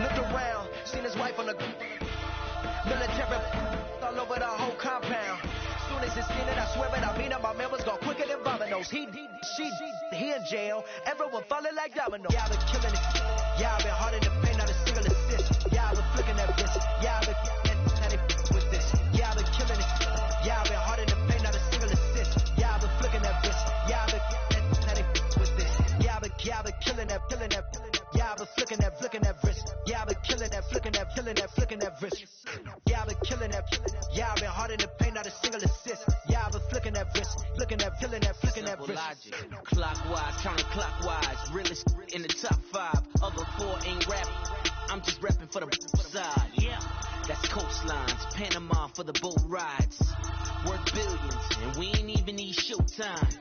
Looked around, seen his wife on the military all over the whole compound. Soon as it's seen it, I swear it, I mean it, my members go quicker than dominoes. He in jail, everyone falling like dominoes. Yeah, I've been killing it. Yeah, I've been hard in the paint, not a single assist. Yeah, I've been flicking that wrist. Yeah, I've been with this. Yeah, I've been killing it. Yeah, I've been hard in the paint, not a single assist. Yeah, I've been flicking that wrist. Yeah, I've been with this. Yeah, I've been killing that. Yeah, I've been flicking that wrist. Yeah, I've been killing that, flicking that wrist. Yeah, I've been killing that. Yeah, I've been hard in the paint, not a single assist. Yeah, I've been flicking that wrist, flicking that wrist. Logic. Clockwise, counterclockwise, realest in the top 5. Other 4 ain't rap. I'm just rapping for the side. Yeah, that's coastlines, Panama for the boat rides. Worth billions, and we ain't even need showtime.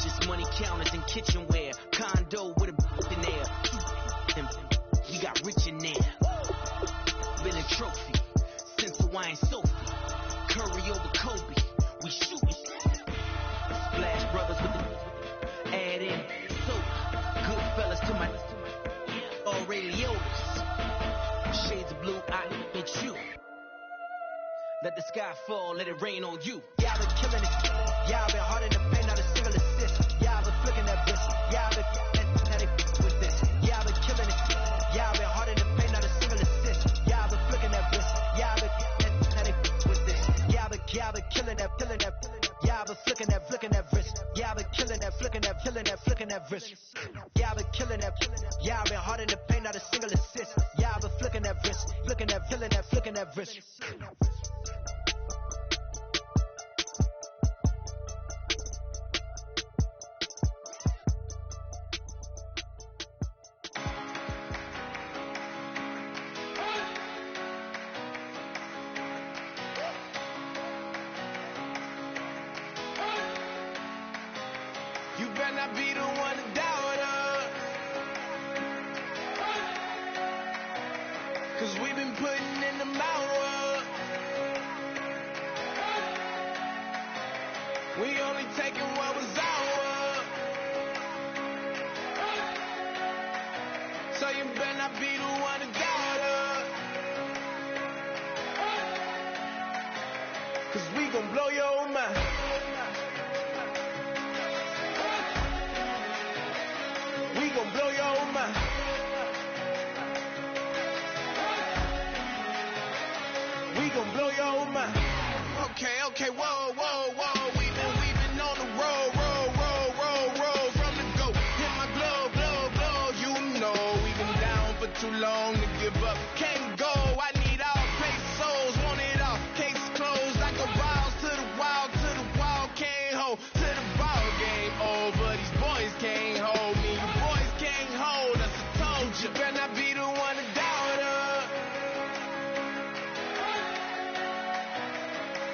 Just money counters and kitchenware. Condo with a in there. We got rich in there. Been a trophy since Hawaiian Sophie. Curry over Kobe. We shootin'. Splash Brothers with the add in soda. Good fellas to my already Leotas. Shades of blue, I hit you. Let the sky fall, let it rain on you. Yeah, I've been killing it. Yeah, I've been hard in the paint, not a single assist. Yeah, I've been flicking that wrist. Yeah, I've been with this. Yeah, I've been killing it. Yeah, I've been hard in the paint, not a single assist. Yeah, I've been flicking that wrist. Yeah, I've been with this. Yeah, I've been killing that. Yeah, I've been flicking that wrist. Yeah, I've been killing that, flicking that wrist. Yeah, I've been killing that. Yeah, I've been hard in the paint, not a single assist. Yeah, I've been flicking that wrist, flicking that wrist. You better not be the one to doubt us, 'cause we've been putting in the mouth. We only taking what was ours. So you better not be the one to doubt us, 'cause we gon' blow your mind. We gon' blow your mind. We gon' blow your mind. Okay, whoa. We've been on the road from the go. Hit my glow. You know we been down for too long to give up. Can't go. I need all pesos. Want it all. Case closed. I go balls to the wall. Can't hold to the ball game over. These boys can't hold me. You boys can't hold us. I told you. Better not be the one to doubt us,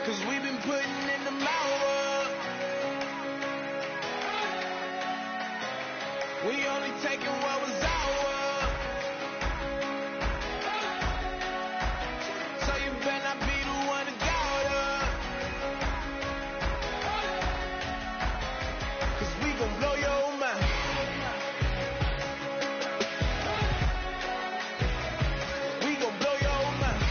'cause we've been putting in the mouth. We only taking what was ours. So you better not be the one to doubt us, 'cause we gon' blow your mind. We gon' blow your mind.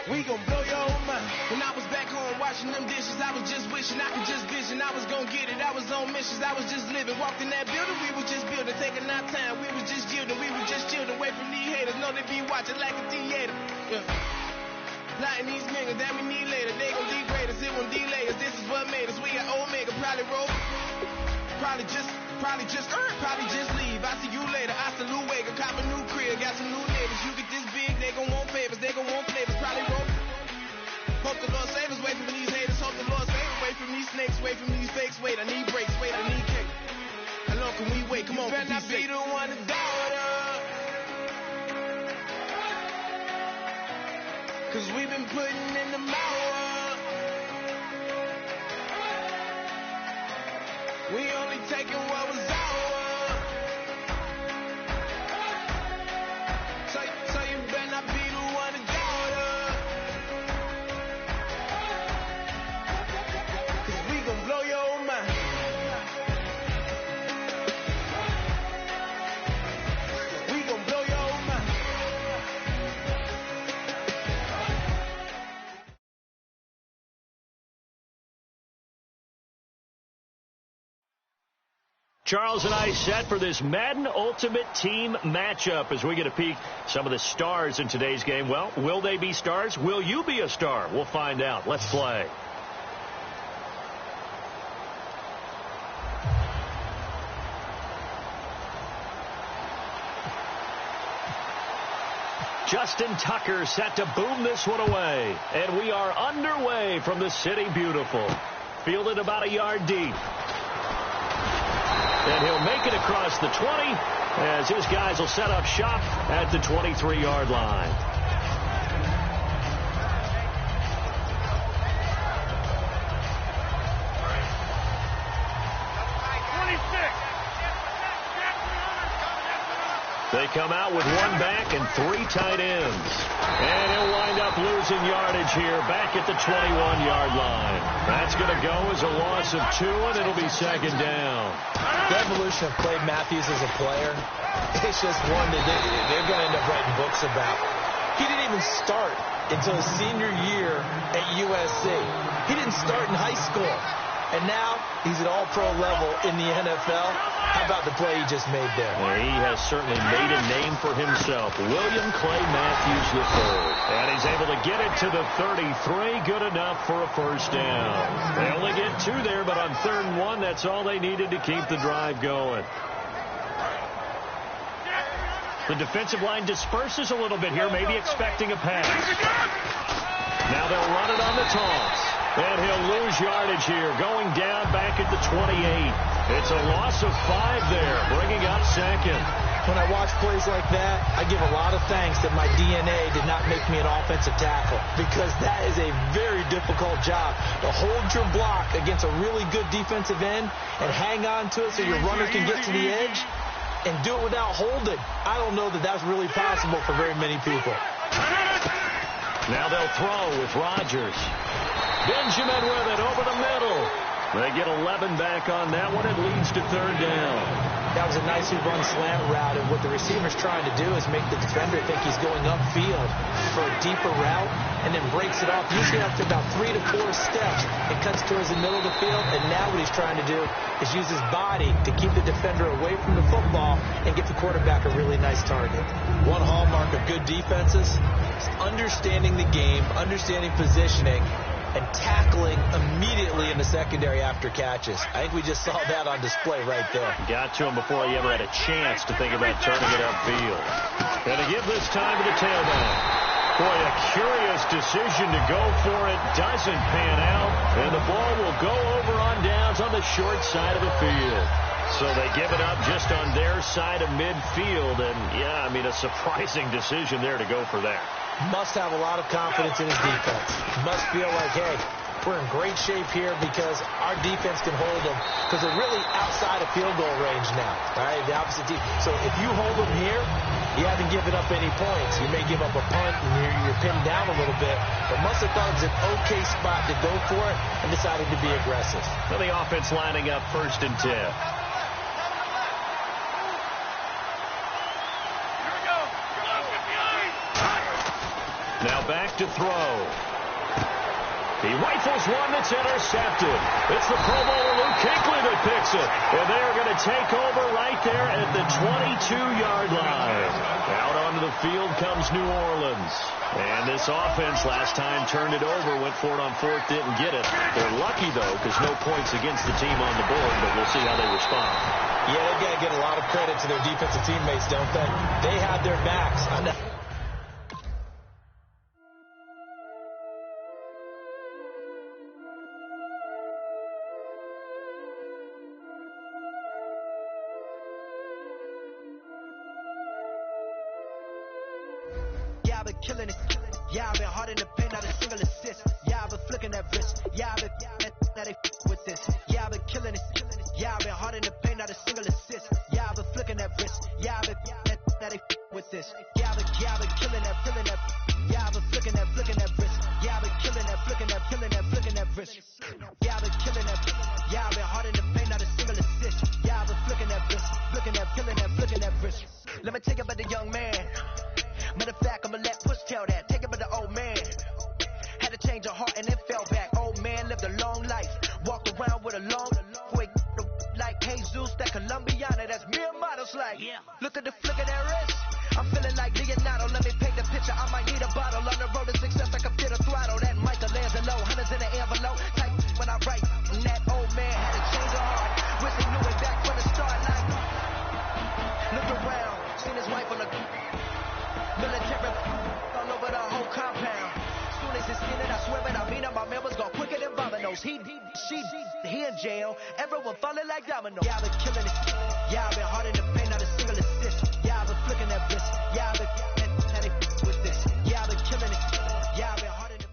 We gon' blow your mind. When I was back home washing them dishes, I was just wishing I could just vision. I was gon' get it. I was on missions. I was just living. Walked in that building, we was just building. Taking our time, we was just yielding. We was just chilling. Away from these haters. Know they be watching like a theater. Yeah. Plotting these niggas that we need later. They gon' degrade us. It won't delay us. This is what made us. We got Omega. Probably roll. Probably just leave. I see you later. I salute Wega. Cop a new crib. Got some new neighbors. You get this big, they gon' want favors. They gon' want flavors. Probably roll. Hope the Lord save us. Wait from these haters. Hope the Lord save us. Wait from these snakes. Wait from these fakes. Wait, I need breaks. Wait, I need cake. How long can we wait? Come on, better not be the one to doubt us, 'cause we've been putting in the mouth. We only taking what was ours. So you better not be the one to doubt us, 'cause we gon' blow your mind. Charles and I set for this Madden Ultimate Team matchup as we get a peek some of the stars in today's game. Well, will they be stars? Will you be a star? We'll find out. Let's play. Justin Tucker set to boom this one away. And we are underway from the City Beautiful. Fielded about a yard deep. And he'll make it across the 20 as his guys will set up shop at the 23-yard line. They come out with one back and 3 tight ends. And he'll wind up losing yardage here back at the 21-yard line. That's going to go as a loss of 2, and it'll be second down. The evolution of Clay Matthews as a player, it's just one that they're going to end up writing books about. He didn't even start until his senior year at USC. He didn't start in high school. And now he's at all-pro level in the NFL. How about the play he just made there? Well, he has certainly made a name for himself. William Clay Matthews III. And he's able to get it to the 33. Good enough for a first down. They only get 2 there, but on 3rd and 1, that's all they needed to keep the drive going. The defensive line disperses a little bit here, maybe expecting a pass. Now they'll run it on the toss. And he'll lose yardage here, going down back at the 28. It's a loss of 5 there, bringing up second. When I watch plays like that, I give a lot of thanks that my DNA did not make me an offensive tackle, because that is a very difficult job to hold your block against a really good defensive end and hang on to it so your runner can get to the edge and do it without holding. I don't know that that's really possible for very many people. Now they'll throw with Rodgers. Benjamin with it over the middle. They get 11 back on that one. It leads to 3rd down. That was a nicely run slant route, and what the receiver's trying to do is make the defender think he's going upfield for a deeper route and then breaks it off. Usually after about 3 to 4 steps, it cuts towards the middle of the field, and now what he's trying to do is use his body to keep the defender away from the football and get the quarterback a really nice target. One hallmark of good defenses is understanding the game, understanding positioning, and tackling immediately in the secondary after catches. I think we just saw that on display right there. Got to him before he ever had a chance to think about turning it upfield. Going to give this time to the tailback. Boy, a curious decision to go for it. Doesn't pan out. And the ball will go over on downs on the short side of the field. So they give it up just on their side of midfield. And, yeah, I mean, a surprising decision there to go for that. Must have a lot of confidence in his defense. Must feel like, hey, we're in great shape here because our defense can hold them, because they're really outside of field goal range now, right? The opposite team. So if you hold them here, you haven't given up any points. You may give up a punt and you're pinned down a little bit, but must have thought it was an okay spot to go for it and decided to be aggressive. So the offense lining up 1st and 10. Now back to throw. He rifles one that's intercepted. It's the Pro Bowler Luke Kuechly that picks it. And they're going to take over right there at the 22-yard line. Out onto the field comes New Orleans. And this offense last time turned it over, went for it on 4th, didn't get it. They're lucky, though, because no points against the team on the board, but we'll see how they respond. Yeah, they've got to get a lot of credit to their defensive teammates, don't they? They had their backs. I've been killing it. Yeah, I've been hard in the paint, not a single assist. Yeah, I've been flicking that wrist. Yeah, I've been that they with this. Yeah, I've been killing it. Yeah, I've been hard in the paint, not a single assist. Yeah, I've been flicking that wrist. Yeah, I've been that they with this. Yeah, I've been killing that. Yeah, I've been flicking that wrist. Yeah, I've been killing that, flicking that wrist. Yeah, I've been killing that. Yeah, I've been hard in the paint, not a single assist. Yeah, I've been flicking that wrist, flicking that wrist. Let me take it about the young man. Matter of fact, I'ma let Push tell that. Take it by the old man. Had to change her heart and then fell back. Old man lived a long life. Walked around with a long wig like Jesus. Zeus, that Colombiana, that's mere models like. Look at the flick of that wrist. I'm feeling like Leonardo. Let me paint the picture. I might need a bottle. On the road to success, I can fit a throttle. That Michelangelo, hundreds in the envelope. Type when I write. And that old man had a change of heart. Wish he knew it back from the start. Like, look around, seen his wife on the military all over the whole compound. Soon as it's seen it, I swear it, I mean it. My man was gone quicker than dominoes. He in jail. Everyone falling like dominoes. Yeah, I've been killing it. Yeah, I've been hard in the paint, not a single assist. Yeah, I've been flicking that bitch. Yeah, I've been with this. Yeah, I've been killing it. Yeah, I've been hard in the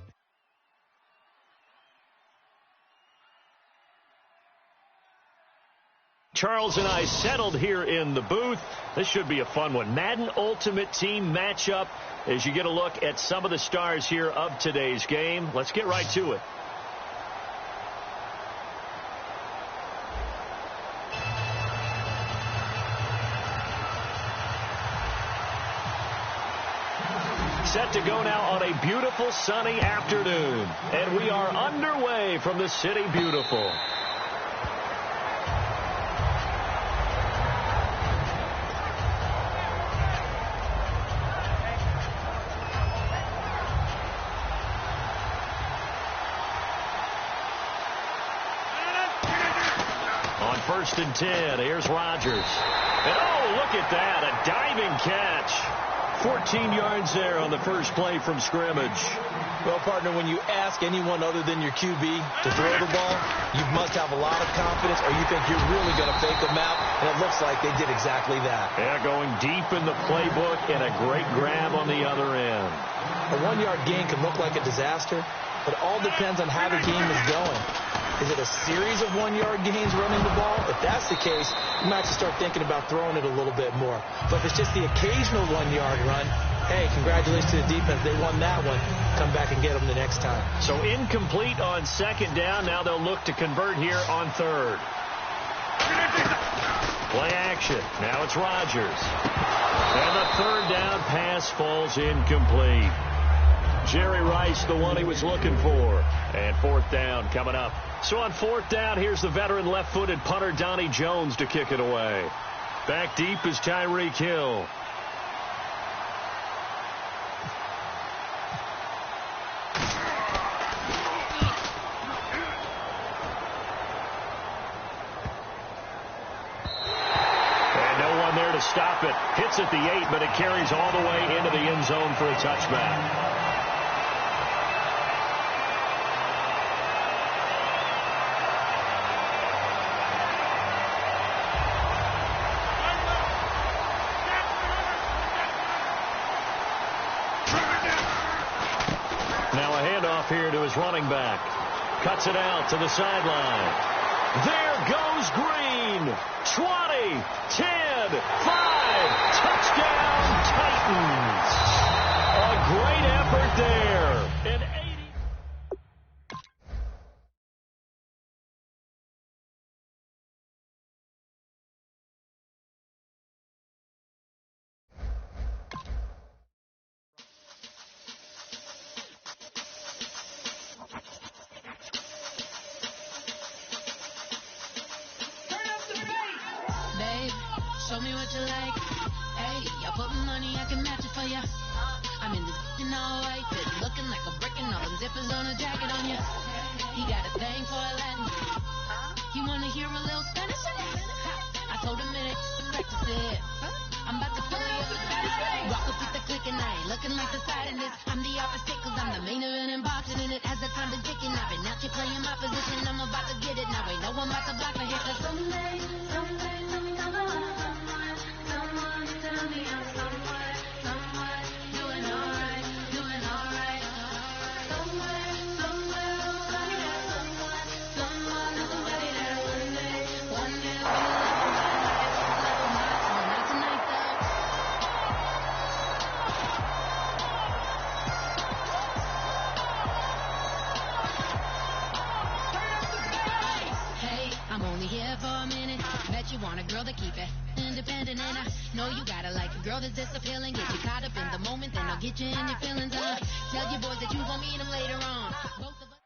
Charles and I settled here in the booth. This should be a fun one. Madden Ultimate Team matchup as you get a look at some of the stars here of today's game. Let's get right to it. Set to go now on a beautiful sunny afternoon. And we are underway from the City Beautiful. On 1st and 10, here's Rodgers. And oh, look at that, a diving catch. 14 yards there on the first play from scrimmage. Well, partner, when you ask anyone other than your QB to throw the ball, you must have a lot of confidence or you think you're really going to fake them out, and it looks like they did exactly that. Yeah, going deep in the playbook and a great grab on the other end. A 1-yard gain can look like a disaster, but it all depends on how the game is going. Is it a series of 1-yard gains running the ball? If that's the case, you might have to start thinking about throwing it a little bit more. But if it's just the occasional 1-yard run, hey, congratulations to the defense. They won that one. Come back and get them the next time. So incomplete on 2nd down. Now they'll look to convert here on 3rd. Play action. Now it's Rodgers. And the 3rd down pass falls incomplete. Jerry Rice, the one he was looking for. And 4th down coming up. So on 4th down, here's the veteran left-footed punter Donnie Jones to kick it away. Back deep is Tyreek Hill. And no one there to stop it. Hits at the 8, but it carries all the way into the end zone for a touchback. Here to his running back. Cuts it out to the sideline. There goes Green. 20, 10, 5. Touchdown, Titans. A great effort there. An 80. Show me what you like. Hey, y'all put money, I can match it for ya. I'm in this in all white, fit looking like a brick and all them zippers on a jacket on ya. He got a thing for a Latin. He wanna hear a little Spanish? I told him it ain't practice it. I'm about to pull you up the Spanish. Walk up with the click and I ain't looking like the side in this. I'm the opposite cause I'm the main event in boxing and it has the time been ticking. I've been out here playing my position, I'm about to get it. Now ain't no one about to block my hit cause someday, you gotta like a girl that's this appealing. Get you caught up in the moment, then I'll get you in your feelings. Tell your boys that you gon' meet them later on. Both of us.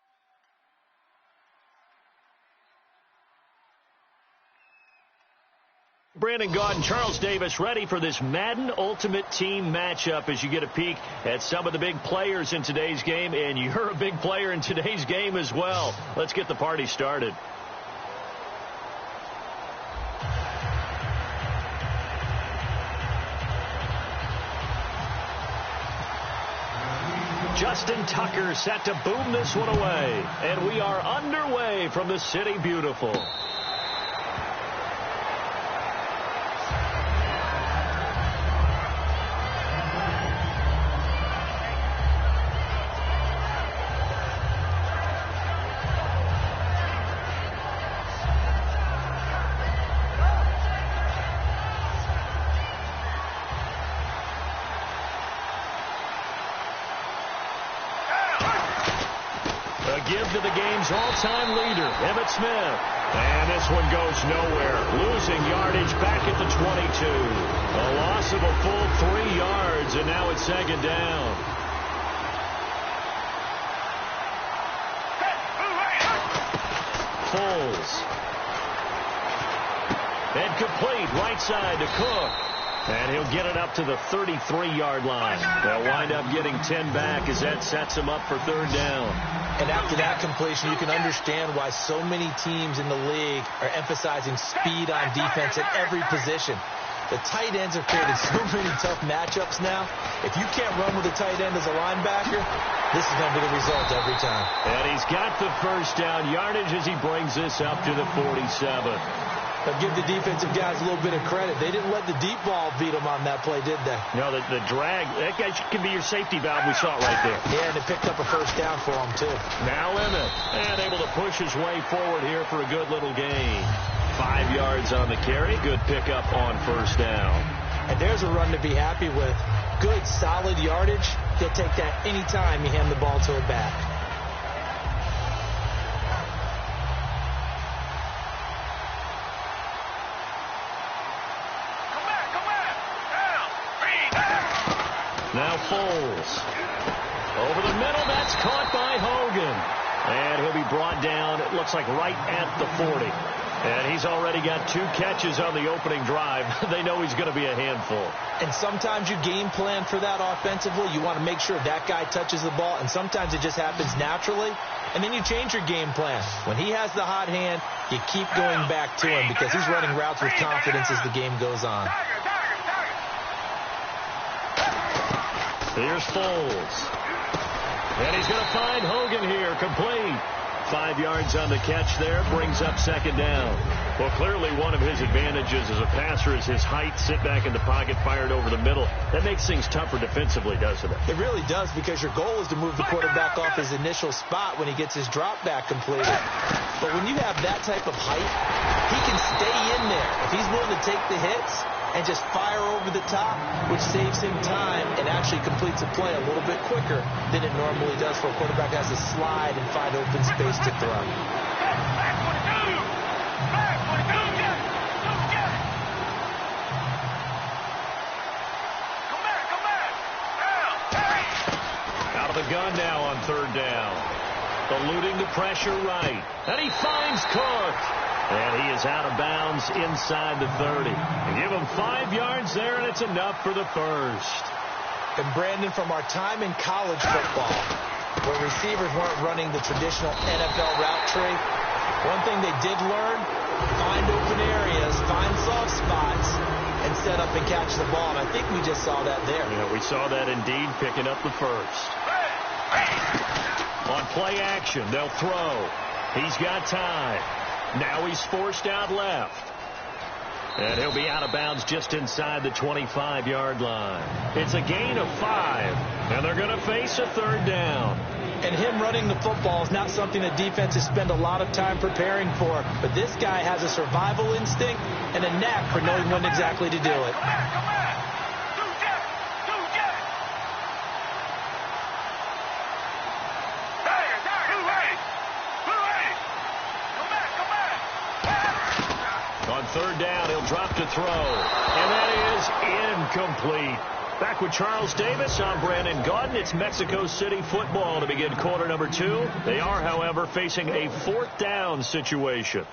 Brandon Gaudin, Charles Davis ready for this Madden Ultimate Team matchup as you get a peek at some of the big players in today's game, and you're a big player in today's game as well. Let's get the party started. Justin Tucker set to boom this one away, and we are underway from the City Beautiful. Give to the game's all-time leader, Emmitt Smith. And this one goes nowhere. Losing yardage back at the 22. A loss of a full 3 yards, and now it's second down. Foles. And complete right side to Cook. And he'll get it up to the 33-yard line. They'll wind up getting 10 back as that sets him up for third down. And after that completion, you can understand why so many teams in the league are emphasizing speed on defense at every position. The tight ends have created so many tough matchups now. If you can't run with a tight end as a linebacker, this is going to be the result every time. And he's got the first down yardage as he brings this up to the 47. But give the defensive guys a little bit of credit. They didn't let the deep ball beat them on that play, did they? No, the drag, that guy can be your safety valve. We saw it right there. Yeah, and it picked up a first down for him, too. Now Emmitt, and able to push his way forward here for a good little gain. 5 yards on the carry. Good pickup on first down. And there's a run to be happy with. Good, solid yardage. He'll take that anytime you hand the ball to a back. Now Foles. Over the middle, that's caught by Hogan. And he'll be brought down, it looks like right at the 40. And he's already got 2 catches on the opening drive. They know he's going to be a handful. And sometimes you game plan for that offensively. You want to make sure that guy touches the ball, and sometimes it just happens naturally. And then you change your game plan. When he has the hot hand, you keep going back to him because he's running routes with confidence as the game goes on. Here's Foles. And he's going to find Hogan here, complete. 5 yards on the catch there, brings up second down. Well, clearly one of his advantages as a passer is his height, sit back in the pocket, fired over the middle. That makes things tougher defensively, doesn't it? It really does, because your goal is to move the quarterback off his initial spot when he gets his drop back completed. But when you have that type of height, he can stay in there. If he's willing to take the hits and just fire over the top, which saves him time and actually completes a play a little bit quicker than it normally does for a quarterback has to slide and find open space to throw. Out of the gun now on third down. Eluding the pressure right. And he finds Cook. And he is out of bounds inside the 30. Give him 5 yards there, and it's enough for the first. And Brandon, from our time in college football, where receivers weren't running the traditional NFL route tree, one thing they did learn, find open areas, find soft spots, and set up and catch the ball. And I think we just saw that there. Yeah, we saw that indeed, picking up the first. On play action, they'll throw. He's got time. Now he's forced out left. And he'll be out of bounds just inside the 25-yard line. It's a gain of 5, and they're going to face a third down. And him running the football is not something that defenses spend a lot of time preparing for. But this guy has a survival instinct and a knack for knowing when exactly to do it. On third down, he'll drop to throw. And that is incomplete. Back with Charles Davis, I'm Brandon Gaudin. It's Mexico City football to begin quarter number 2. They are, however, facing a fourth down situation.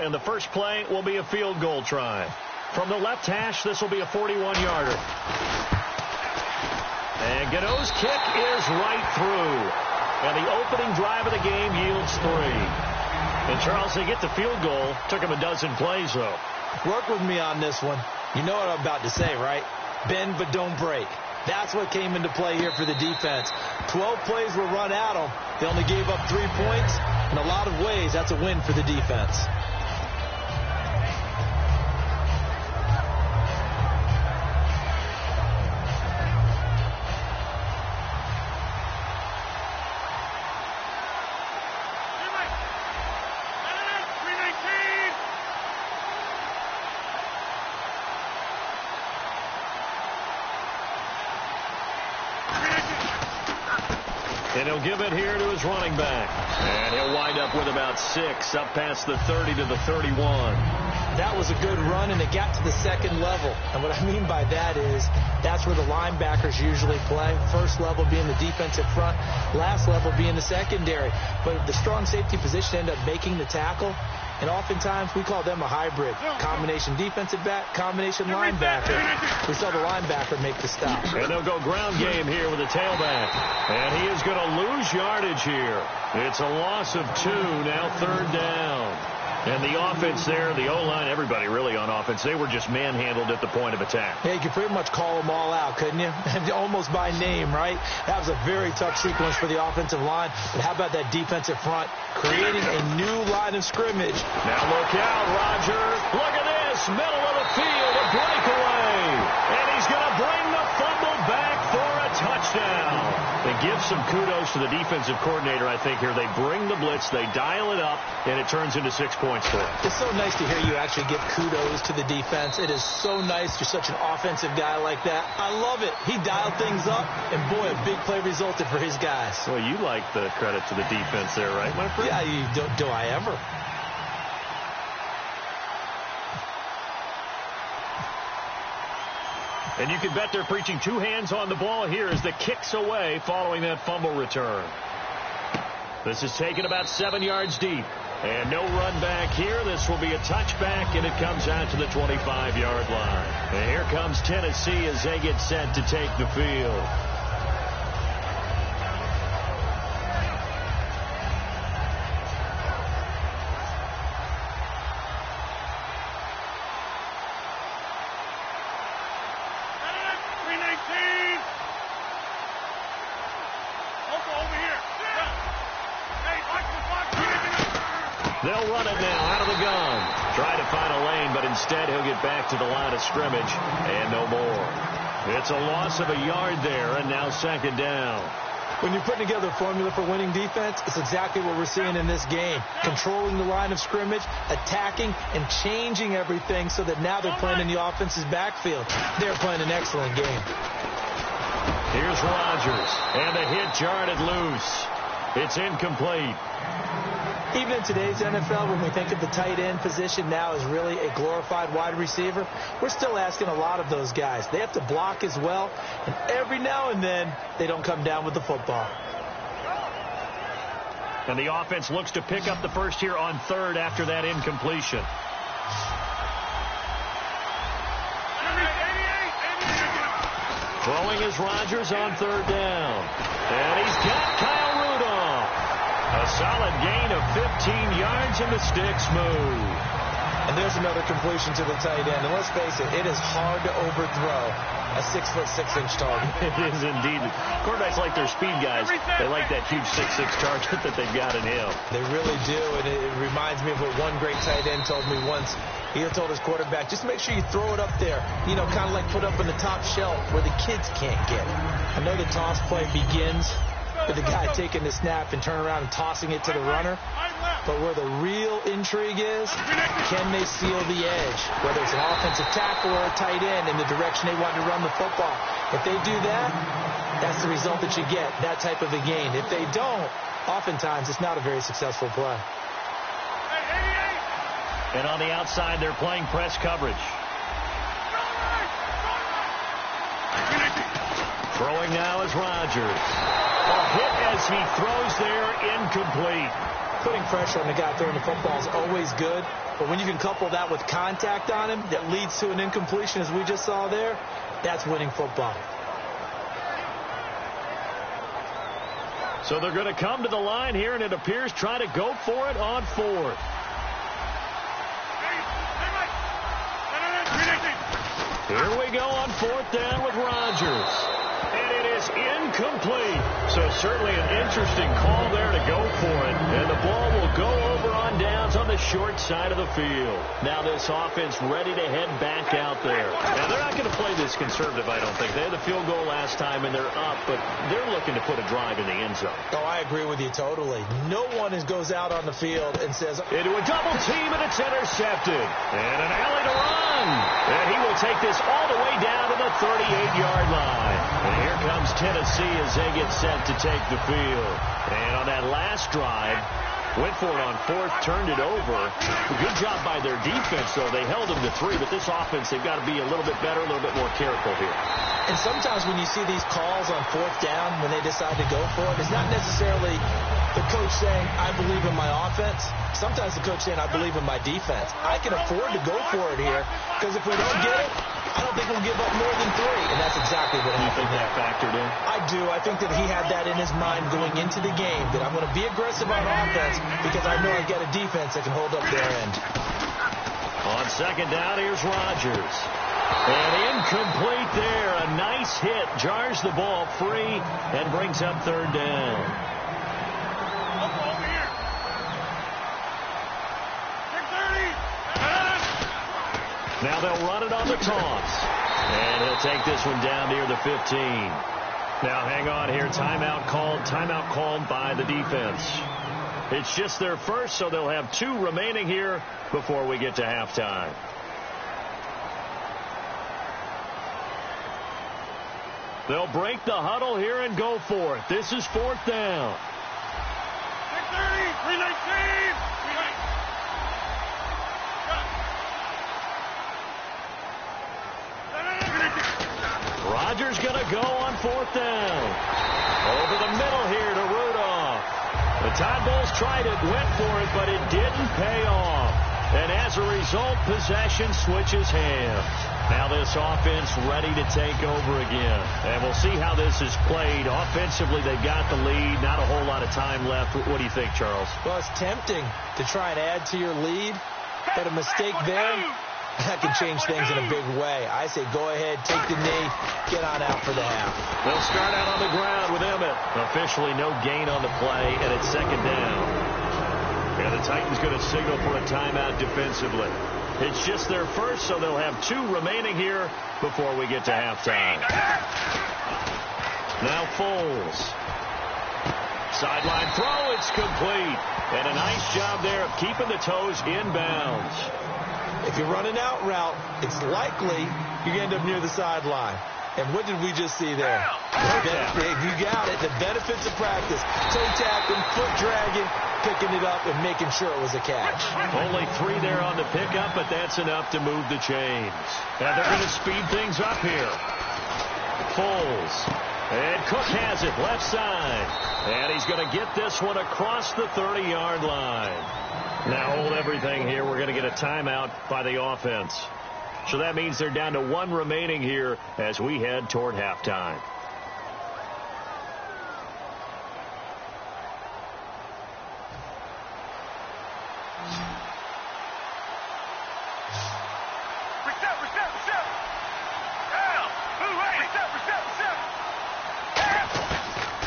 and the first play will be a field goal try. From the left hash, this will be a 41-yarder. And Gano's kick is right through. And the opening drive of the game yields 3. And, Charles, they get the field goal. Took him a dozen plays, though. Work with me on this one. You know what I'm about to say, right? Bend but don't break. That's what came into play here for the defense. 12 plays were run at them. They only gave up 3 points. In a lot of ways, that's a win for the defense. And he'll give it here to his running back. And he'll wind up with about 6, up past the 30 to the 31. That was a good run, and it got to the second level. And what I mean by that is that's where the linebackers usually play. First level being the defensive front, last level being the secondary. But the strong safety position ended up making the tackle. And oftentimes we call them a hybrid. Combination defensive back, combination linebacker. We saw the linebacker make the stop. And they'll go ground game here with a tailback. And he is going to lose yardage here. It's a loss of 2, now 3rd down. And the offense there, the O-line, everybody really on offense, they were just manhandled at the point of attack. Yeah, you could pretty much call them all out, couldn't you? Almost by name, right? That was a very tough sequence for the offensive line. But how about that defensive front creating a new line of scrimmage? Now look out, Roger. Look at this, middle of the field, a breakaway. And he's going to bring the fumble back for a touchdown. They give some kudos to the defensive coordinator, I think, here. They bring the blitz, they dial it up, and it turns into 6 points for him. It's so nice to hear you actually give kudos to the defense. It is so nice. You're such an offensive guy like that. I love it. He dialed things up, and boy, a big play resulted for his guys. Well, you like the credit to the defense there, right, my friend? Yeah, do I ever? And you can bet they're preaching 2 hands on the ball here as the kick's away following that fumble return. This is taken about 7 yards deep. And no run back here. This will be a touchback, and it comes out to the 25-yard line. And here comes Tennessee as they get set to take the field. They'll run it now out of the gun. Try to find a lane, but instead he'll get back to the line of scrimmage and no more. It's a loss of a yard there, and now 2nd down. When you're putting together a formula for winning defense, it's exactly what we're seeing in this game. Controlling the line of scrimmage, attacking, and changing everything so that now they're playing in the offense's backfield. They're playing an excellent game. Here's Rodgers, and the hit jarred loose. It's incomplete. Even in today's NFL, when we think of the tight end position now as really a glorified wide receiver, we're still asking a lot of those guys. They have to block as well, and every now and then, they don't come down with the football. And the offense looks to pick up the first here on 3rd after that incompletion. Throwing is Rodgers on 3rd down. And he's got Kyle Rudolph. A solid gain of 15 yards, and the sticks move. And there's another completion to the tight end. And let's face it, it is hard to overthrow a 6'6" target. It is indeed. Quarterbacks like their speed guys. They like that huge 6'6" target that they've got in him. They really do, and it reminds me of what one great tight end told me once. He told his quarterback, just make sure you throw it up there, you know, kind of like put up on the top shelf where the kids can't get it. I know the toss play begins with the guy taking the snap and turning around and tossing it to the runner. But where the real intrigue is, can they seal the edge? Whether it's an offensive tackle or a tight end in the direction they want to run the football. If they do that, that's the result that you get, that type of a gain. If they don't, oftentimes it's not a very successful play. And on the outside, they're playing press coverage. Throwing now is Rodgers. A hit as he throws there, incomplete. putting pressure on the guy throwing the football is always good, but when you can couple that with contact on him that leads to an incompletion, as we just saw there, that's winning football. So they're going to come to the line here, and it appears try to go for it on fourth. Here we go on fourth down with Rodgers. And it is incomplete. So certainly an interesting call there to go for it. And the ball will go over on downs on the short side of the field. Now this offense ready to head back out there. Now they're not going to play this conservative, I don't think. They had the field goal last time and they're up, but they're looking to put a drive in the end zone. Oh, I agree with you totally. No one goes out on the field and says, into a double team, and it's intercepted. And an alley to run. And he will take this all the way down to the 38-yard line. And here comes Tennessee as they get set to take the field. And on that last drive, went for it on fourth, turned it over. Good job by their defense, though. They held them to 3, but this offense, they've got to be a little bit better, a little bit more careful here. And sometimes when you see these calls on fourth down, when they decide to go for it, it's not necessarily the coach saying, I believe in my offense. Sometimes the coach saying, I believe in my defense. I can afford to go for it here, because if we don't get it, I don't think we'll give up more than 3. And that's exactly what happened. You think that factored in? I do. I think that he had that in his mind going into the game, that I'm going to be aggressive on offense because I know I've got a defense that can hold up their end. On second down, here's Rodgers. And incomplete there. A nice hit. Jars the ball free and brings up third down. Now they'll run it on the toss. And he'll take this one down near the 15. Now hang on here. Timeout called by the defense. It's just their first, so they'll have 2 remaining here before we get to halftime. They'll break the huddle here and go for it. This is fourth down. 6:30, 3:19. Rodgers going to go on fourth down. Over the middle here to Rudolph. The Tide Bulls tried it, went for it, but it didn't pay off. And as a result, possession switches hands. Now this offense ready to take over again. And we'll see how this is played. Offensively, they've got the lead. Not a whole lot of time left. What do you think, Charles? Well, it's tempting to try and add to your lead, but a mistake there, that can change things in a big way. I say go ahead, take the knee, get on out for the half. They'll start out on the ground with Emmett. Officially no gain on the play, and it's second down. And the Titans going to signal for a timeout defensively. It's just their first, so they'll have 2 remaining here before we get to halftime. Now Foles. Sideline throw, it's complete. And a nice job there of keeping the toes inbounds. If you run an out route, it's likely you end up near the sideline. And what did we just see there? You got it. The benefits of practice. Toe tapping, foot dragging, picking it up, and making sure it was a catch. Only 3 there on the pickup, but that's enough to move the chains. And they're going to speed things up here. Foles. And Cook has it, left side. And he's going to get this one across the 30-yard line. Now hold everything here. We're going to get a timeout by the offense. So that means they're down to 1 remaining here as we head toward halftime.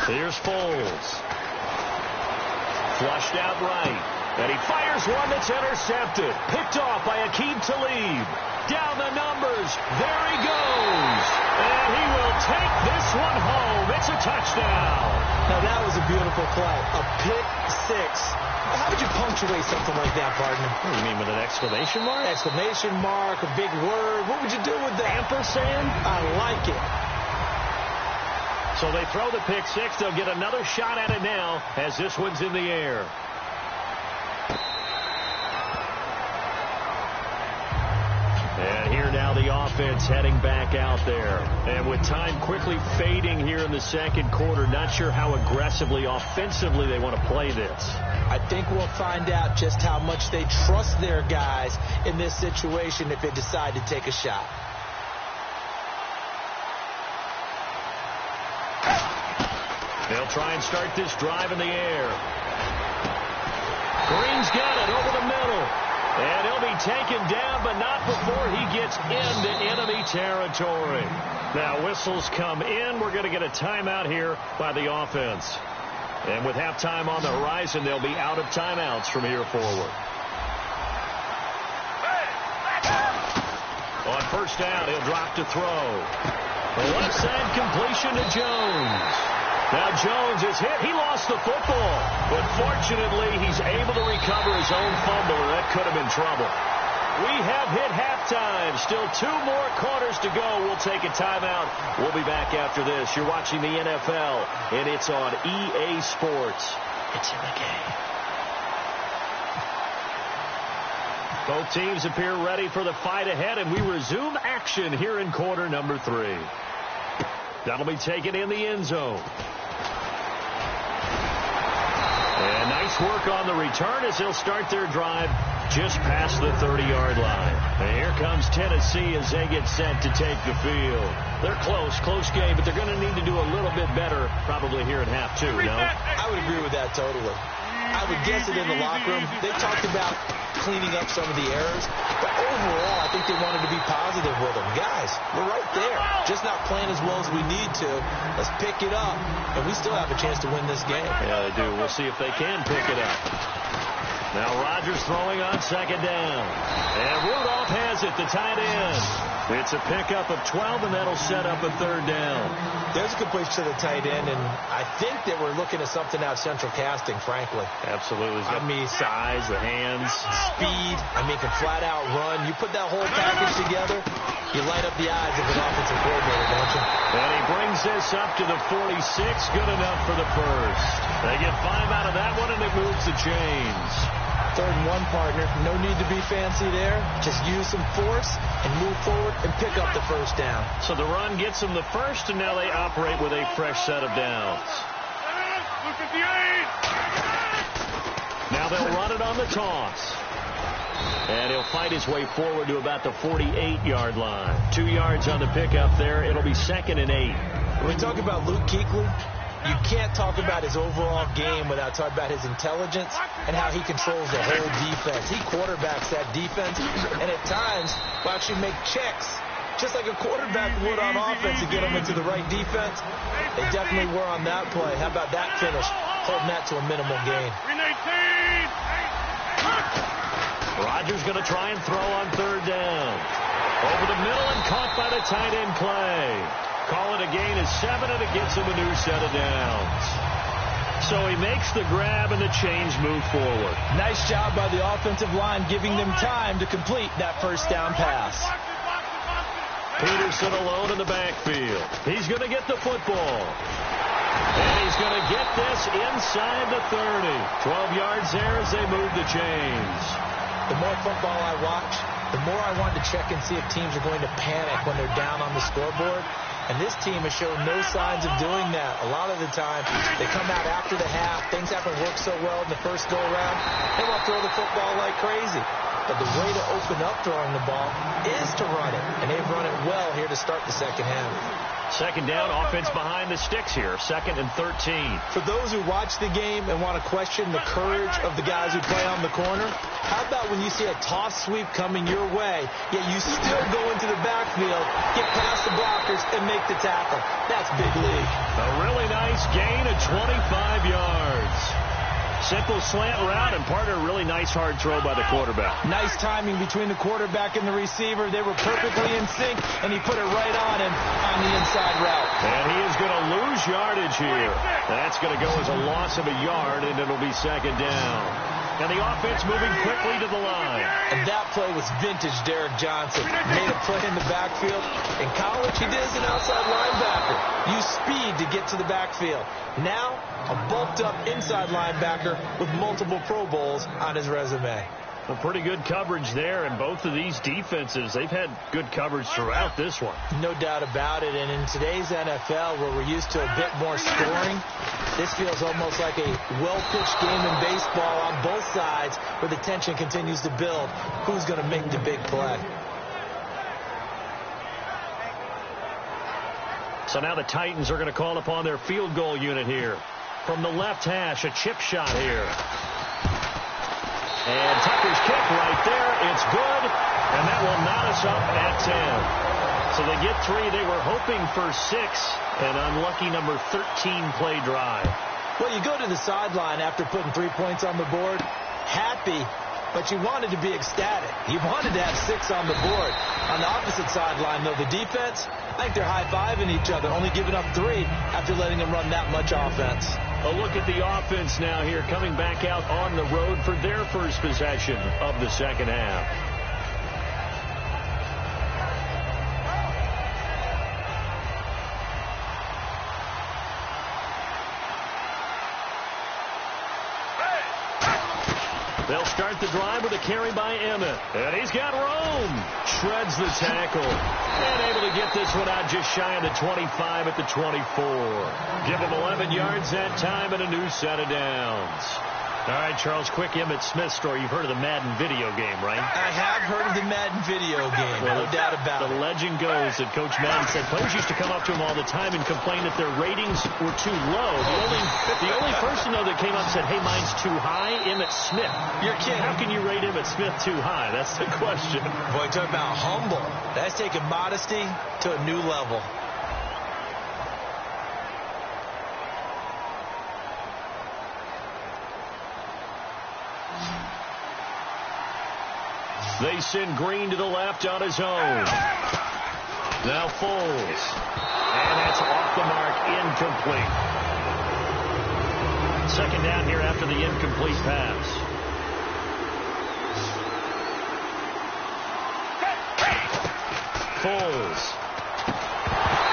Here's Foles. Flushed out right. And he fires one that's intercepted. Picked off by Aqib Talib. Down the numbers. There he goes. And he will take this one home. It's a touchdown. Now that was a beautiful play. A pick 6. How would you punctuate something like that, partner? What do you mean, with an exclamation mark? Exclamation mark, a big word. What would you do with that? Ampersand? I like it. So they throw the pick 6. They'll get another shot at it now as this one's in the air. And here now the offense heading back out there. And with time quickly fading here in the second quarter, not sure how aggressively, offensively they want to play this. I think we'll find out just how much they trust their guys in this situation if they decide to take a shot. They'll try and start this drive in the air. Green's got it over the middle. And he'll be taken down, but not before he gets into enemy territory. Now, whistles come in. We're going to get a timeout here by the offense. And with halftime on the horizon, they'll be out of timeouts from here forward. On first down, he'll drop to throw. The left side completion to Jones. Now Jones is hit. He lost the football. But fortunately, he's able to recover his own fumble, or that could have been trouble. We have hit halftime. Still 2 more quarters to go. We'll take a timeout. We'll be back after this. You're watching the NFL, and it's on EA Sports. It's in the game. Both teams appear ready for the fight ahead, and we resume action here in quarter number 3. That'll be taken in the end zone. And nice work on the return as they'll start their drive just past the 30-yard line. And here comes Tennessee as they get set to take the field. They're close game, but they're going to need to do a little bit better probably here in half 2, no? I would agree with that totally. I would guess it in the locker room. They talked about cleaning up some of the errors, but overall, I think they wanted to be positive with them. Guys, we're right there. Just not playing as well as we need to. Let's pick it up, and we still have a chance to win this game. Yeah, they do. We'll see if they can pick it up. Now Rodgers throwing on second down. And Rudolph has it, the tight end. It's a pickup of 12, and that'll set up a third down. There's a completion to the tight end, and I think that we're looking at something out of central casting, frankly. Absolutely. I mean, size, the hands. Speed. I mean, can flat out run. You put that whole package together, you light up the eyes of an offensive coordinator, don't you? And he brings this up to the 46. Good enough for the first. They get 5 out of that one, and it moves the chains. 3rd and 1, partner. No need to be fancy there. Just use some force and move forward and pick up the first down. So the run gets them the first, and now they operate with a fresh set of downs. Now they'll run it on the toss. And he'll fight his way forward to about the 48-yard line. 2 yards on the pickup there. It'll be 2nd and 8. When we talk about Luke Kuechly, you can't talk about his overall game without talking about his intelligence and how he controls the whole defense. He quarterbacks that defense, and at times will actually make checks, just like a quarterback would on offense to get them into the right defense. They definitely were on that play. How about that finish, holding that to a minimal gain. Rodgers going to try and throw on 3rd down. Over the middle and caught by the tight end Clay. Call it a gain of 7, and it gets him a new set of downs. So he makes the grab, and the chains move forward. Nice job by the offensive line, giving them time to complete that first down pass. Peterson alone in the backfield. He's going to get the football. And he's going to get this inside the 30. 12 yards there as they move the chains. The more football I watch, the more I want to check and see if teams are going to panic when they're down on the scoreboard. And this team has shown no signs of doing that. A lot of the time, they come out after the half. Things haven't worked so well in the first go-around. They want to throw the football like crazy. But the way to open up throwing the ball is to run it. And they've run it well here to start the second half. Second down, offense behind the sticks here. 2nd and 13. For those who watch the game and want to question the courage of the guys who play on the corner, how about when you see a toss sweep coming your way, yet you still go into the backfield, get past the blockers, and make the tackle? That's big league. A really nice gain of 25 yards. Simple slant route, and partner, really nice hard throw by the quarterback. Nice timing between the quarterback and the receiver. They were perfectly in sync, and he put it right on him on the inside route. And he is going to lose yardage here. That's going to go as a loss of a yard, and it'll be 2nd down. And the offense moving quickly to the line. And that play was vintage Derek Johnson. Made a play in the backfield. In college, he did as an outside linebacker. Used speed to get to the backfield. Now, a bulked-up inside linebacker with multiple Pro Bowls on his resume. A pretty good coverage there, and both of these defenses, they've had good coverage throughout this one. No doubt about it, and in today's NFL, where we're used to a bit more scoring, this feels almost like a well-pitched game in baseball on both sides, where the tension continues to build. Who's going to make the big play? So now the Titans are going to call upon their field goal unit here. From the left hash, a chip shot here. And Tucker's kick right there. It's good. And that will knot us up at 10. So they get 3. They were hoping for 6. An unlucky number 13 play drive. Well, you go to the sideline after putting 3 points on the board, happy, but you wanted to be ecstatic. You wanted to have 6 on the board. On the opposite sideline, though, the defense, I think they're high-fiving each other, only giving up 3 after letting them run that much offense. A look at the offense now here, coming back out on the road for their first possession of the second half. They'll start the drive with a carry by Emmett. And he's got Rome. Shreds the tackle. And able to get this one out just shy of the 25 at the 24. Give him 11 yards that time and a new set of downs. All right, Charles, quick Emmitt Smith story. You've heard of the Madden video game, right? I have heard of the Madden video game, well, no doubt about it. The legend goes that Coach Madden said players used to come up to him all the time and complain that their ratings were too low. The only person, though, that came up and said, hey, mine's too high, Emmitt Smith. You're kidding. How can you rate Emmitt Smith too high? That's the question. Boy, talk about humble. That's taking modesty to a new level. They send Green to the left on his own. Now Foles. And that's off the mark, incomplete. Second down here after the incomplete pass. Foles.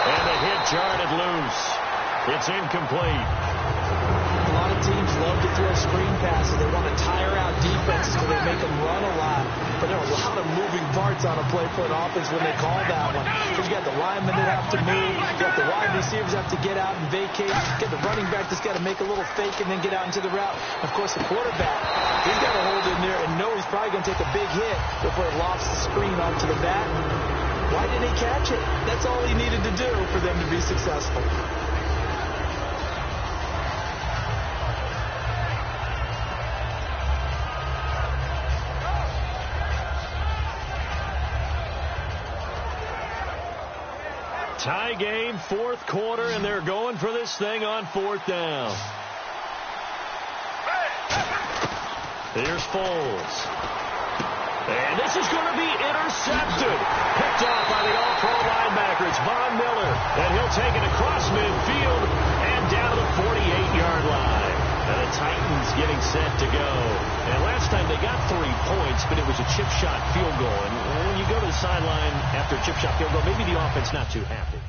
And the hit jarred it loose. It's incomplete. A lot of teams love to throw screen passes. They want to tire out defenses because they make them run a lot. But there are a lot of moving parts on a play-for-an offense when they call that one. Because you got the linemen that have to move. You got the wide receivers have to get out and vacate. You got the running back that's got to make a little fake and then get out into the route. Of course, the quarterback, he's got to hold in there and know he's probably going to take a big hit before it lofts the screen onto the bat. Why didn't he catch it? That's all he needed to do for them to be successful. Tie game, fourth quarter, and they're going for this thing on fourth down. Here's Foles. And this is going to be intercepted. Picked off by the all-pro linebacker. It's Von Miller. And he'll take it across midfield and down to the 48-yard line. And the Titans getting set to go. And last time they got 3 points, but it was a chip shot field goal. And when you go to the sideline after a chip shot field goal, maybe the offense not too happy.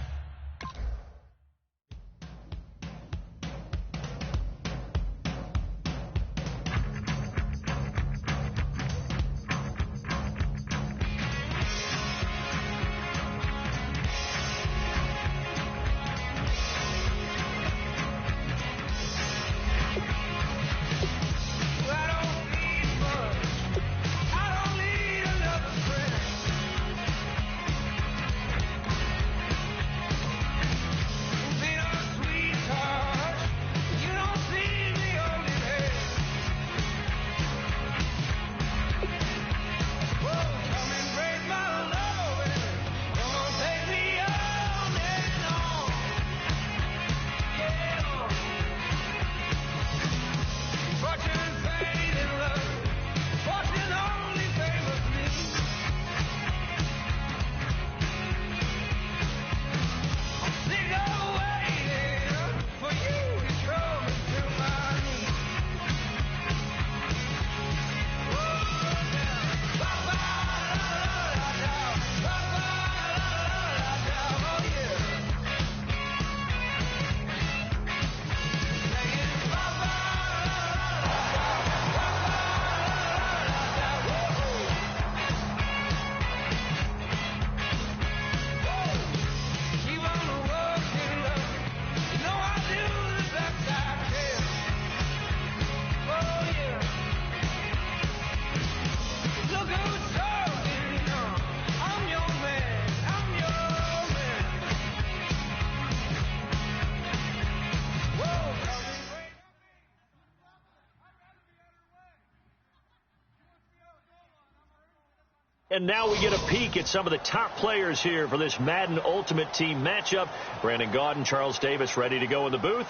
And now we get a peek at some of the top players here for this Madden Ultimate Team matchup. Brandon Gaudin, Charles Davis ready to go in the booth.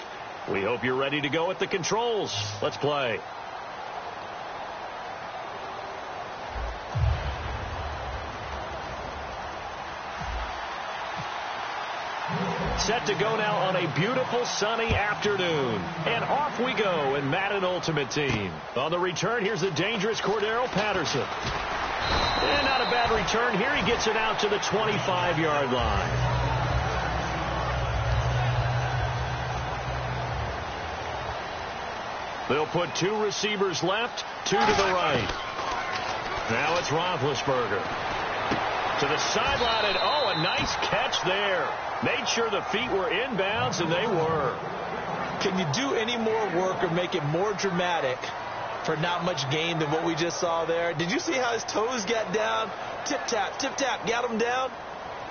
We hope you're ready to go at the controls. Let's play. Set to go now on a beautiful sunny afternoon. And off we go in Madden Ultimate Team. On the return, here's the dangerous Cordero Patterson. And not a bad return here. He gets it out to the 25-yard line. They'll put 2 receivers left, 2 to the right. Now it's Roethlisberger. To the sideline, and a nice catch there. Made sure the feet were inbounds, and they were. Can you do any more work or make it more dramatic for not much gain than what we just saw there? Did you see how his toes got down? Tip-tap, got him down.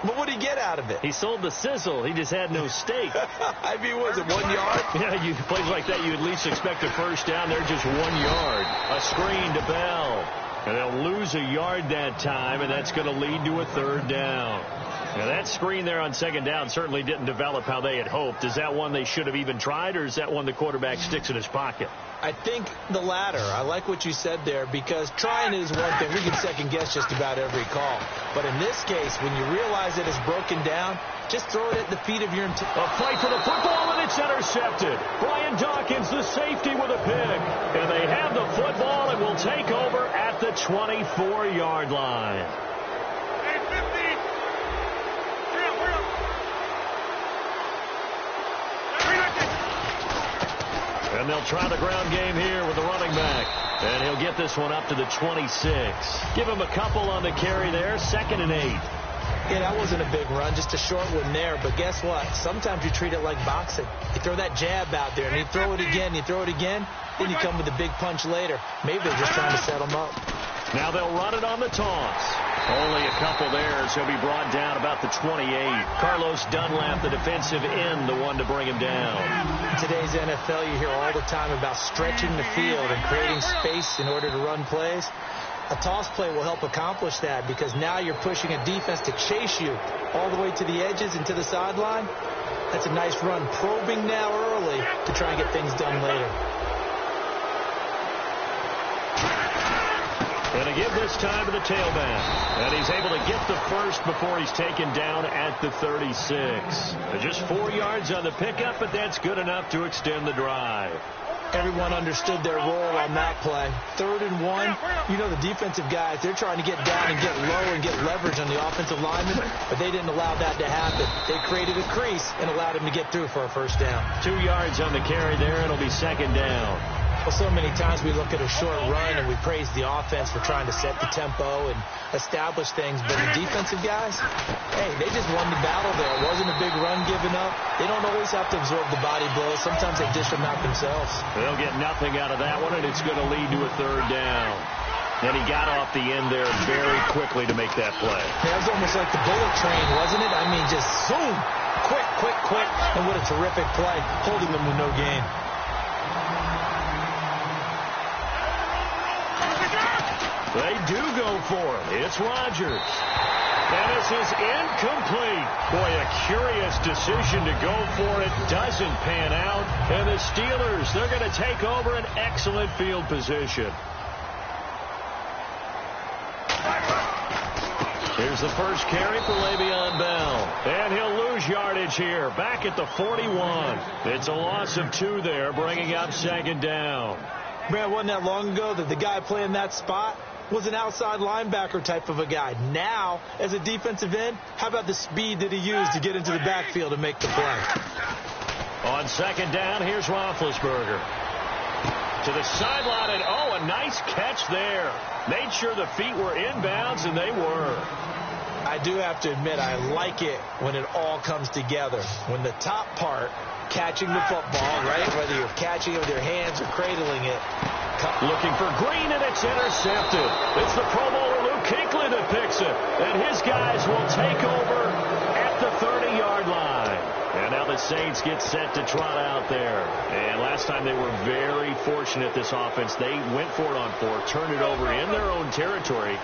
But what did he get out of it? He sold the sizzle. He just had no steak. I mean, was it 1 yard? Yeah, you plays like that, you at least expect a first down. They're just 1 yard. A screen to Bell. And they'll lose a yard that time, and that's going to lead to a 3rd down. Now, that screen there on 2nd down certainly didn't develop how they had hoped. Is that one they should have even tried, or is that one the quarterback sticks in his pocket? I think the latter. I like what you said there, because trying is one thing. We can second-guess just about every call. But in this case, when you realize that it's broken down, just throw it at the feet of your... A fight for the football, and it's intercepted. Brian Dawkins, the safety, with a pick. And they have the football and will take over at the 24-yard line. And they'll try the ground game here with the running back. And he'll get this one up to the 26. Give him a couple on the carry there. 2nd and 8. Yeah, that wasn't a big run, just a short one there. But guess what? Sometimes you treat it like boxing. You throw that jab out there, and you throw it again, then you come with a big punch later. Maybe they're just trying to set him up. Now they'll run it on the toss. Only a couple there, so he'll be brought down about the 28. Carlos Dunlap, the defensive end, the one to bring him down. In today's NFL, you hear all the time about stretching the field and creating space in order to run plays. A toss play will help accomplish that, because now you're pushing a defense to chase you all the way to the edges and to the sideline. That's a nice run, probing now early to try and get things done later. Going to give this time to the tailback. And he's able to get the first before he's taken down at the 36. Just 4 yards on the pickup, but that's good enough to extend the drive. Everyone understood their role on that play. 3rd and 1. You know, the defensive guys, they're trying to get down and get low and get leverage on the offensive lineman, but they didn't allow that to happen. They created a crease and allowed him to get through for a first down. 2 yards on the carry there. It'll be 2nd down. Well, so many times we look at a short run and we praise the offense for trying to set the tempo and establish things. But the defensive guys, hey, they just won the battle there. It wasn't a big run given up. They don't always have to absorb the body blows. Sometimes they dish them out themselves. They'll get nothing out of that one, and it's going to lead to a 3rd down. And he got off the end there very quickly to make that play. That was almost like the bullet train, wasn't it? I mean, just zoom, quick. And what a terrific play, holding them with no gain. They do go for it. It's Rodgers. And this is incomplete. Boy, a curious decision to go for it. Doesn't pan out. And the Steelers, they're going to take over an excellent field position. Here's the first carry for Le'Veon Bell. And he'll lose yardage here. Back at the 41. It's a loss of 2 there, bringing up 2nd down. Man, wasn't that long ago that the guy playing that spot was an outside linebacker type of a guy. Now, as a defensive end, how about the speed that he used to get into the backfield and make the play? On 2nd down, here's Roethlisberger. To the sideline, and a nice catch there. Made sure the feet were inbounds, and they were. I do have to admit, I like it when it all comes together. When the top part, catching the football, right? Whether you're catching it with your hands or cradling it. Looking for Green, and it's intercepted. It's the Pro Bowler Luke Kuechly that picks it. And his guys will take over at the 30-yard line. And now the Saints get set to trot out there. And last time they were very fortunate, this offense. They went for it on 4, turned it over in their own territory.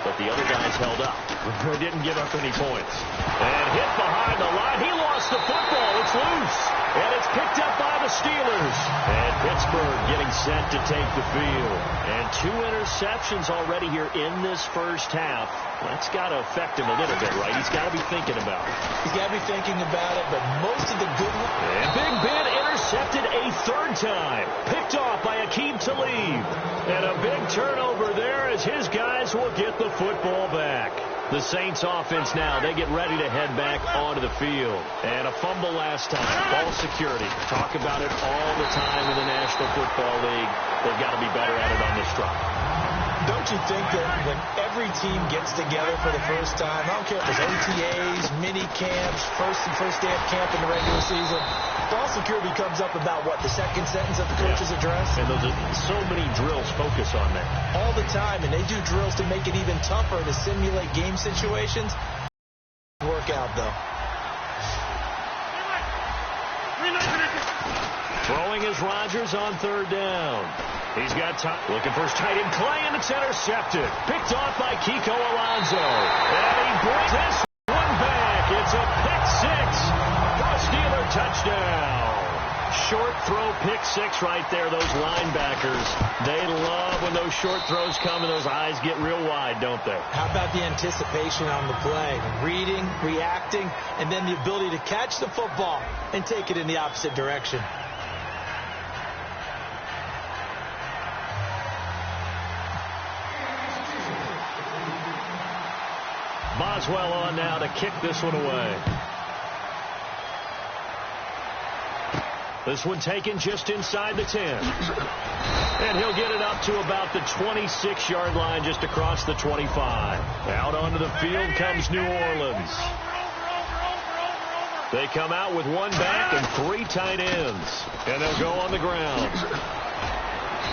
but the other guys held up. They didn't give up any points. And hit behind the line. He lost the football. It's loose. And it's picked up by the Steelers. And Pittsburgh getting set to take the field. And 2 interceptions already here in this first half. That's got to affect him a little bit, right? He's got to be thinking about it. He's got to be thinking about it, but most of the good ones. And Big Ben intercepted a 3rd time. Picked off by Aqib Talib. And a big turnover there as his guys will get the football back. The Saints offense now, they get ready to head back onto the field. And a fumble last time. Ball security. Talk about it all the time in the National Football League. They've got to be better at it on this drive. Don't you think that when every team gets together for the first time, I don't care if it's OTAs, mini camps, first day of camp in the regular season, ball security comes up about what, the second sentence of the coach's address? And those are so many drills focus on that. All the time, and they do drills to make it even tougher to simulate game situations. Work out, though. Throwing is Rodgers on 3rd down. He's got time. Looking for his tight end, Clay, and it's intercepted. Picked off by Kiko Alonso. And he brings this one back. It's a pick 6 for a Steeler touchdown. Short throw, pick 6 right there. Those linebackers, they love when those short throws come and those eyes get real wide, don't they? How about the anticipation on the play? Reading, reacting, and then the ability to catch the football and take it in the opposite direction. Boswell on now to kick this one away. This one taken just inside the 10. And he'll get it up to about the 26-yard line, just across the 25. Out onto the field comes New Orleans. They come out with 1 back and 3 tight ends. And they'll go on the ground.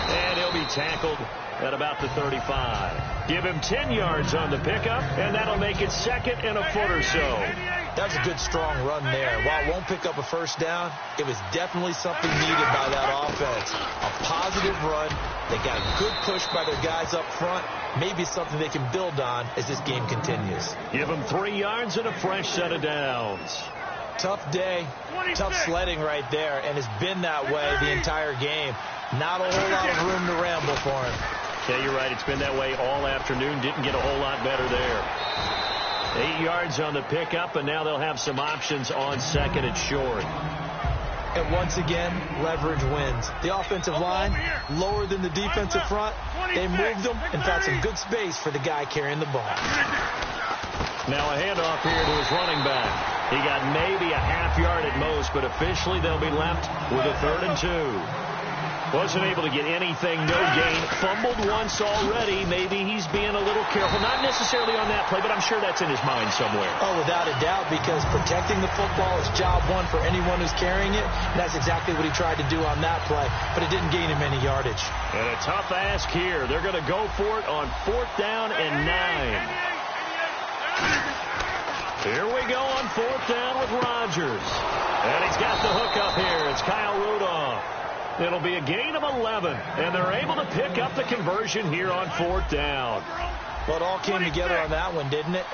And he'll be tackled at about the 35. Give him 10 yards on the pickup, and that'll make it 2nd and a foot or so. That was a good, strong run there. While it won't pick up a first down, it was definitely something needed by that offense. A positive run. They got a good push by their guys up front. Maybe something they can build on as this game continues. Give them 3 yards and a fresh set of downs. Tough day, tough sledding right there, and it's been that way the entire game. Not a whole lot of room to ramble for him. Yeah, you're right. It's been that way all afternoon. Didn't get a whole lot better there. 8 yards on the pickup, and now they'll have some options on 2nd and short. And once again, leverage wins. The offensive line, lower than the defensive front. They moved them and found some good space for the guy carrying the ball. Now a handoff here to his running back. He got maybe a half yard at most, but officially they'll be left with a 3rd and 2. Wasn't able to get anything, no gain. Fumbled once already. Maybe he's being a little careful. Not necessarily on that play, but I'm sure that's in his mind somewhere. Oh, without a doubt, because protecting the football is job 1 for anyone who's carrying it. And that's exactly what he tried to do on that play, but it didn't gain him any yardage. And a tough ask here. They're going to go for it on 4th down and 9. Here we go on 4th down with Rodgers. And he's got the hook up here. It's Kyle Rudolph. It'll be a gain of 11, and they're able to pick up the conversion here on 4th down. Well, it all came together on that one, didn't it?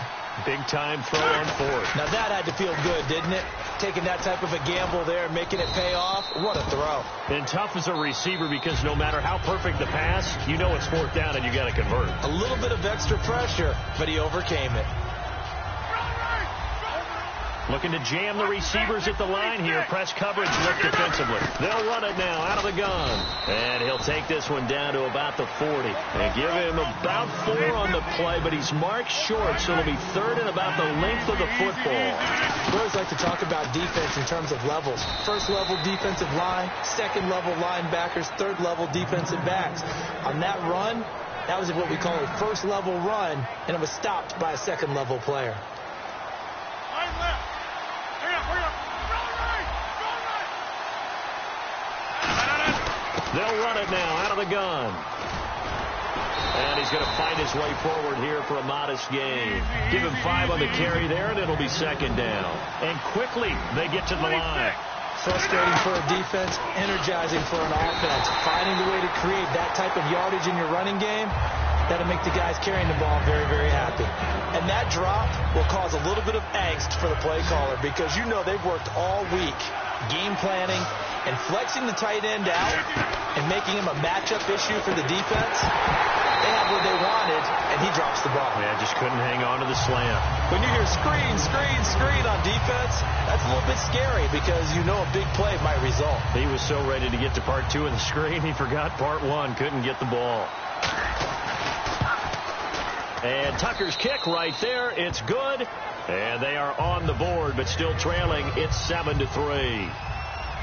Big-time throw on 4th. Now, that had to feel good, didn't it? Taking that type of a gamble there and making it pay off. What a throw. And tough as a receiver because no matter how perfect the pass, you know it's 4th down and you got to convert. A little bit of extra pressure, but he overcame it. Looking to jam the receivers at the line here. Press coverage look defensively. They'll run it now out of the gun. And he'll take this one down to about the 40. And give him about 4 on the play, but he's marked short, so it'll be 3rd and about the length of the football. We always like to talk about defense in terms of levels. 1st level defensive line, 2nd level linebackers, 3rd level defensive backs. On that run, that was what we call a 1st level run, and it was stopped by a 2nd level player. They'll run it now out of the gun. And he's going to fight his way forward here for a modest gain. Give him 5 on the carry there, and it'll be 2nd down. And quickly, they get to the line. Frustrating for a defense, energizing for an offense. Finding the way to create that type of yardage in your running game, That'll make the guys carrying the ball very, very happy. And that drop will cause a little bit of angst for the play caller because you know they've worked all week game planning and flexing the tight end out and making him a matchup issue for the defense. They have what they wanted, and he drops the ball. Yeah, just couldn't hang on to the slant. When you hear screen, screen, screen on defense, that's a little bit scary because you know a big play might result. He was so ready to get to part 2 of the screen, he forgot part 1, couldn't get the ball. And Tucker's kick right there, it's good. And they are on the board, but still trailing. It's 7-3.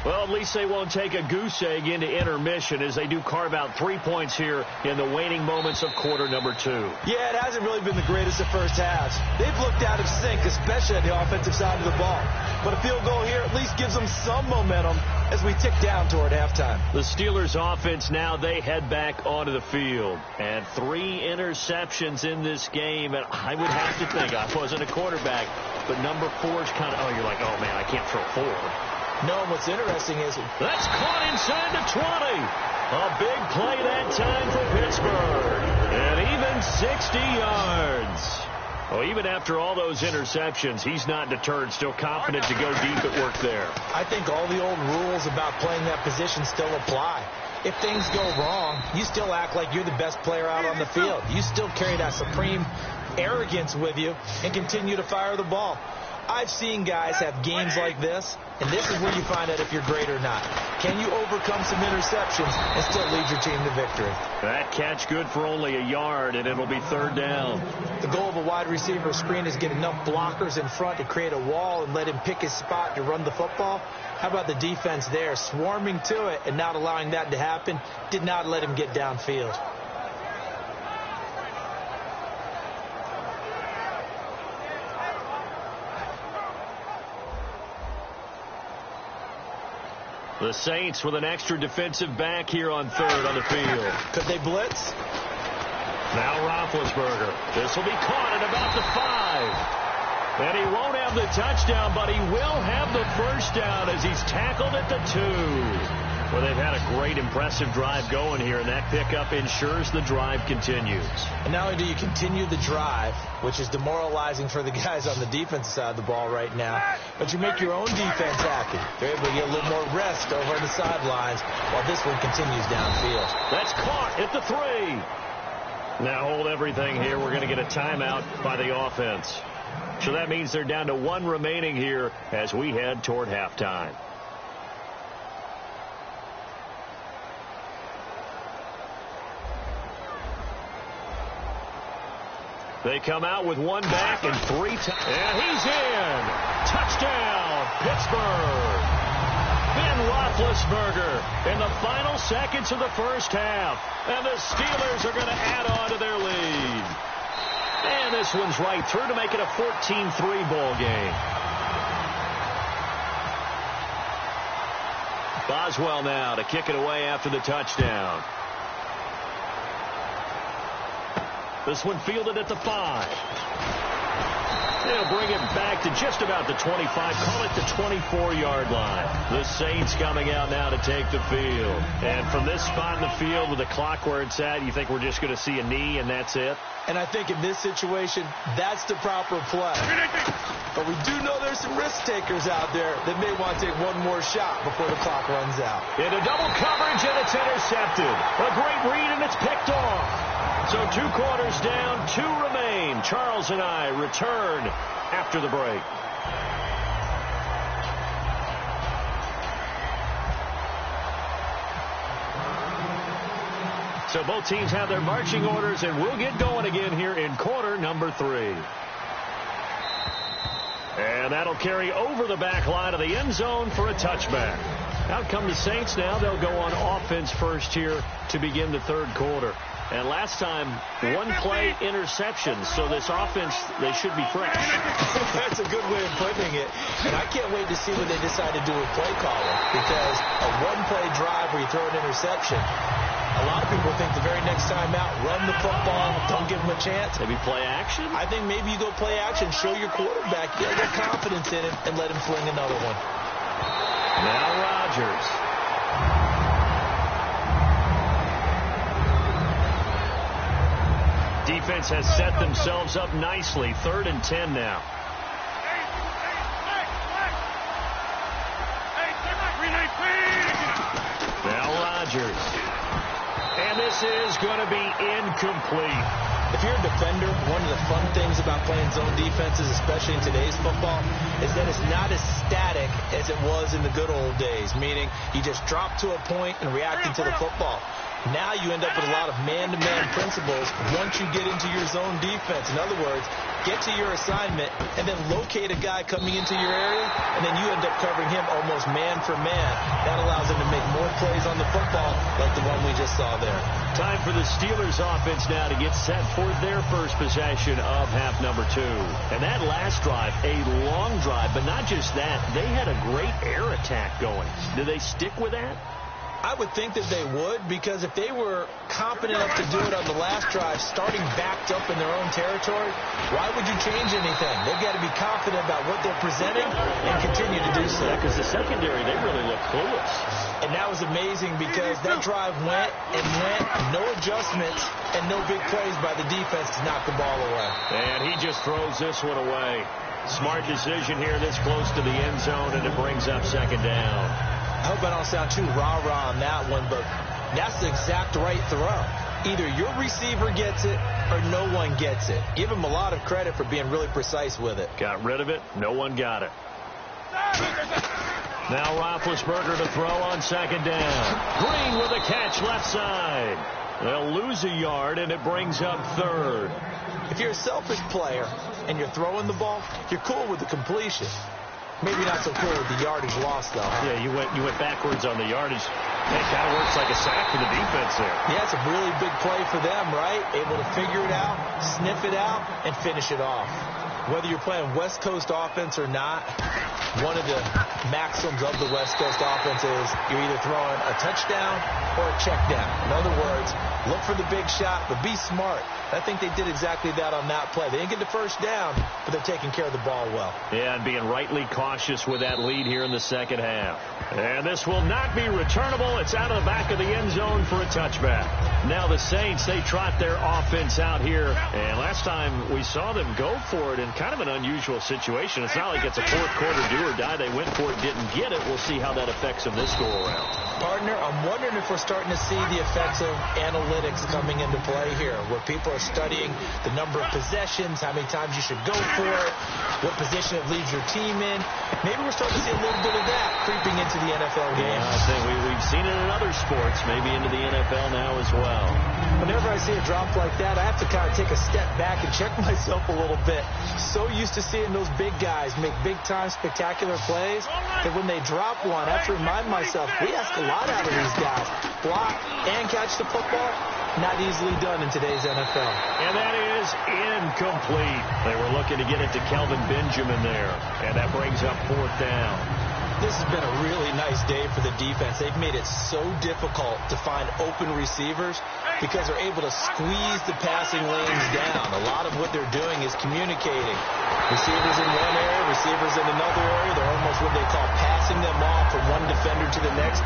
Well, at least they won't take a goose egg into intermission as they do carve out 3 points here in the waning moments of quarter number 2. Yeah, it hasn't really been the greatest of first halves. They've looked out of sync, especially on the offensive side of the ball. But a field goal here at least gives them some momentum as we tick down toward halftime. The Steelers offense now, they head back onto the field. And 3 interceptions in this game. And I would have to think, I wasn't a quarterback, but number 4 is kind of, you're like, oh, man, I can't throw 4. No, and what's interesting is that's caught inside the 20. A big play that time for Pittsburgh. And even 60 yards. Well, even after all those interceptions, he's not deterred, still confident to go deep at work there. I think all the old rules about playing that position still apply. If things go wrong, you still act like you're the best player out on the field. You still carry that supreme arrogance with you and continue to fire the ball. I've seen guys have games like this, and this is where you find out if you're great or not. Can you overcome some interceptions and still lead your team to victory? That catch good for only a yard, and it'll be 3rd down. The goal of a wide receiver screen is get enough blockers in front to create a wall and let him pick his spot to run the football. How about the defense there, swarming to it and not allowing that to happen? Did not let him get downfield. The Saints with an extra defensive back here on 3rd on the field. Could they blitz? Now Roethlisberger. This will be caught at about the 5. And he won't have the touchdown, but he will have the first down as he's tackled at the 2. Well, they've had a great, impressive drive going here, and that pickup ensures the drive continues. And not only do you continue the drive, which is demoralizing for the guys on the defensive side of the ball right now, but you make your own defense happy. They're able to get a little more rest over on the sidelines while this one continues downfield. That's caught at the 3. Now hold everything here. We're going to get a timeout by the offense. So that means they're down to 1 remaining here as we head toward halftime. They come out with 1 back and 3 and he's in. Touchdown, Pittsburgh. Ben Roethlisberger in the final seconds of the first half. And the Steelers are going to add on to their lead. And this one's right through to make it a 14-3 ball game. Boswell now to kick it away after the touchdown. This one fielded at the 5. They'll bring it back to just about the 25. Call it the 24-yard line. The Saints coming out now to take the field. And from this spot in the field with the clock where it's at, you think we're just going to see a knee and that's it? And I think in this situation, that's the proper play. But we do know there's some risk takers out there that may want to take one more shot before the clock runs out. Into double coverage, and it's intercepted. A great read, and it's picked off. So 2 quarters down, 2 remain. Charles and I return after the break. So both teams have their marching orders, and we'll get going again here in quarter number 3. And that'll carry over the back line of the end zone for a touchback. Out come the Saints now. They'll go on offense first here to begin the 3rd quarter. And last time, 1 play interception. So this offense, they should be fresh. That's a good way of putting it. And I can't wait to see what they decide to do with play calling. Because a 1-play drive where you throw an interception, a lot of people think the very next time out, run the football, don't give them a chance. Maybe play action? I think maybe you go play action, show your quarterback, get a little confidence in him, and let him fling another one. Now Rodgers. defense has set themselves up nicely. 3rd and 10 now. Now Rodgers. And this is going to be incomplete. If you're a defender, one of the fun things about playing zone defenses, especially in today's football, is that it's not as static as it was in the good old days, meaning you just drop to a point and reacting to the football. Now you end up with a lot of man-to-man principles once you get into your zone defense. In other words, get to your assignment and then locate a guy coming into your area, and then you end up covering him almost man for man. That allows him to make more plays on the football like the one we just saw there. Time for the Steelers offense now to get set for their first possession of half number 2. And that last drive, a long drive, but not just that, they had a great air attack going. Do they stick with that? I would think that they would, because if they were confident enough to do it on the last drive, starting backed up in their own territory, why would you change anything? They've got to be confident about what they're presenting and continue to do so. Because the secondary, they really look clueless. And that was amazing because that drive went and went, no adjustments and no big plays by the defense to knock the ball away. And he just throws this one away. Smart decision here this close to the end zone, and it brings up 2nd down. I hope I don't sound too rah-rah on that one, but that's the exact right throw. Either your receiver gets it or no one gets it. Give him a lot of credit for being really precise with it. Got rid of it. No one got it. Now Roethlisberger to throw on 2nd down. Green with a catch left side. They'll lose a yard, and it brings up 3rd. If you're a selfish player and you're throwing the ball, you're cool with the completion. Maybe not so cool with the yardage loss, though. Yeah, you went backwards on the yardage. That kind of works like a sack for the defense there. Yeah, it's a really big play for them, right? Able to figure it out, sniff it out, and finish it off. Whether you're playing West Coast offense or not, one of the maxims of the West Coast offense is you're either throwing a touchdown or a check down. In other words, look for the big shot, but be smart. I think they did exactly that on that play. They didn't get the first down, but they're taking care of the ball well. Yeah, and being rightly cautious with that lead here in the second half. And this will not be returnable. It's out of the back of the end zone for a touchback. Now the Saints, they trot their offense out here. And last time we saw them go for it in kind of an unusual situation. It's not like it's a fourth quarter do or die. They went for it, didn't get it. We'll see how that affects them this go around. Partner, I'm wondering if we're starting to see the effects of analytics coming into play here, where people are studying the number of possessions, how many times you should go for it, what position it leaves your team in. Maybe we're starting to see a little bit of that creeping into the NFL game. Yeah, I think we've seen it in other sports, maybe into the NFL now as well. Whenever I see a drop like that, I have to kind of take a step back and check myself a little bit. So used to seeing those big guys make big-time spectacular plays that when they drop one, I have to remind myself, we ask a lot out of these guys. Block and catch the football, not easily done in today's NFL. And that is incomplete. They were looking to get it to Kelvin Benjamin there, and that brings up 4th down. This has been a really nice day for the defense. They've made it so difficult to find open receivers because they're able to squeeze the passing lanes down. A lot of what they're doing is communicating. Receivers in one area, receivers in another area. They're almost what they call passing them off from one defender to the next,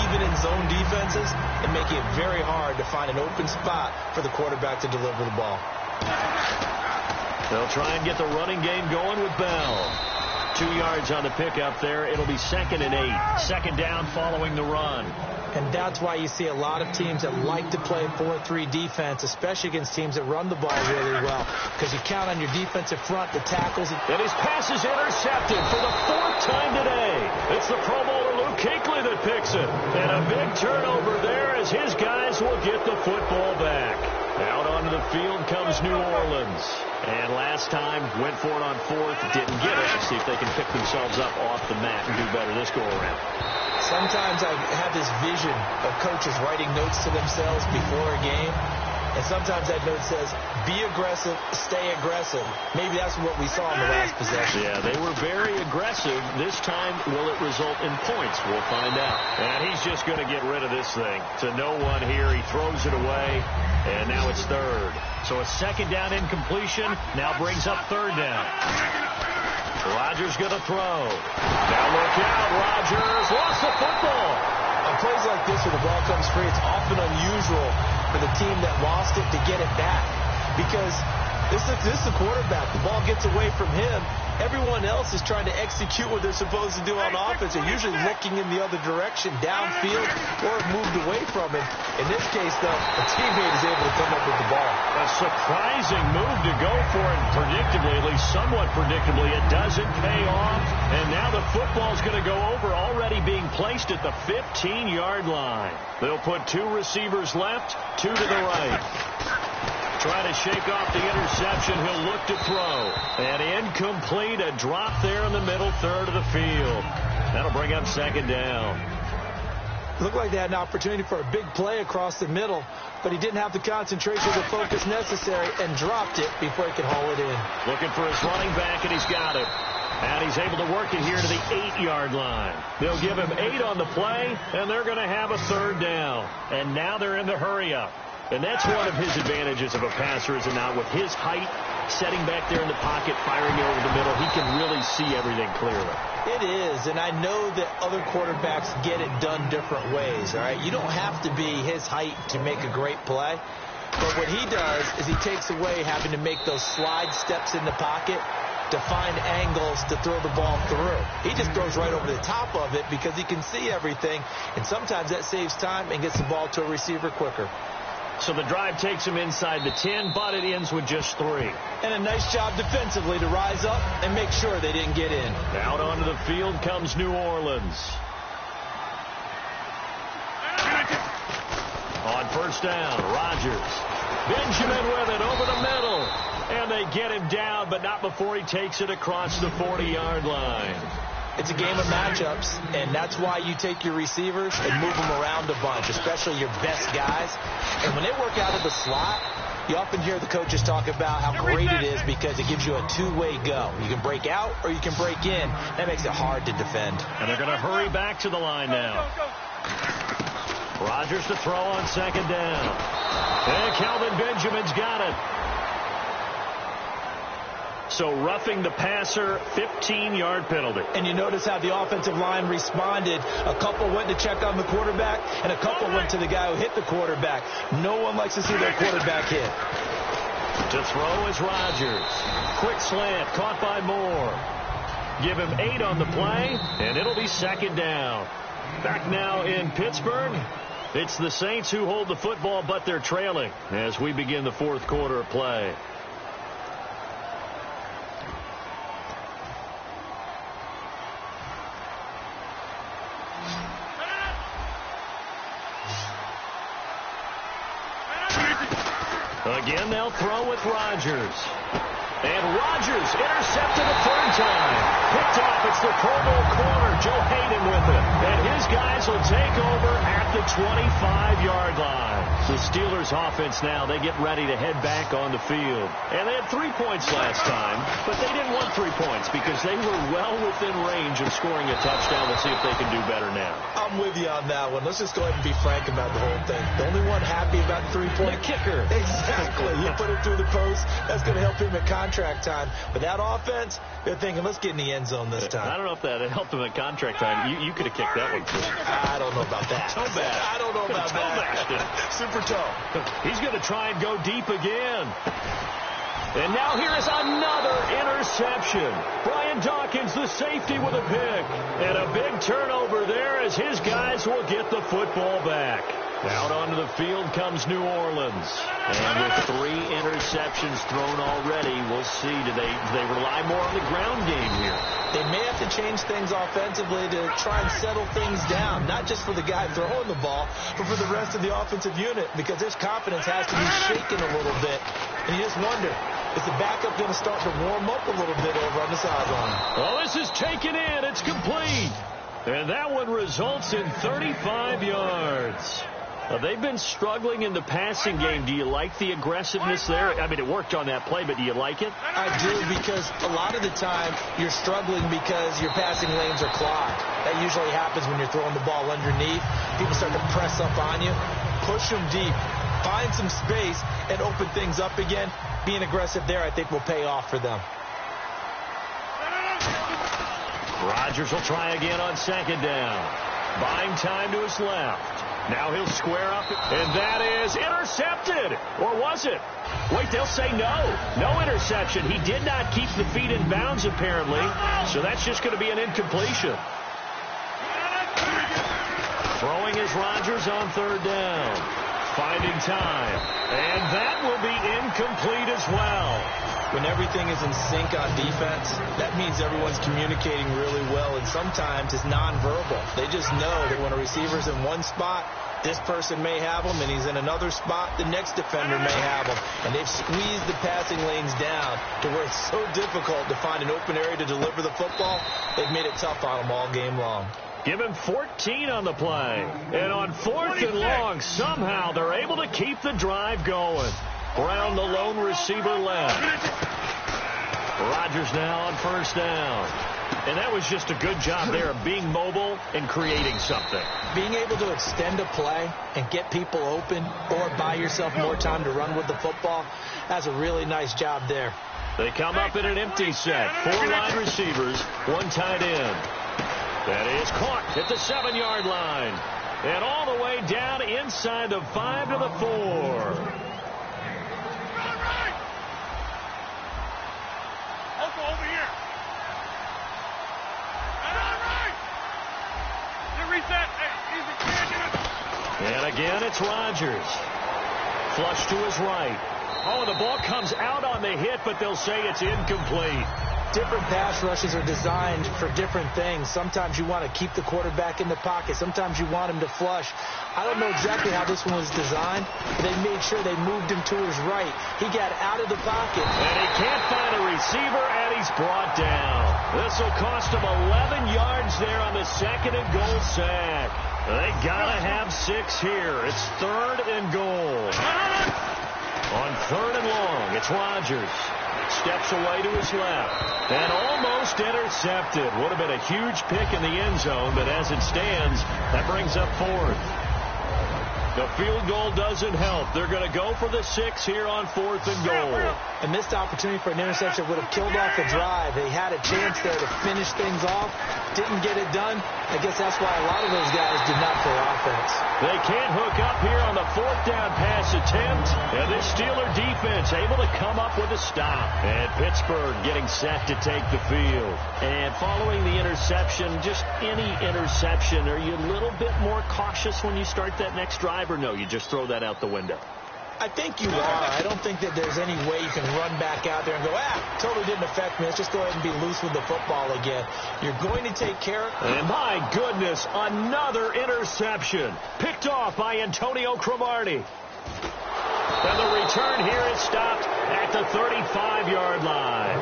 even in zone defenses, and making it very hard to find an open spot for the quarterback to deliver the ball. They'll try and get the running game going with Bell. 2 yards on the pickup there. It'll be 2nd and 8. 2nd down following the run. And that's why you see a lot of teams that like to play 4-3 defense, especially against teams that run the ball really well, because you count on your defensive front, the tackles. And his pass is intercepted for the 4th time today. It's the Pro Bowler Luke Kuechly that picks it. And a big turnover there as his guys will get the football back. Out onto the field comes New Orleans. And last time, went for it on 4th, didn't get it. Let's see if they can pick themselves up off the mat and do better this go-around. Sometimes I have this vision of coaches writing notes to themselves before a game. And sometimes that note says, be aggressive, stay aggressive. Maybe that's what we saw in the last possession. Yeah, they were very aggressive. This time, will it result in points? We'll find out. And he's just going to get rid of this thing. To no one here. He throws it away. And now it's 3rd. So a 2nd down incompletion now brings up 3rd down. Rodgers going to throw. Now look out. Rodgers lost the football. On plays like this where the ball comes free, it's often unusual for the team that lost it to get it back. because this is the quarterback. The ball gets away from him. Everyone else is trying to execute what they're supposed to do on offense. They're usually looking in the other direction, downfield, or moved away from him. In this case, though, a teammate is able to come up with the ball. A surprising move to go for it, predictably, at least somewhat predictably. It doesn't pay off, and now the football's going to go over, already being placed at the 15-yard line. They'll put 2 receivers left, 2 to the right. Trying to shake off the interception. He'll look to throw. And incomplete. A drop there in the middle third of the field. That'll bring up second down. Looked like they had an opportunity for a big play across the middle, but he didn't have the concentration or the focus necessary and dropped it before he could haul it in. Looking for his running back, and he's got it. And he's able to work it here to the 8-yard line. They'll give him 8 on the play, and they're going to have a third down. And now they're in the hurry-up. And that's one of his advantages of a passer, is it not? With his height, setting back there in the pocket, firing it over the middle, he can really see everything clearly. It is, and I know that other quarterbacks get it done different ways, all right? You don't have to be his height to make a great play. But what he does is he takes away having to make those slide steps in the pocket to find angles to throw the ball through. He just throws right over the top of it because he can see everything, and sometimes that saves time and gets the ball to a receiver quicker. So the drive takes him inside the 10, but it ends with just 3. And a nice job defensively to rise up and make sure they didn't get in. Out onto the field comes New Orleans. On first down, Rodgers. Benjamin with it over the middle. And they get him down, but not before he takes it across the 40-yard line. It's a game of matchups, and that's why you take your receivers and move them around a bunch, especially your best guys. And when they work out of the slot, you often hear the coaches talk about how great it is because it gives you a two-way go. You can break out or you can break in. That makes it hard to defend. And they're going to hurry back to the line now. Rodgers to throw on second down. And Calvin Benjamin's got it. So roughing the passer, 15-yard penalty. And you notice how the offensive line responded. A couple went to check on the quarterback, and a couple went to the guy who hit the quarterback. No one likes to see their quarterback hit. To throw is Rodgers. Quick slant, caught by Moore. Give him 8 on the play, and it'll be second down. Back now in Pittsburgh. It's the Saints who hold the football, but they're trailing as we begin the fourth quarter of play. Again, they'll throw with Rodgers. And Rodgers intercepted a third time. Picked off. It's the Pro Bowl corner, Joe Hayden with it. And his guys will take over at the 25-yard line. The Steelers offense now, they get ready to head back on the field. And they had 3 points last time, but they didn't want 3 points because they were well within range of scoring a touchdown. We'll see if they can do better now. I'm with you on that one. Let's just go ahead and be frank about the whole thing. The only one happy about the 3-point kicker. Exactly. You put it through the post. That's going to help him at contract time. But that offense, they're thinking, let's get in the end zone this time. I don't know if that helped him at contract time. You could have kicked that one too. I don't know about that. Toe bash. I don't know about that. Super toe. He's going to try and go deep again. And now here is another interception. Brian Dawkins, the safety, with a pick. And a big turnover there as his guys will get the football back. Out onto the field comes New Orleans. And with 3 interceptions thrown already, we'll see. Do they rely more on the ground game here? They may have to change things offensively to try and settle things down, not just for the guy throwing the ball, but for the rest of the offensive unit, because his confidence has to be shaken a little bit. And you just wonder, is the backup going to start to warm up a little bit over on the sideline? Well, this is taken in. It's complete. And that one results in 35 yards. They've been struggling in the passing game. Do you like the aggressiveness there? I mean, it worked on that play, but do you like it? I do, because a lot of the time you're struggling because your passing lanes are clogged. That usually happens when you're throwing the ball underneath. People start to press up on you. Push them deep. Find some space and open things up again. Being aggressive there, I think, will pay off for them. Rodgers will try again on second down. Buying time to his left. Now he'll square up, and that is intercepted. Or was it? Wait, they'll say no. No interception. He did not keep the feet in bounds, apparently. So that's just going to be an incompletion. Throwing is Rodgers on third down. Finding time. And that will be incomplete as well. When everything is in sync on defense, that means everyone's communicating really well, and sometimes it's nonverbal. They just know that when a receiver's in one spot, this person may have him, and he's in another spot, the next defender may have him. And they've squeezed the passing lanes down to where it's so difficult to find an open area to deliver the football. They've made it tough on them all game long. Give him 14 on the play. And on 4th and long, somehow they're able to keep the drive going. Brown, the lone receiver, left. Rodgers now on first down. And that was just a good job there of being mobile and creating something. Being able to extend a play and get people open or buy yourself more time to run with the football, that's a really nice job there. They come up in an empty set. 4 wide receivers, 1 tight end. That is caught at the 7-yard line. And all the way down inside the 5 to the 4. Over here. Reset. And again, it's Rodgers. Flush to his right. Oh, the ball comes out on the hit, but they'll say it's incomplete. Different pass rushes are designed for different things. Sometimes you want to keep the quarterback in the pocket. Sometimes you want him to flush. I don't know exactly how this one was designed, but they made sure they moved him to his right. He got out of the pocket. And he can't find a receiver, and he's brought down. This will cost him 11 yards there on the 2nd and goal sack. They got to have 6 here. It's 3rd and goal. On 3rd and long, it's Rodgers. Steps away to his left. And almost intercepted. Would have been a huge pick in the end zone, but as it stands, that brings up 4th. The field goal doesn't help. They're going to go for the 6 here on 4th and goal. A missed opportunity for an interception would have killed off the drive. They had a chance there to finish things off. Didn't get it done. I guess that's why a lot of those guys did not play offense. They can't hook up here on the 4th down pass attempt. And this Steeler defense able to come up with a stop. And Pittsburgh getting set to take the field. And following the interception, just any interception, are you a little bit more cautious when you start that next drive, or no, you just throw that out the window? I think you are. I don't think that there's any way you can run back out there and go, totally didn't affect me. Let's just go ahead and be loose with the football again. You're going to take care of it. And my goodness, another interception. Picked off by Antonio Cromartie. And the return here is stopped at the 35-yard line.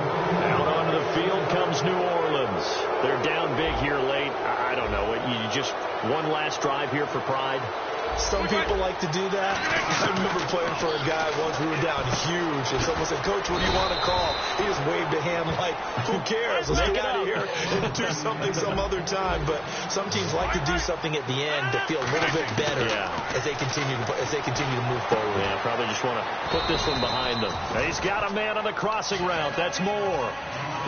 Out onto the field comes New Orleans. They're down big here late. I don't know. You just one last drive here for pride. Some people like to do that. I remember playing for a guy once. We were down huge, and someone said, "Coach, what do you want to call?" He just waved a hand like, "Who cares? Let's get out of here and do something some other time." But some teams like to do something at the end to feel a little bit better as they continue to move forward. Yeah, probably just want to put this one behind them. He's got a man on the crossing route. That's Moore.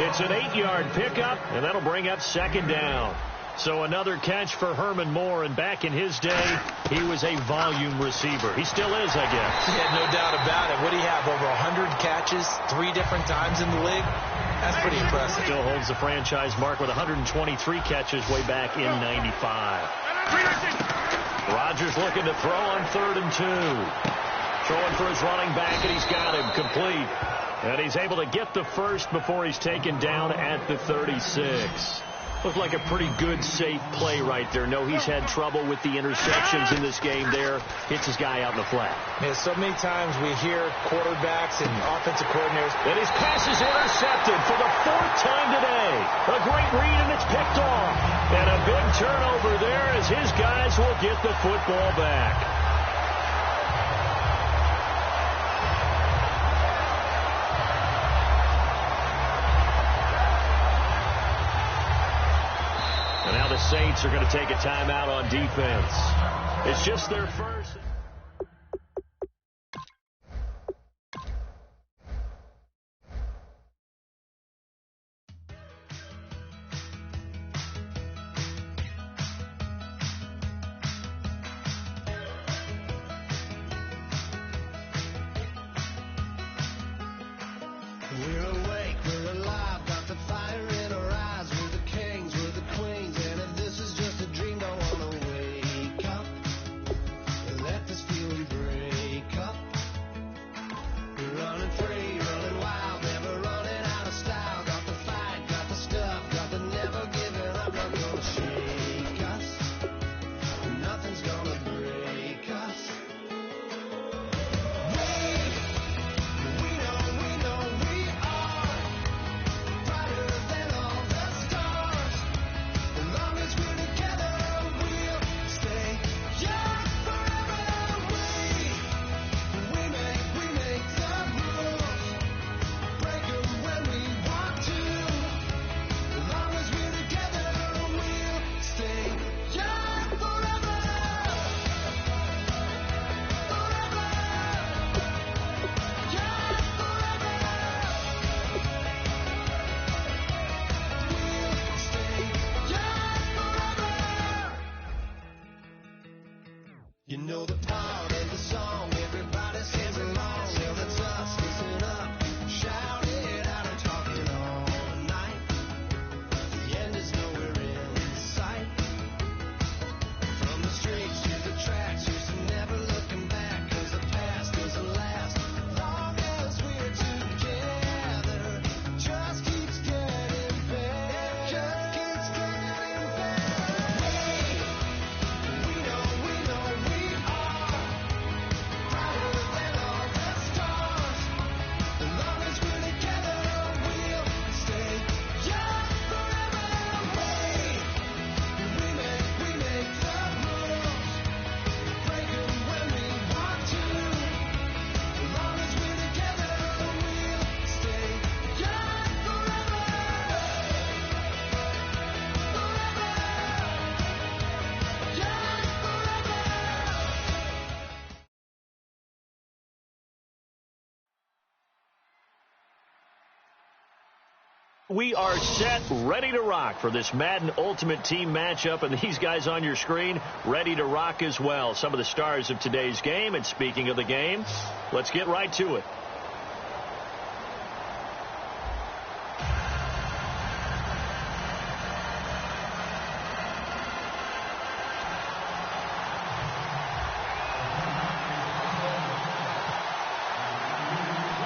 It's an 8-yard pickup, and that'll bring up 2nd down. So another catch for Herman Moore, and back in his day, he was a volume receiver. He still is, I guess. Yeah, no doubt about it. What do you have, over 100 catches 3 different times in the league? That's pretty impressive. Still holds the franchise mark with 123 catches way back in 95. Rodgers looking to throw on 3rd and 2. Throwing for his running back, and he's got him complete. And he's able to get the first before he's taken down at the 36. Looked like a pretty good, safe play right there. No, he's had trouble with the interceptions in this game there. Hits his guy out in the flat. Yeah, so many times we hear quarterbacks and offensive coordinators. And his pass is intercepted for the 4th time today. A great read, and it's picked off. And a big turnover there as his guys will get the football back. And now the Saints are going to take a timeout on defense. It's just their first. We are set, ready to rock for this Madden Ultimate Team matchup, and these guys on your screen ready to rock as well. Some of the stars of today's game, and speaking of the game, let's get right to it.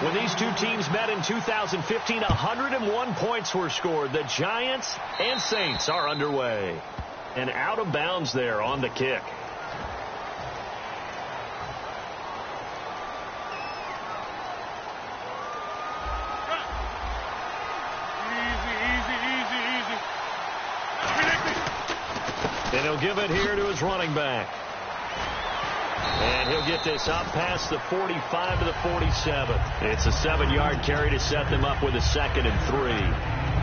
When these two teams met in 2015, 101 points were scored. The Giants and Saints are underway. And out of bounds there on the kick. Easy. And he'll give it here to his running back. And he'll get this up past the 45 to the 47. It's a 7-yard carry to set them up with a 2nd and 3.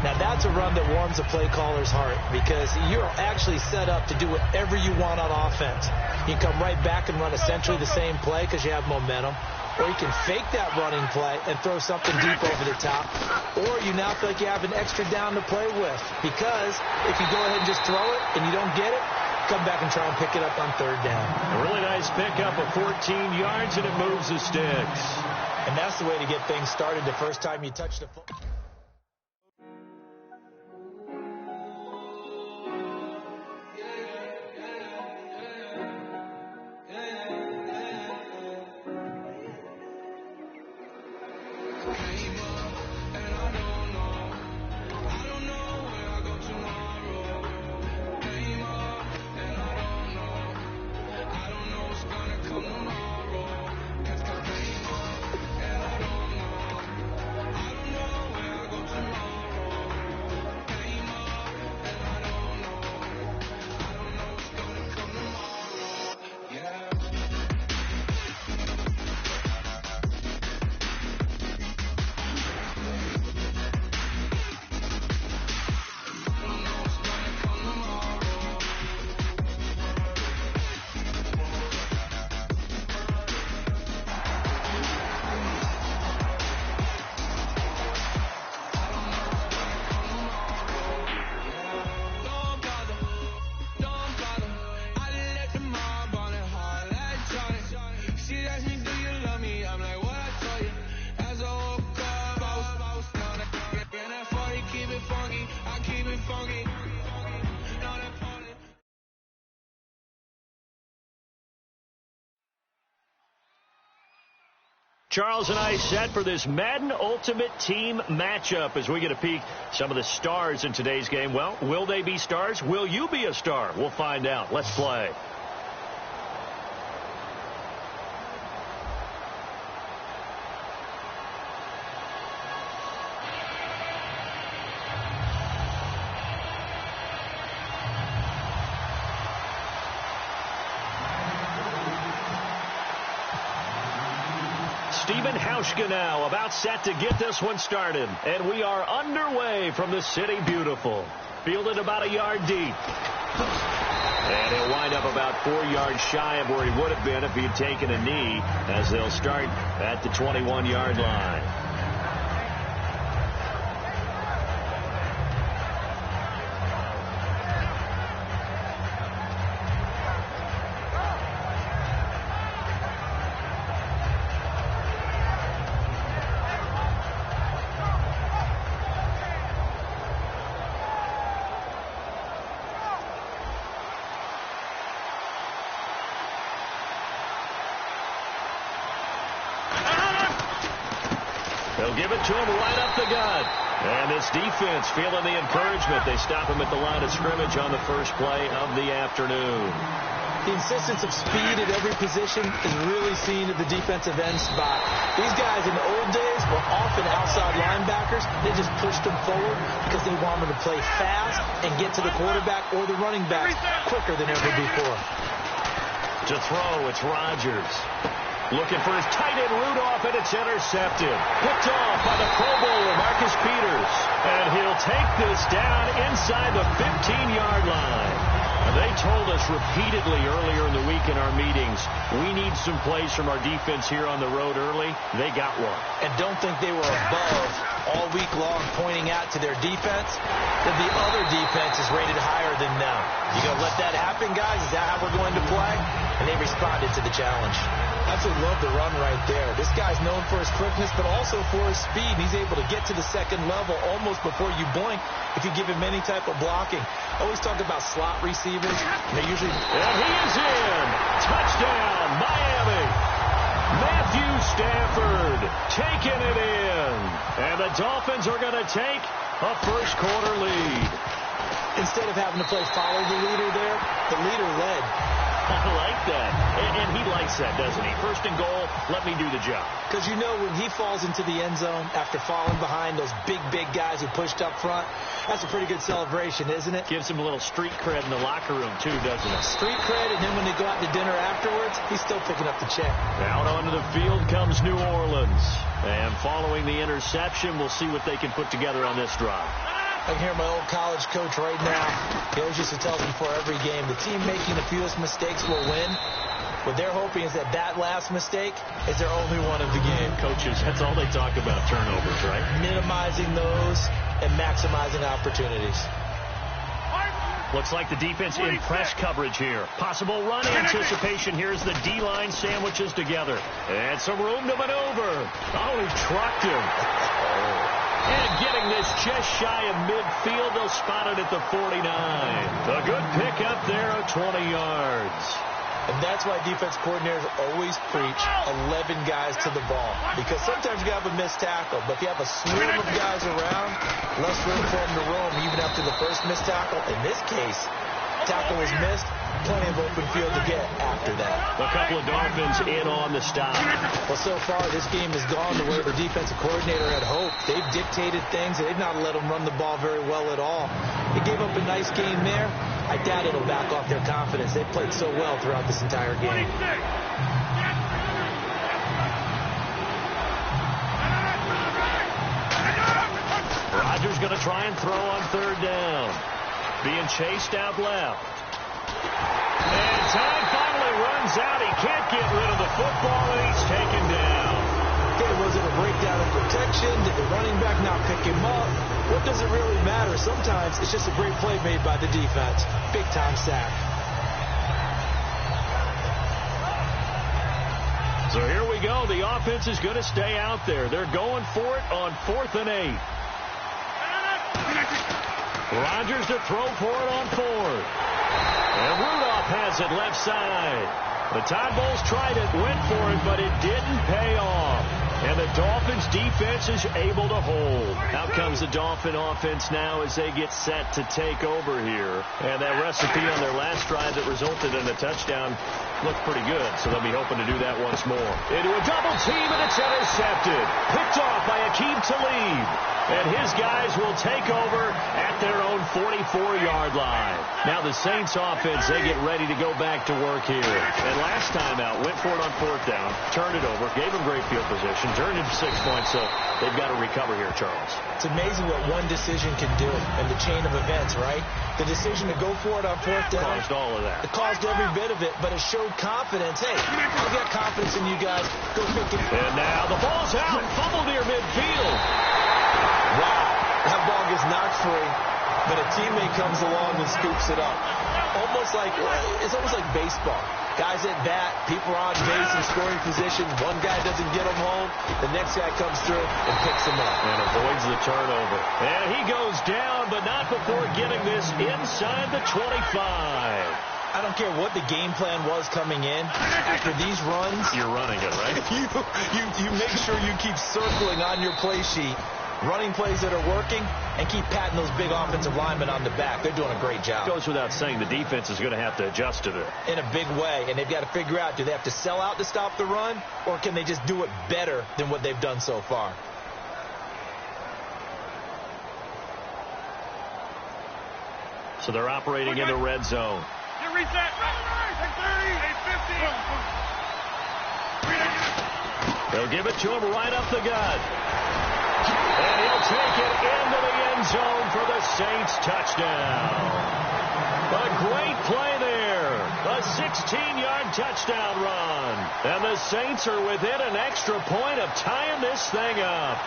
Now, that's a run that warms a play caller's heart because you're actually set up to do whatever you want on offense. You can come right back and run essentially the same play because you have momentum. Or you can fake that running play and throw something deep over the top. Or you now feel like you have an extra down to play with because if you go ahead and just throw it and you don't get it, come back and try and pick it up on 3rd down. A really nice pickup of 14 yards, and it moves the sticks. And that's the way to get things started the first time you touch the football. Charles and I set for this Madden Ultimate Team matchup as we get a peek some of the stars in today's game. Well, will they be stars? Will you be a star? We'll find out. Let's play. Now about set to get this one started, and we are underway from the City Beautiful. Fielded about a yard deep, and he'll wind up about 4 yards shy of where he would have been if he'd taken a knee, as they'll start at the 21-yard line. They'll give it to him right up the gut. And this defense feeling the encouragement. They stop him at the line of scrimmage on the first play of the afternoon. The insistence of speed at every position is really seen at the defensive end spot. These guys in the old days were often outside linebackers. They just pushed them forward because they wanted to play fast and get to the quarterback or the running back quicker than ever before. To throw, it's Rodgers. Looking for his tight end Rudolph, and it's intercepted. Picked off by the Pro Bowler, Marcus Peters. And he'll take this down inside the 15-yard line. They told us repeatedly earlier in the week in our meetings, we need some plays from our defense here on the road early. They got one. And don't think they were above all week long pointing out to their defense that the other defense is rated higher than them. You going to let that happen, guys? Is that how we're going to play? And they responded to the challenge. Absolutely love the run right there. This guy's known for his quickness, but also for his speed. He's able to get to the second level almost before you blink if you give him any type of blocking. Always talk about slot receivers. They usually... And he is in. Touchdown, Miami. Matthew Stafford taking it in. And the Dolphins are going to take a first quarter lead. Instead of having to play follow the leader there, the leader led. I like that. And he likes that, doesn't he? First and goal, let me do the job. Because you know when he falls into the end zone after falling behind those big guys who pushed up front, that's a pretty good celebration, isn't it? Gives him a little street cred in the locker room, too, doesn't it? Street cred, and then when they go out to dinner afterwards, he's still picking up the check. Out onto the field comes New Orleans. And following the interception, we'll see what they can put together on this drive. I can hear my old college coach right now. He always used to tell us before every game, the team making the fewest mistakes will win. What they're hoping is that last mistake is their only one of the game. Coaches, that's all they talk about, turnovers, right? Minimizing those and maximizing opportunities. Looks like the defense in press coverage here. Possible run anticipation. Here's the D-line sandwiches together. And some room to maneuver. Oh, he trucked him. And getting this just shy of midfield, they'll spot it at the 49. A good pickup there of 20 yards. And that's why defense coordinators always preach 11 guys to the ball. Because sometimes you have a missed tackle, but if you have a swarm of guys around, less room for them to roam even after the first missed tackle. In this case, tackle was missed, plenty of open field to get after that. A couple of Dolphins in on the stop. Well, so far, this game has gone the way the defensive coordinator had hoped. They've dictated things, and they've not let them run the ball very well at all. They gave up a nice game there. I doubt it'll back off their confidence. They've played so well throughout this entire game. Rodgers going to try and throw on third down. Being chased out left. And time finally runs out. He can't get rid of the football, and he's taken down. Okay, was it a breakdown in protection? Did the running back not pick him up? What does it really matter? Sometimes it's just a great play made by the defense. Big-time sack. So here we go. The offense is going to stay out there. They're going for it on 4th and 8. Rodgers to throw for it on 4th. And Rudolph has it left side. The Tide Bulls tried it, went for it, but it didn't pay off. And the Dolphins defense is able to hold. Out comes the Dolphin offense now as they get set to take over here. And that recipe on their last drive that resulted in a touchdown looked pretty good, so they'll be hoping to do that once more. Into a double team, and it's intercepted. Picked off by Aqib Talib. And his guys will take over at their own 44-yard line. Now the Saints offense, they get ready to go back to work here. And last time out, went for it on 4th down, turned it over, gave them great field position, turned it to 6 points, so they've got to recover here, Charles. It's amazing what one decision can do in the chain of events, right? The decision to go for it on 4th down. Caused all of that. It caused every bit of it, but it showed confidence. Hey, I've got confidence in you guys. Go pick it. And now the ball's out, fumbled near midfield. Wow, that ball gets knocked free, but a teammate comes along and scoops it up. It's almost like baseball. Guys at bat, people are on base in scoring position. One guy doesn't get him home. The next guy comes through and picks him up. And avoids the turnover. And he goes down, but not before getting this inside the 25. I don't care what the game plan was coming in. After these runs, you're running it, right? You make sure you keep circling on your play sheet, running plays that are working, and keep patting those big offensive linemen on the back. They're doing a great job. Goes without saying, the defense is going to have to adjust to it. In a big way, and they've got to figure out, do they have to sell out to stop the run, or can they just do it better than what they've done so far? So they're operating in the red zone. Reset. 30, They'll give it to him right up the gut. And he'll take it into the end zone for the Saints touchdown. A great play there. A 16-yard touchdown run. And the Saints are within an extra point of tying this thing up.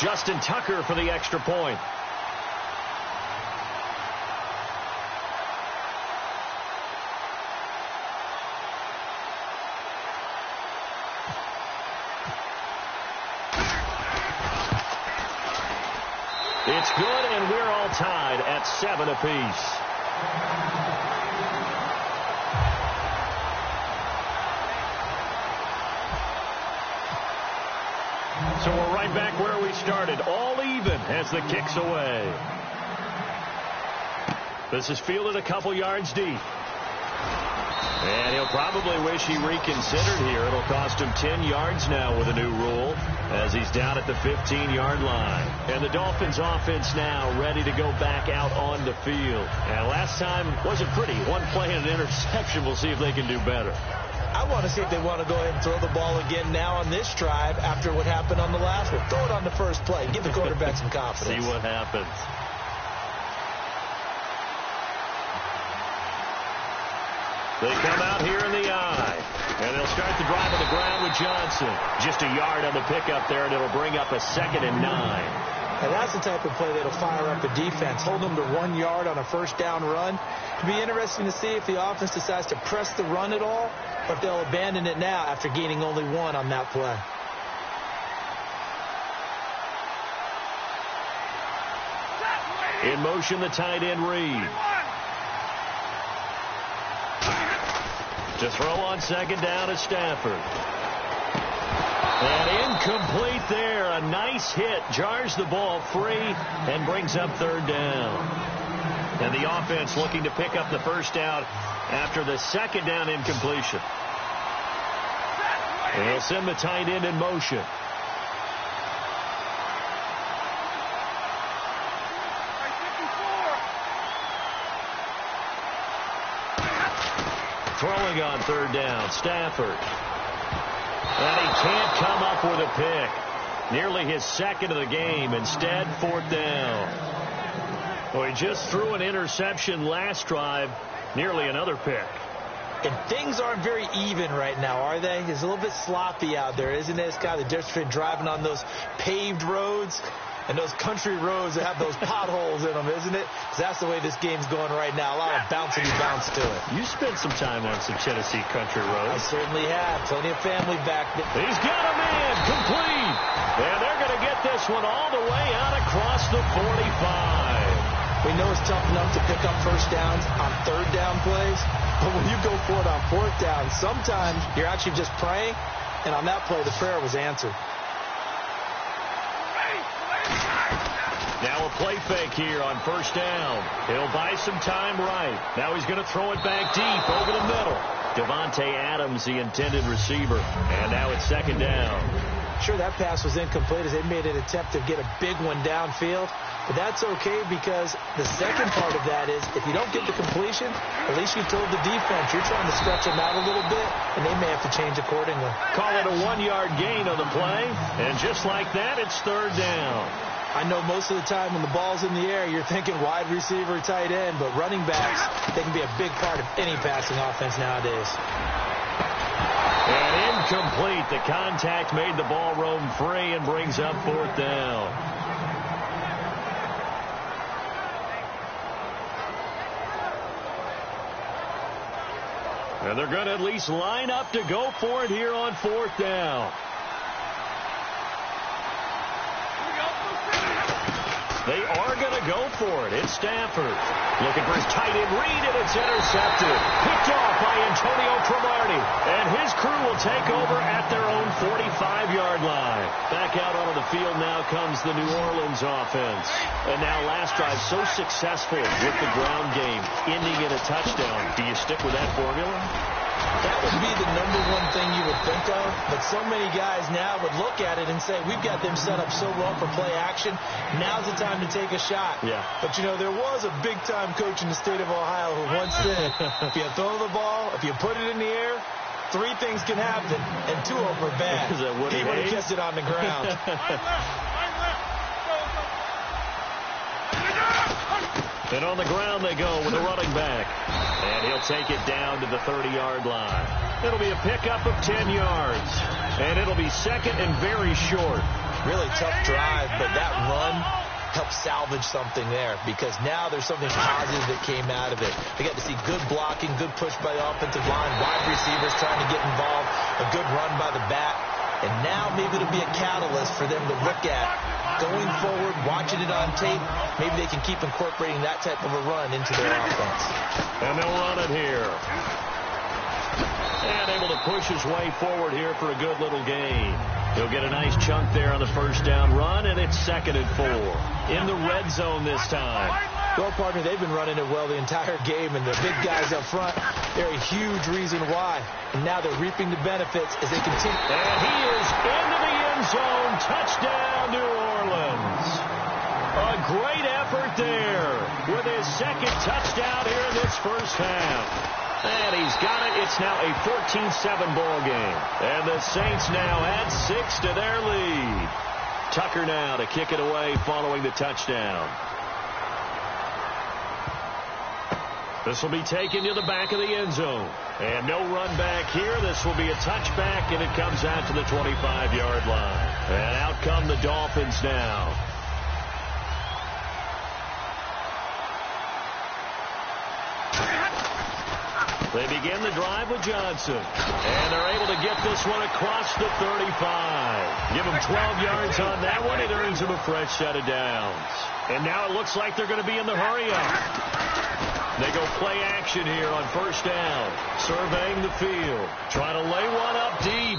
Justin Tucker for the extra point. It's good, and we're all tied at 7 apiece. So we're right back where we started, all even as the kick's away. This is fielded a couple yards deep. And he'll probably wish he reconsidered here. It'll cost him 10 yards now with a new rule as he's down at the 15-yard line. And the Dolphins offense now ready to go back out on the field. And last time wasn't pretty. One play and an interception. We'll see if they can do better. I want to see if they want to go ahead and throw the ball again now on this drive after what happened on the last one. Throw it on the first play. Give the quarterback some confidence. See what happens. They come out here in the eye, and they'll start the drive on the ground with Johnson. Just a yard on the pickup there, and it'll bring up a 2nd and 9. And that's the type of play that'll fire up the defense. Hold them to 1 yard on a first down run. It'll be interesting to see if the offense decides to press the run at all, or if they'll abandon it now after gaining only 1 on that play. In motion, the tight end Reed. To throw on 2nd down is Stafford. And incomplete there. A nice hit. Jars the ball free and brings up 3rd down. And the offense looking to pick up the first down after the 2nd down incompletion. And they'll send the tight end in motion. Throwing on 3rd down, Stafford. And he can't come up with a pick. Nearly his 2nd of the game. Instead, 4th down. Well, he just threw an interception last drive. Nearly another pick. And things aren't very even right now, are they? It's a little bit sloppy out there, isn't it? It's kind of the difference between driving on those paved roads and those country roads that have those potholes in them, isn't it? Because that's the way this game's going right now. A lot of bouncy bounce to it. You spent some time on some Tennessee country roads. I certainly have. Plenty of family back there. He's got a man. Complete. And they're going to get this one all the way out across the 45. We know it's tough enough to pick up first downs on 3rd down plays. But when you go for it on 4th down, sometimes you're actually just praying. And on that play, the prayer was answered. Now a play fake here on 1st down. He'll buy some time right. Now he's going to throw it back deep over the middle. Devontae Adams, the intended receiver. And now it's 2nd down. Sure, that pass was incomplete as they made an attempt to get a big one downfield. But that's okay because the second part of that is if you don't get the completion, at least you told the defense you're trying to stretch them out a little bit, and they may have to change accordingly. Call it a 1-yard gain on the play. And just like that, it's 3rd down. I know most of the time when the ball's in the air, you're thinking wide receiver, tight end, but running backs, they can be a big part of any passing offense nowadays. And incomplete. The contact made the ball roam free and brings up 4th down. And they're going to at least line up to go for it here on 4th down. They are going to go for it. It's Stafford. Looking for his tight end Reed, and it's intercepted. Picked off by Antonio Cromartie. And his crew will take over at their own 45-yard line. Back out onto the field now comes the New Orleans offense. And now last drive so successful with the ground game, ending in a touchdown. Do you stick with that formula? That would be the #1 thing you would think of, but so many guys now would look at it and say, we've got them set up so well for play action, now's the time to take a shot. Yeah. But, you know, there was a big-time coach in the state of Ohio who once said, if you throw the ball, if you put it in the air, Three things can happen, and two of them are bad. He would have kept it on the ground. And on the ground they go with the running back. And he'll take it down to the 30-yard line. It'll be a pickup of 10 yards. And it'll be second and very short. Really tough drive, but that run helped salvage something there, because now there's something positive that came out of it. They got to see good blocking, good push by the offensive line, wide receivers trying to get involved, a good run by the back. And now maybe it'll be a catalyst for them to look at going forward, watching it on tape. Maybe they can keep incorporating that type of a run into their offense. And they'll run it here. And able to push his way forward here for a good little gain. He'll get a nice chunk there on the first down run, and it's 2nd and 4. In the red zone this time. Well, partner, they've been running it well the entire game, and the big guys up front, they're a huge reason why. And now they're reaping the benefits as they continue. And he is into the end zone. Touchdown, New Orleans. A great effort there with his second touchdown here in this first half. And he's got it. It's now a 14-7 ball game. And the Saints now add 6 to their lead. Tucker now to kick it away following the touchdown. This will be taken to the back of the end zone. And no run back here. This will be a touchback, and it comes out to the 25-yard line. And out come the Dolphins now. They begin the drive with Johnson. And they're able to get this one across the 35. Give him 12 yards on that one. It earns him a fresh set of downs. And now it looks like they're going to be in the hurry-up. They go play action here on first down. Surveying the field. Trying to lay one up deep.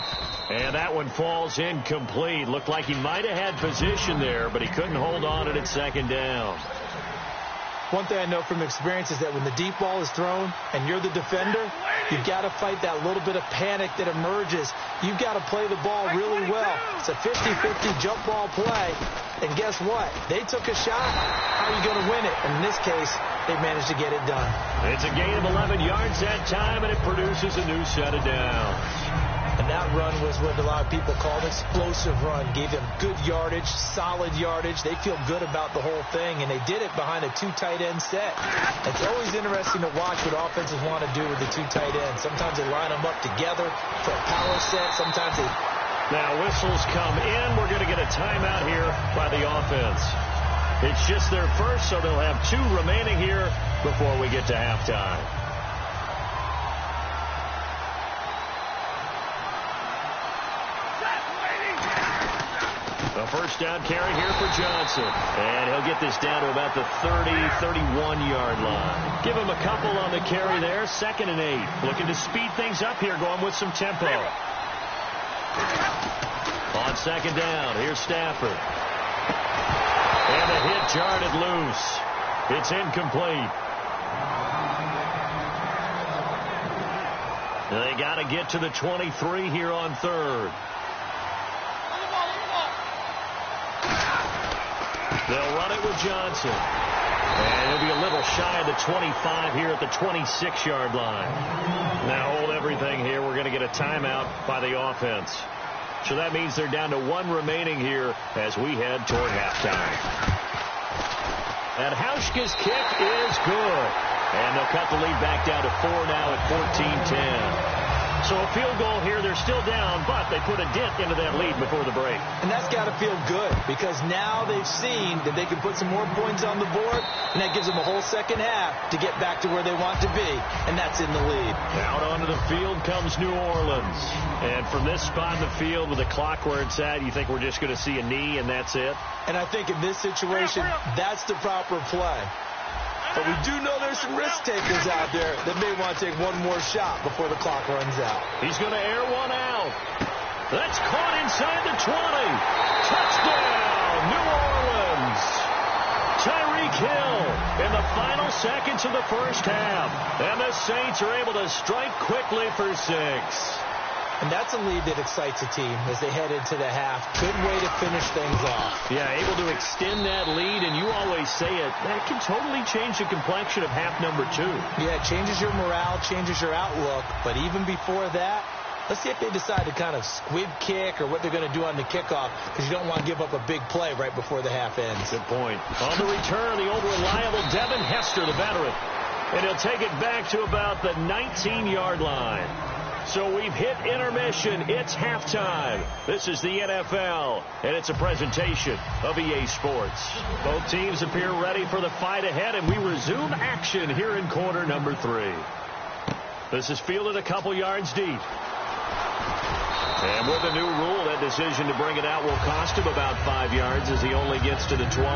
And that one falls incomplete. Looked like he might have had position there, but he couldn't hold on it at second down. One thing I know from experience is that when the deep ball is thrown and you're the defender, you've got to fight that little bit of panic that emerges. You've got to play the ball really well. It's a 50-50 jump ball play. And guess what? They took a shot. How are you going to win it? And in this case, they managed to get it done. It's a gain of 11 yards that time, and it produces a new set of downs. And that run was what a lot of people call an explosive run. Gave them good yardage, solid yardage. They feel good about the whole thing, and they did it behind a 2 tight end set. It's always interesting to watch what offenses want to do with the 2 tight ends. Sometimes they line them up together for a power set. Sometimes they... Now whistles come in. We're going to get a timeout here by the offense. It's just their first, so they'll have 2 remaining here before we get to halftime. A first down carry here for Johnson. And he'll get this down to about the 30, 31-yard line. Give him a couple on the carry there. 2nd and 8. Looking to speed things up here, going with some tempo. On second down, here's Stafford. And the hit jarred it loose. It's incomplete. They got to get to the 23 here on third. They'll run it with Johnson. And he'll be a little shy of the 25 here at the 26-yard line. Now hold everything here. We're going to get a timeout by the offense. So that means they're down to 1 remaining here as we head toward halftime. And Hauschka's kick is good. And they'll cut the lead back down to 4 now at 14-10. So a field goal here. They're still down, but they put a dent into that lead before the break. And that's got to feel good, because now they've seen that they can put some more points on the board, and that gives them a whole second half to get back to where they want to be, and that's in the lead. Out onto the field comes New Orleans. And from this spot in the field with the clock where it's at, you think we're just going to see a knee and that's it? And I think in this situation, that's the proper play. But we do know there's some risk takers out there that may want to take one more shot before the clock runs out. He's going to air one out. That's caught inside the 20. Touchdown, New Orleans. Tyreek Hill in the final seconds of the first half. And the Saints are able to strike quickly for 6. And that's a lead that excites a team as they head into the half. Good way to finish things off. Yeah, able to extend that lead, and you always say it, that can totally change the complexion of half number 2. Yeah, it changes your morale, changes your outlook. But even before that, let's see if they decide to kind of squib kick or what they're going to do on the kickoff, because you don't want to give up a big play right before the half ends. Good point. On the return, the old reliable Devin Hester, the veteran. And he'll take it back to about the 19-yard line. So we've hit intermission. It's halftime. This is the NFL, and it's a presentation of EA Sports. Both teams appear ready for the fight ahead, and we resume action here in quarter number 3. This is fielded a couple yards deep. And with a new rule, that decision to bring it out will cost him about 5 yards as he only gets to the 20.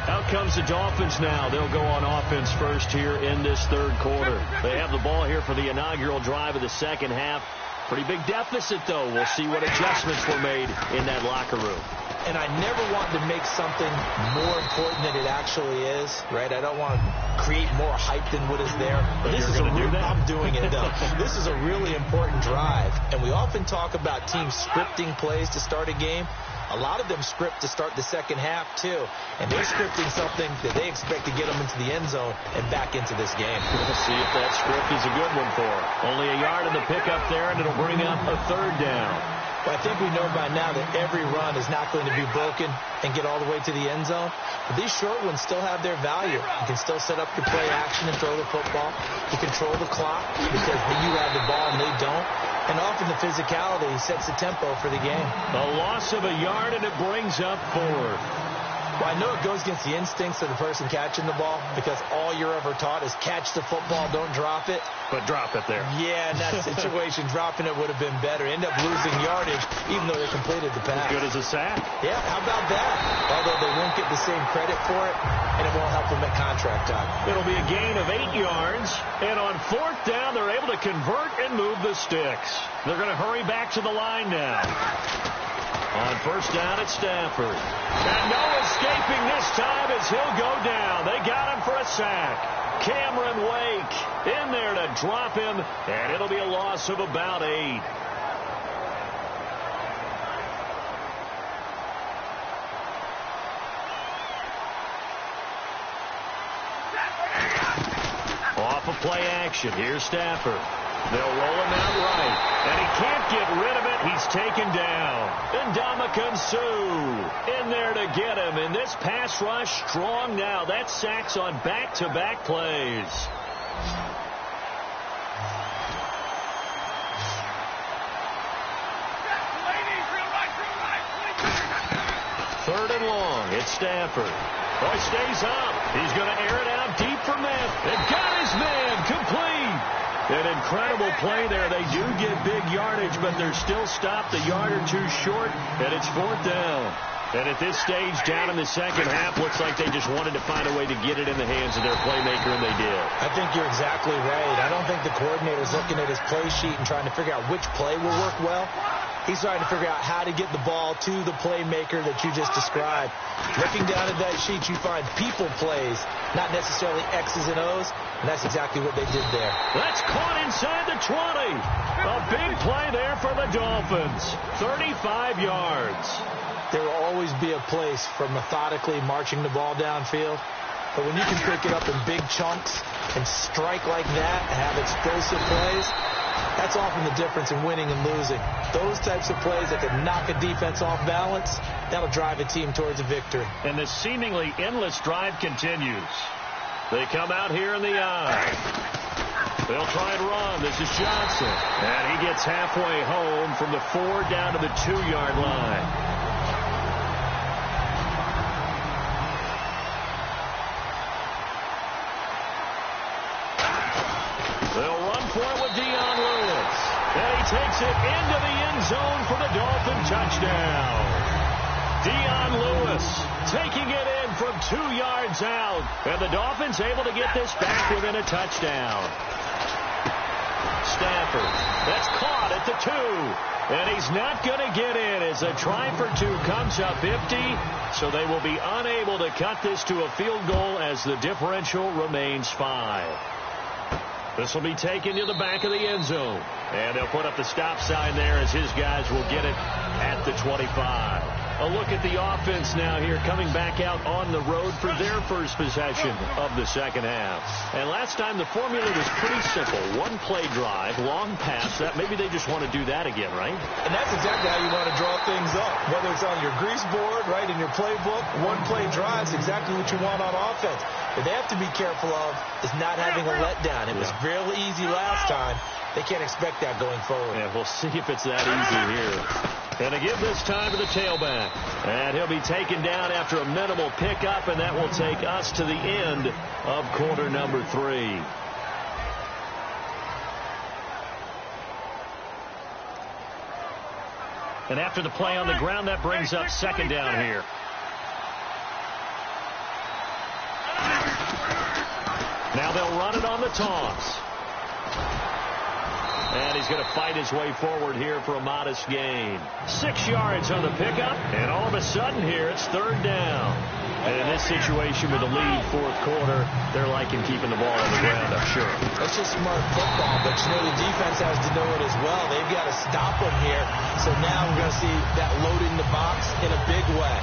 Out comes the Dolphins now. They'll go on offense first here in this third quarter. They have the ball here for the inaugural drive of the second half. Pretty big deficit, though. We'll see what adjustments were made in that locker room. And I never want to make something more important than it actually is, right? I don't want to create more hype than what is there. But this is I'm doing it, though. This is a really important drive. And we often talk about teams scripting plays to start a game. A lot of them script to start the second half, too. And they're scripting something that they expect to get them into the end zone and back into this game. Let's see if that script is a good one for them. Only a yard in the pickup there, and it'll bring up a third down. Well, I think we know by now that every run is not going to be broken and get all the way to the end zone. But these short ones still have their value. You can still set up your play action and throw the football. You control the clock because you have the ball and they don't. And often the physicality sets the tempo for the game. A loss of a yard, and it brings up 4. Well, I know it goes against the instincts of the person catching the ball because all you're ever taught is catch the football, don't drop it. But drop it there. Yeah, in that situation, dropping it would have been better. End up losing yardage, even though they completed the pass. As good as a sack. Yeah, how about that? Although they won't get the same credit for it, and it won't help them at contract time. It'll be a gain of 8 yards, and on 4th down, they're able to convert and move the sticks. They're going to hurry back to the line now. On 1st down, it's Stafford. And no escaping this time as he'll go down. They got him for a sack. Cameron Wake in there to drop him, and it'll be a loss of about 8. Off of play action, here's Stafford. They'll roll him out right, and he can't get rid of it. He's taken down. Ndamukong Suh in there to get him, and this pass rush strong now. That's sacks on back-to-back plays. Third and long, it's Stafford. Oh, he stays up. He's going to air it out deep for Smith. And got his man complete. An incredible play there. They do get big yardage, but they're still stopped a yard or two short, and it's 4th down. And at this stage, down in the second half, looks like they just wanted to find a way to get it in the hands of their playmaker, and they did. I think you're exactly right. I don't think the coordinator's looking at his play sheet and trying to figure out which play will work well. He's trying to figure out how to get the ball to the playmaker that you just described. Looking down at that sheet, you find people plays, not necessarily X's and O's, and that's exactly what they did there. That's caught inside the 20. A big play there for the Dolphins. 35 yards. There will always be a place for methodically marching the ball downfield. But when you can pick it up in big chunks and strike like that and have explosive plays, that's often the difference in winning and losing. Those types of plays that can knock a defense off balance, that'll drive a team towards a victory. And the seemingly endless drive continues. They come out here in the eye. They'll try and run. This is Johnson. And he gets halfway home from the 4 down to the 2-yard line. They'll run for it with Dion Lewis. And he takes it into the end zone for the Dolphin touchdown. Dion Lewis taking it in from 2 yards out. And the Dolphins able to get this back within a touchdown. Stafford, that's caught at the 2. And he's not going to get in as a try for 2 comes up 50. So they will be unable to cut this to a field goal as the differential remains 5. This will be taken to the back of the end zone. And they'll put up the stop sign there as his guys will get it at the 25. A look at the offense now here, coming back out on the road for their first possession of the second half. And last time the formula was pretty simple. One play drive, long pass. That maybe they just want to do that again, right? And that's exactly how you want to draw things up. Whether it's on your grease board, right, in your playbook, one play drive is exactly what you want on offense. What they have to be careful of is not having a letdown. It was fairly easy last time. They can't expect that going forward. Yeah, we'll see if it's that easy here. And to give this time to the tailback. And he'll be taken down after a minimal pickup, and that will take us to the end of quarter number 3. And after the play on the ground, that brings up second down here. Now they'll run it on the toss. And he's going to fight his way forward here for a modest gain. 6 yards on the pickup, and all of a sudden here it's third down. And in this situation with the lead, fourth quarter, they're liking keeping the ball on the ground, I'm sure. That's just smart football, but you know the defense has to know it as well. They've got to stop them here. So now we're going to see that load in the box in a big way.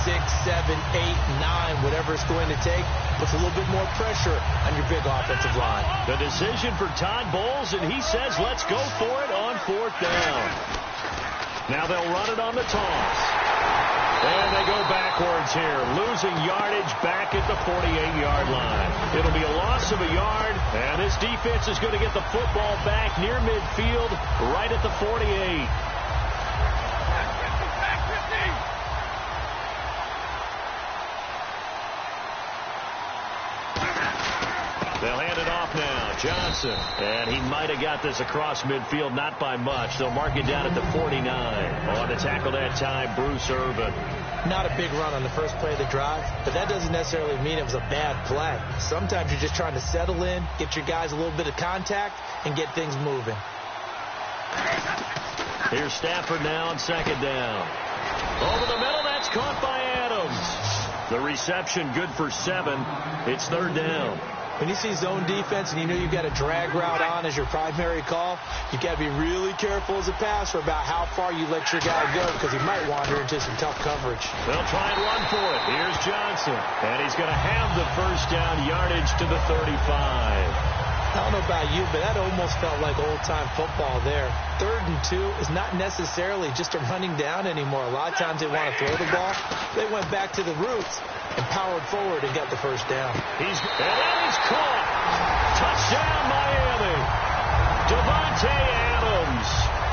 6, 7, 8, 9, whatever it's going to take, puts a little bit more pressure on your big offensive line. The decision for Todd Bowles, and he says let's go for it on fourth down. Now they'll run it on the toss. And they go backwards here, losing yardage back at the 48-yard line. It'll be a loss of a yard, and this defense is going to get the football back near midfield, right at the 48. They'll hand it off now. Johnson. And he might have got this across midfield, not by much. They'll mark it down at the 49. On the tackle that time, Bruce Irvin. Not a big run on the first play of the drive, but that doesn't necessarily mean it was a bad play. Sometimes you're just trying to settle in, get your guys a little bit of contact, and get things moving. Here's Stafford now on second down. Over the middle, that's caught by Adams. The reception good for 7. It's third down. When you see zone defense and you know you've got a drag route on as your primary call, you got to be really careful as a passer about how far you let your guy go because he might wander into some tough coverage. They'll try and run for it. Here's Johnson. And he's going to have the first down yardage to the 35. I don't know about you, but that almost felt like old-time football there. 3rd and 2 is not necessarily just a running down anymore. A lot of times they want to throw the ball. They went back to the roots and powered forward and got the first down. And that is caught. Touchdown, Miami. Devontae Adams,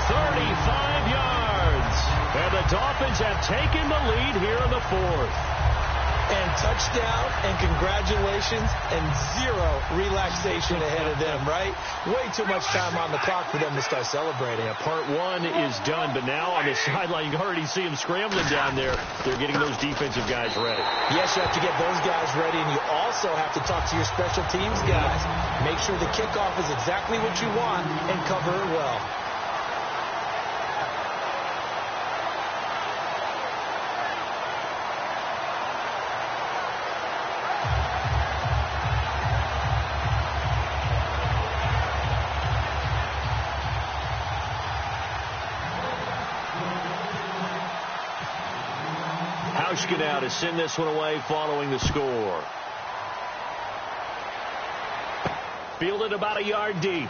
35 yards. And the Dolphins have taken the lead here in the 4th. And touchdown and congratulations and 0 relaxation ahead of them, right? Way too much time on the clock for them to start celebrating. Yeah, part 1 is done, but now on the sideline, you can already see them scrambling down there. They're getting those defensive guys ready. Yes, you have to get those guys ready, and you also have to talk to your special teams guys. Make sure the kickoff is exactly what you want and cover it well. Now to send this one away following the score. Fielded about a yard deep.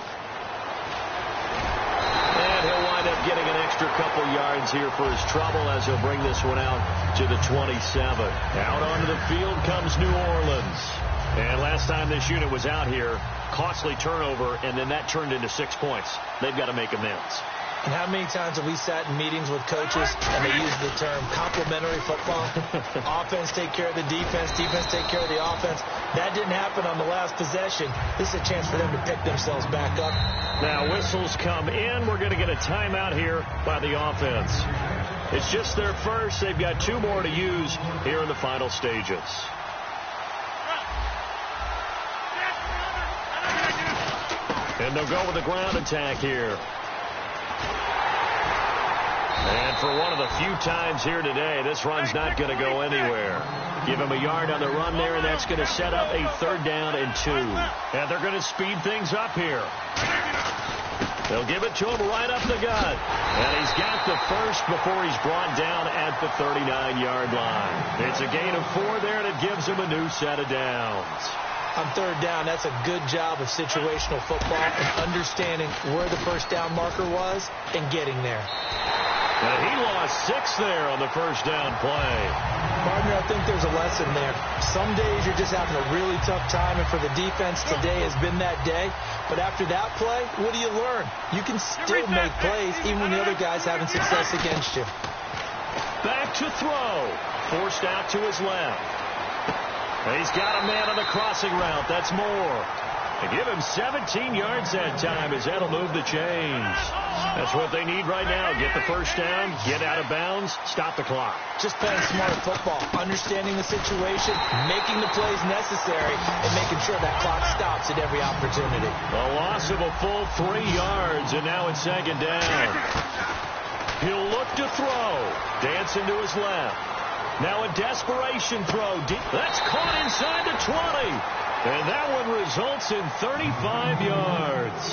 And he'll wind up getting an extra couple yards here for his trouble as he'll bring this one out to the 27. Out onto the field comes New Orleans. And last time this unit was out here, costly turnover, and then that turned into 6 points. They've got to make amends. And how many times have we sat in meetings with coaches and they use the term complementary football? Offense take care of the defense, defense take care of the offense. That didn't happen on the last possession. This is a chance for them to pick themselves back up. Now whistles come in. We're going to get a timeout here by the offense. It's just their first. They've got 2 more to use here in the final stages. And they'll go with the ground attack here. And for one of the few times here today, this run's not going to go anywhere. Give him a yard on the run there, and that's going to set up a 3rd down and 2. And they're going to speed things up here. They'll give it to him right up the gut. And he's got the first before he's brought down at the 39-yard line. It's a gain of 4 there, and it gives him a new set of downs. On 3rd down, that's a good job of situational football and understanding where the first down marker was and getting there. And he lost 6 there on the first down play. Partner, I think there's a lesson there. Some days you're just having a really tough time, and for the defense, today has been that day. But after that play, what do you learn? You can still make plays even when the other guy's having success against you. Back to throw. Forced out to his left. He's got a man on the crossing route. That's Moore. They give him 17 yards that time as that'll move the chains. That's what they need right now. Get the first down, get out of bounds, stop the clock. Just playing smart football, understanding the situation, making the plays necessary, and making sure that clock stops at every opportunity. A loss of a full 3 yards, and now it's 2nd down. He'll look to throw. Dancing to his left. Now a desperation throw. That's caught inside the 20. And that one results in 35 yards.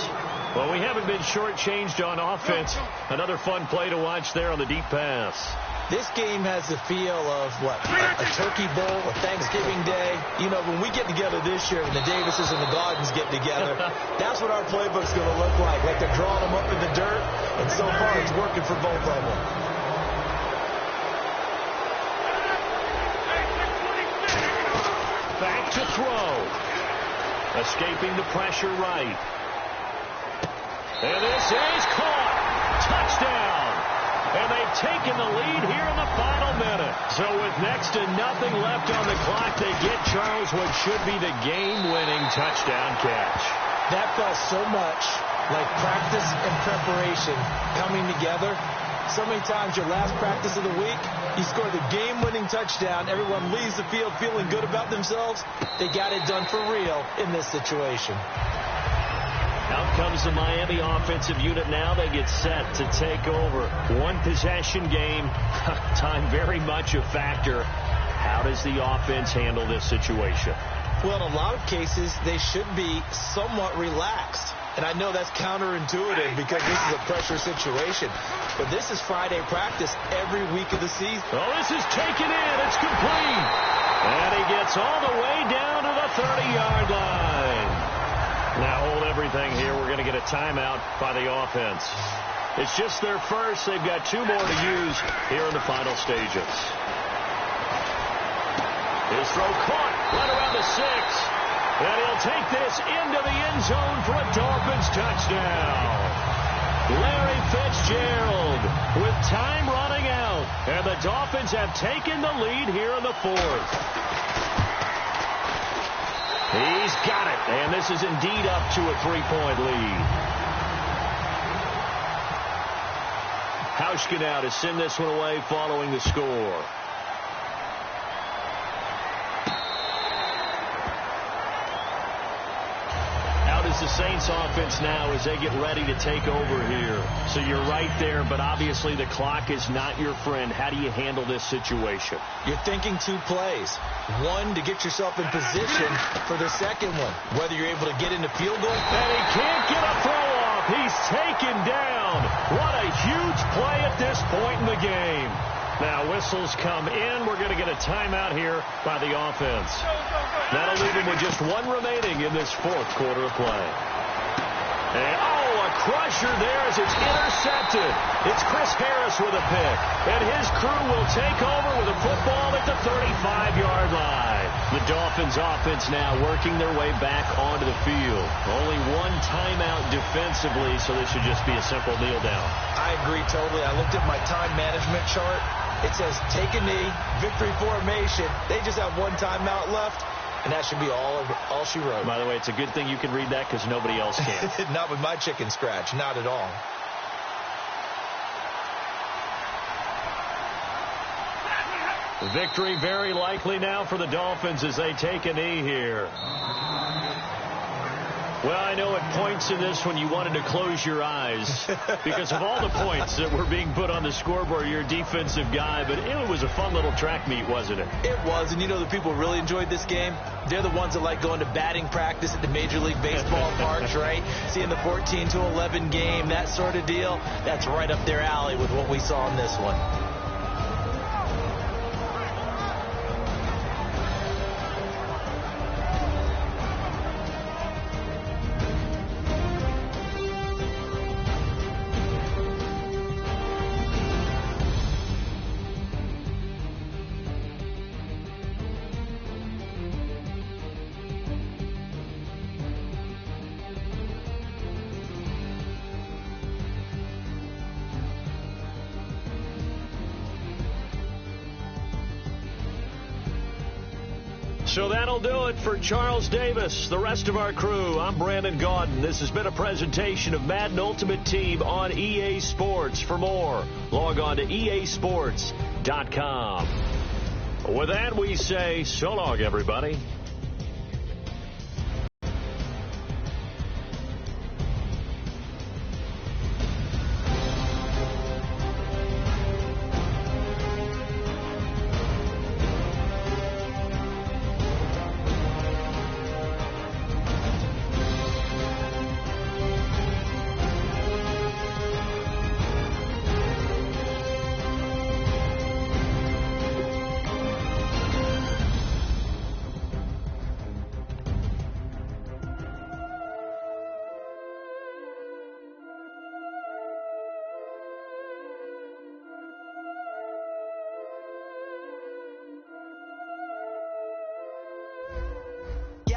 Well, we haven't been shortchanged on offense. Another fun play to watch there on the deep pass. This game has the feel of, a Turkey Bowl, a Thanksgiving Day. You know, when we get together this year and the Davises and the Gardens get together, that's what our playbook's going to look like. Like they're drawing them up in the dirt, and so far it's working for both of them. Back to throw. Escaping the pressure right. And this is caught. Touchdown. And they've taken the lead here in the final minute. So with next to nothing left on the clock, they get Charles what should be the game-winning touchdown catch. That felt so much like practice and preparation coming together. So many times your last practice of the week, you score the game-winning touchdown. Everyone leaves the field feeling good about themselves. They got it done for real in this situation. Out comes the Miami offensive unit now. They get set to take over. One possession game. Time very much a factor. How does the offense handle this situation? Well, in a lot of cases, they should be somewhat relaxed. And I know that's counterintuitive because this is a pressure situation. But this is Friday practice every week of the season. Oh, this is taken in. It's complete. And he gets all the way down to the 30-yard line. Now hold everything here. We're going to get a timeout by the offense. It's just their first. They've got 2 more to use here in the final stages. His throw caught right around the 6. And he'll take this into the end zone for a Dolphins touchdown. Larry Fitzgerald with time running out. And the Dolphins have taken the lead here in the 4th. He's got it. And this is indeed up to a 3-point lead. Hauschka now to send this one away following the score. The Saints offense now as they get ready to take over here. So you're right there, but obviously the clock is not your friend. How do you handle this situation? You're thinking 2 plays. One, to get yourself in position for the second one, whether you're able to get into field goal. And he can't get a throw off. He's taken down. What a huge play at this point in the game. Now whistles come in. We're going to get a timeout here by the offense. That'll leave him with just 1 remaining in this 4th quarter of play. And, a crusher there as it's intercepted. It's Chris Harris with a pick. And his crew will take over with a football at the 35-yard line. The Dolphins offense now working their way back onto the field. Only 1 timeout defensively, so this should just be a simple kneel down. I agree totally. I looked at my time management chart. It says take a knee, victory formation. They just have 1 timeout left. And that should be all she wrote. By the way, it's a good thing you can read that because nobody else can. Not with my chicken scratch. Not at all. Victory very likely now for the Dolphins as they take a knee here. Well, I know at points in this when you wanted to close your eyes because of all the points that were being put on the scoreboard. You're a defensive guy, but it was a fun little track meet, wasn't it? It was, and you know the people who really enjoyed this game? They're the ones that like going to batting practice at the Major League Baseball parks, right? Seeing the 14-11 game, that sort of deal. That's right up their alley with what we saw in this one. So that'll do it for Charles Davis, the rest of our crew. I'm Brandon Gaudin. This has been a presentation of Madden Ultimate Team on EA Sports. For more, log on to easports.com. With that, we say so long, everybody.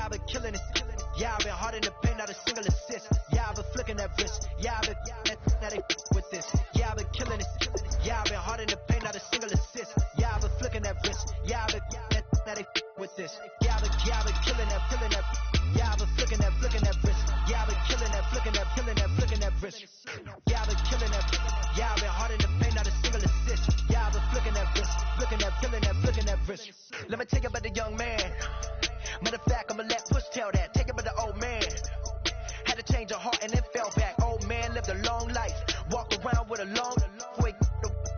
I've been killing it. Yeah, I've been hard in the paint, not a single assist. Yeah, I've been flicking that wrist. Yeah, I've been now they with this. Yeah, I've been killing it. Yeah, I've been hard in the paint, not a single assist. Yeah, I've been flicking that wrist. Yeah, I've been now they with this. Yeah, I've been killing that. Yeah, I've been flicking that wrist. Yeah, I've been killing that, flicking that wrist. Yeah, I've been killing that. Yeah, I've been hard in the paint, not a single assist. Yeah, I've been flicking that wrist, flicking that wrist. Let me tell you about the young man. Matter of fact, I'ma let Push tell that. Take it with the old man. Had to change her heart and then fell back. Old man lived a long life. Walked around with a long way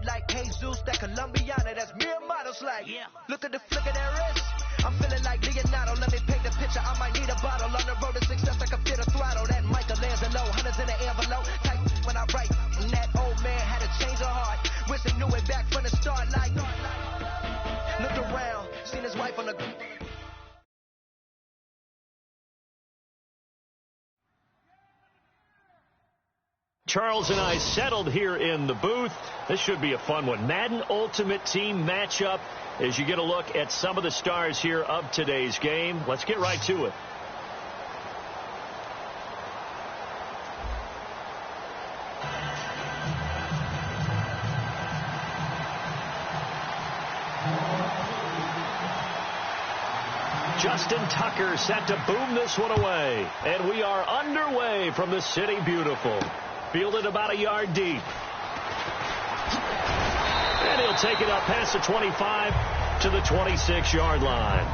like Jesus, that Colombiana. That's mere models like. Look at the flick of that wrist. I'm feeling like Leonardo. Let me paint the picture. I might need a bottle. On the road to success, I can fit a throttle. That Michelangelo, hundreds in the envelope. Type when I write. And that old man had to change her heart. Wish he knew it back from the start. Like, looked around, seen his wife on the. Charles and I settled here in the booth. This should be a fun one. Madden Ultimate Team matchup as you get a look at some of the stars here of today's game. Let's get right to it. Justin Tucker set to boom this one away. And we are underway from the City Beautiful. Fielded about a yard deep. And he'll take it up past the 25 to the 26-yard line.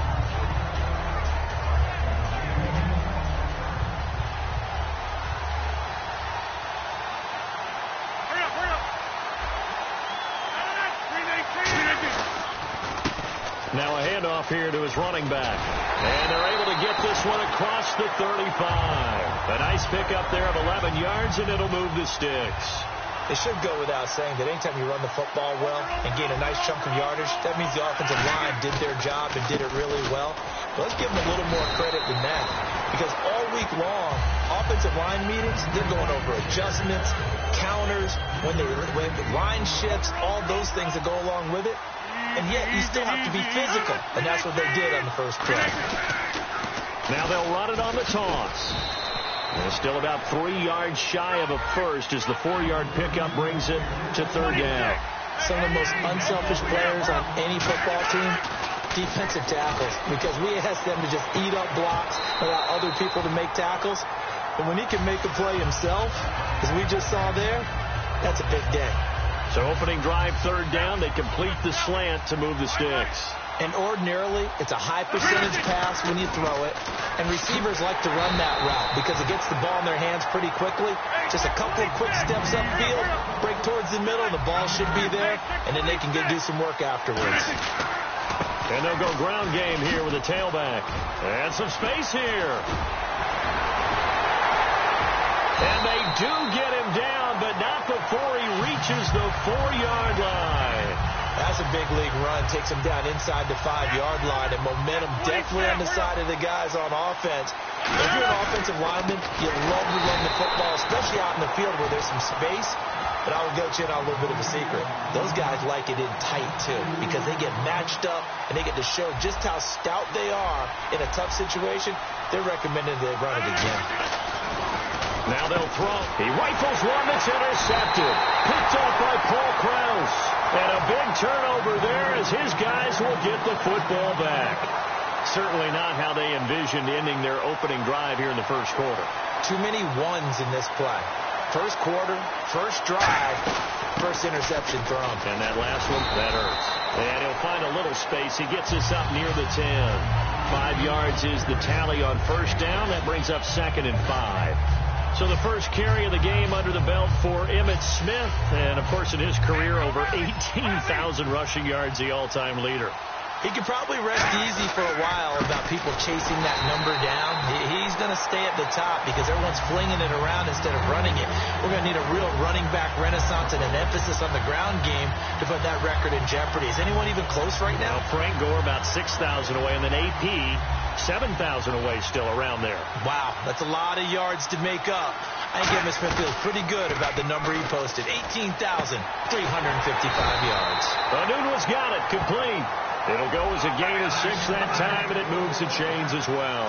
Now a handoff here to his running back. And they're able to get this one across the 35. A nice pickup there of 11 yards, and it'll move the sticks. It should go without saying that anytime you run the football well and gain a nice chunk of yardage, that means the offensive line did their job and did it really well. But let's give them a little more credit than that. Because all week long, offensive line meetings, they're going over adjustments, counters, when line shifts, all those things that go along with it. And yet you still have to be physical. And that's what they did on the first play. Now they'll run it on the toss. They're still about 3 yards shy of a first as the 4-yard pickup brings it to third down. Some of the most unselfish players on any football team, defensive tackles, because we ask them to just eat up blocks, allow other people to make tackles. And when he can make a play himself, as we just saw there, that's a big day. So opening drive, third down, they complete the slant to move the sticks. And ordinarily, it's a high percentage pass when you throw it. And receivers like to run that route because it gets the ball in their hands pretty quickly. Just a couple of quick steps upfield, break towards the middle, the ball should be there, and then they can do some work afterwards. And they'll go ground game here with a tailback. And some space here. And they do get him down, but not before he reaches the 4-yard line. That's a big league run. Takes him down inside the 5-yard line, and momentum definitely on the side of the guys on offense. If you're an offensive lineman, you love to run the football, especially out in the field where there's some space. But I will go to you on a little bit of a secret. Those guys like it in tight, too, because they get matched up, and they get to show just how stout they are in a tough situation. They're recommending they run it again. Now they'll throw. He rifles one that's intercepted. Picked up by Paul Krause. And a big turnover there as his guys will get the football back. Certainly not how they envisioned ending their opening drive here in the first quarter. Too many ones in this play. First quarter, first drive, first interception thrown. And that last one, that hurts. And he'll find a little space. He gets us up near the 10. 5 yards is the tally on first down. That brings up 2nd and 5. So the first carry of the game under the belt for Emmitt Smith. And, of course, in his career, over 18,000 rushing yards, the all-time leader. He could probably rest easy for a while about people chasing that number down. He's going to stay at the top because everyone's flinging it around instead of running it. We're going to need a real running back renaissance and an emphasis on the ground game to put that record in jeopardy. Is anyone even close right now? Well, Frank Gore about 6,000 away, and then AP 7,000 away still around there. Wow, that's a lot of yards to make up. I think Emmitt Smith feels pretty good about the number he posted, 18,355 yards. Nunez got it, complete. It'll go as a gain of 6 that time, and it moves the chains as well.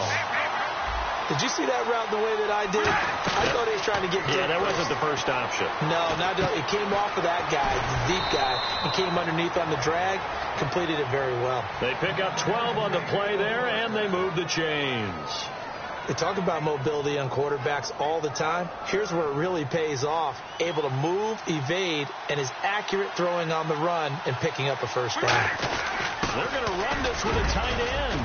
Did you see that route the way that I did? I thought he was trying to get deep. Yeah, that wasn't the first option. No, it came off of that guy, the deep guy, and came underneath on the drag, completed it very well. They pick up 12 on the play there, and they move the chains. They talk about mobility on quarterbacks all the time. Here's where it really pays off. Able to move, evade, and is accurate throwing on the run and picking up a first down. They're going to run this with a tight end.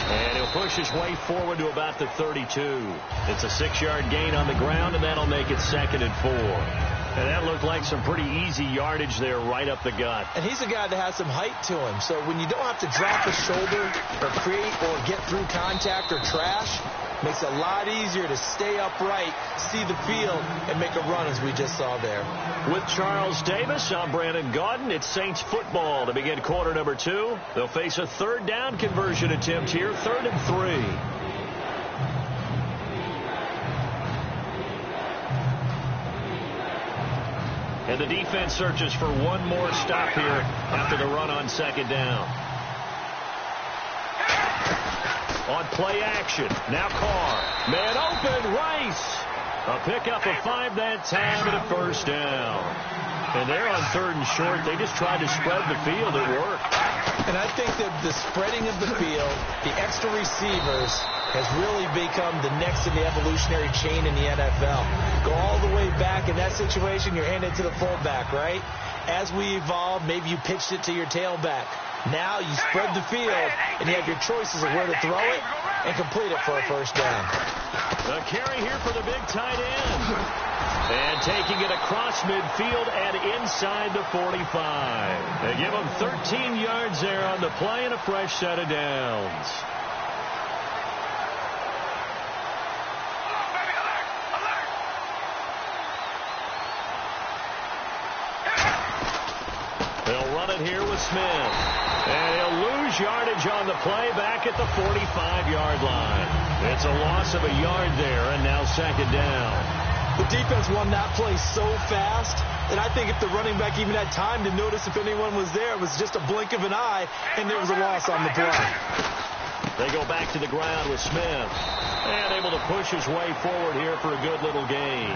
And he'll push his way forward to about the 32. It's a 6-yard gain on the ground, and that'll make it 2nd and 4. And that looked like some pretty easy yardage there right up the gut. And he's a guy that has some height to him. So when you don't have to drop a shoulder or create or get through contact or trash, makes it a lot easier to stay upright, see the field, and make a run as we just saw there. With Charles Davis, I'm Brandon Gaudin. It's Saints football to begin quarter number 2. They'll face a third down conversion attempt here, 3rd and 3. And the defense searches for one more stop here after the run on 2nd down. On play action. Now Carr. Man open. Rice. A pickup of 5 that time and a first down. And they're on 3rd and short. They just tried to spread the field. It worked. And I think that the spreading of the field, the extra receivers, has really become the next in the evolutionary chain in the NFL. Go all the way back in that situation, you're handed to the fullback, right? As we evolve, maybe you pitched it to your tailback. Now you spread the field, and you have your choices of where to throw it and complete it for a first down. The carry here for the big tight end. And taking it across midfield and inside the 45. They give him 13 yards there on the play and a fresh set of downs. They'll run it here with Smith. And he'll lose yardage on the play back at the 45-yard line. It's a loss of a yard there, and now 2nd down. The defense won that play so fast that I think if the running back even had time to notice if anyone was there, it was just a blink of an eye, and there was a loss on the play. They go back to the ground with Smith. And able to push his way forward here for a good little gain.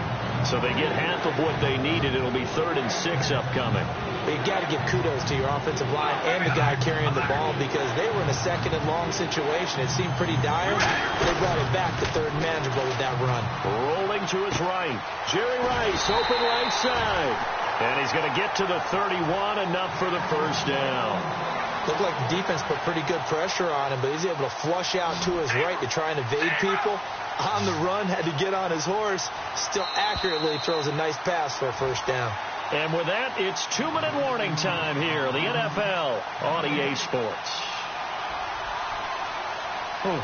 So they get half of what they needed. It'll be 3rd and 6 upcoming. But you got to give kudos to your offensive line and the guy carrying the ball because they were in a 2nd and long situation. It seemed pretty dire. They brought it back to 3rd and manageable with that run. Rolling to his right. Jerry Rice, open right side. And he's going to get to the 31, enough for the first down. Looked like the defense put pretty good pressure on him, but he's able to flush out to his right to try and evade people. On the run, had to get on his horse. Still accurately throws a nice pass for a first down. And with that, it's 2-minute warning time here, the NFL on EA Sports.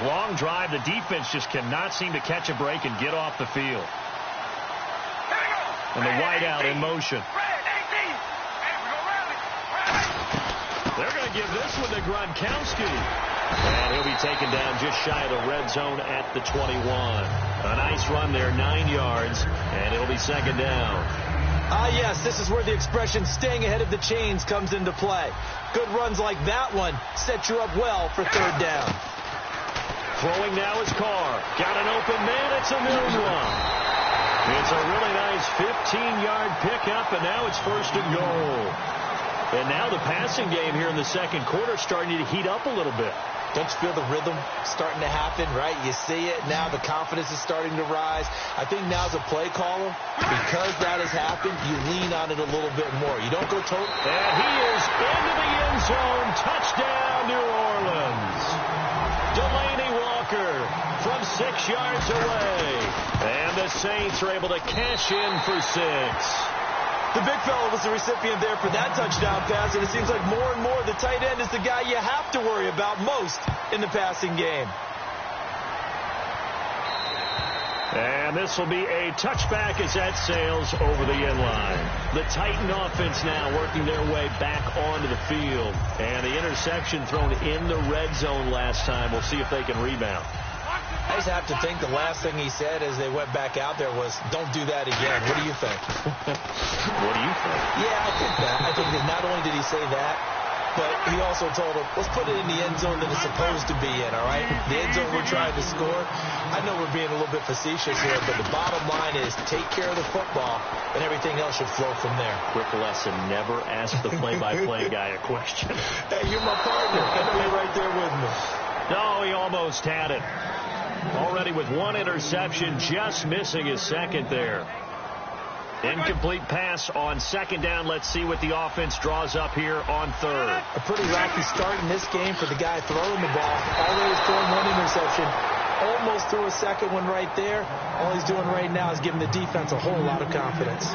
Long drive. The defense just cannot seem to catch a break and get off the field. And the wideout in motion. They're going to give this one to Gronkowski. And he'll be taken down just shy of the red zone at the 21. A nice run there, 9 yards, and it'll be second down. Yes, this is where the expression staying ahead of the chains comes into play. Good runs like that one set you up well for third down. Throwing now is Carr. Got an open man. It's a new one. It's a really nice 15-yard pickup, and now it's first and goal. And now the passing game here in the second quarter starting to heat up a little bit. Don't you feel the rhythm starting to happen, right? You see it. Now the confidence is starting to rise. I think now as a play caller, because that has happened, you lean on it a little bit more. You don't go total. And he is into the end zone. Touchdown, New Orleans. Delaney Walker from 6 yards away. And the Saints are able to cash in for 6. The big fella was the recipient there for that touchdown pass, and it seems like more and more the tight end is the guy you have to worry about most in the passing game. And this will be a touchback as that sails over the end line. The Titan offense now working their way back onto the field. And the interception thrown in the red zone last time. We'll see if they can rebound. I just have to think the last thing he said as they went back out there was, don't do that again. What do you think? What do you think? Yeah, I think that. I think that not only did he say that, but he also told him, let's put it in the end zone that it's supposed to be in, all right? The end zone we're trying to score. I know we're being a little bit facetious here, but the bottom line is take care of the football, and everything else should flow from there. Quick lesson, never ask the play-by-play guy a question. Hey, you're my partner. You're right there with me. No, he almost had it. Already with one interception, just missing his second there. Incomplete pass on second down. Let's see what the offense draws up here on third. A pretty rocky start in this game for the guy throwing the ball. Already throwing one interception. Almost threw a second one right there. All he's doing right now is giving the defense a whole lot of confidence.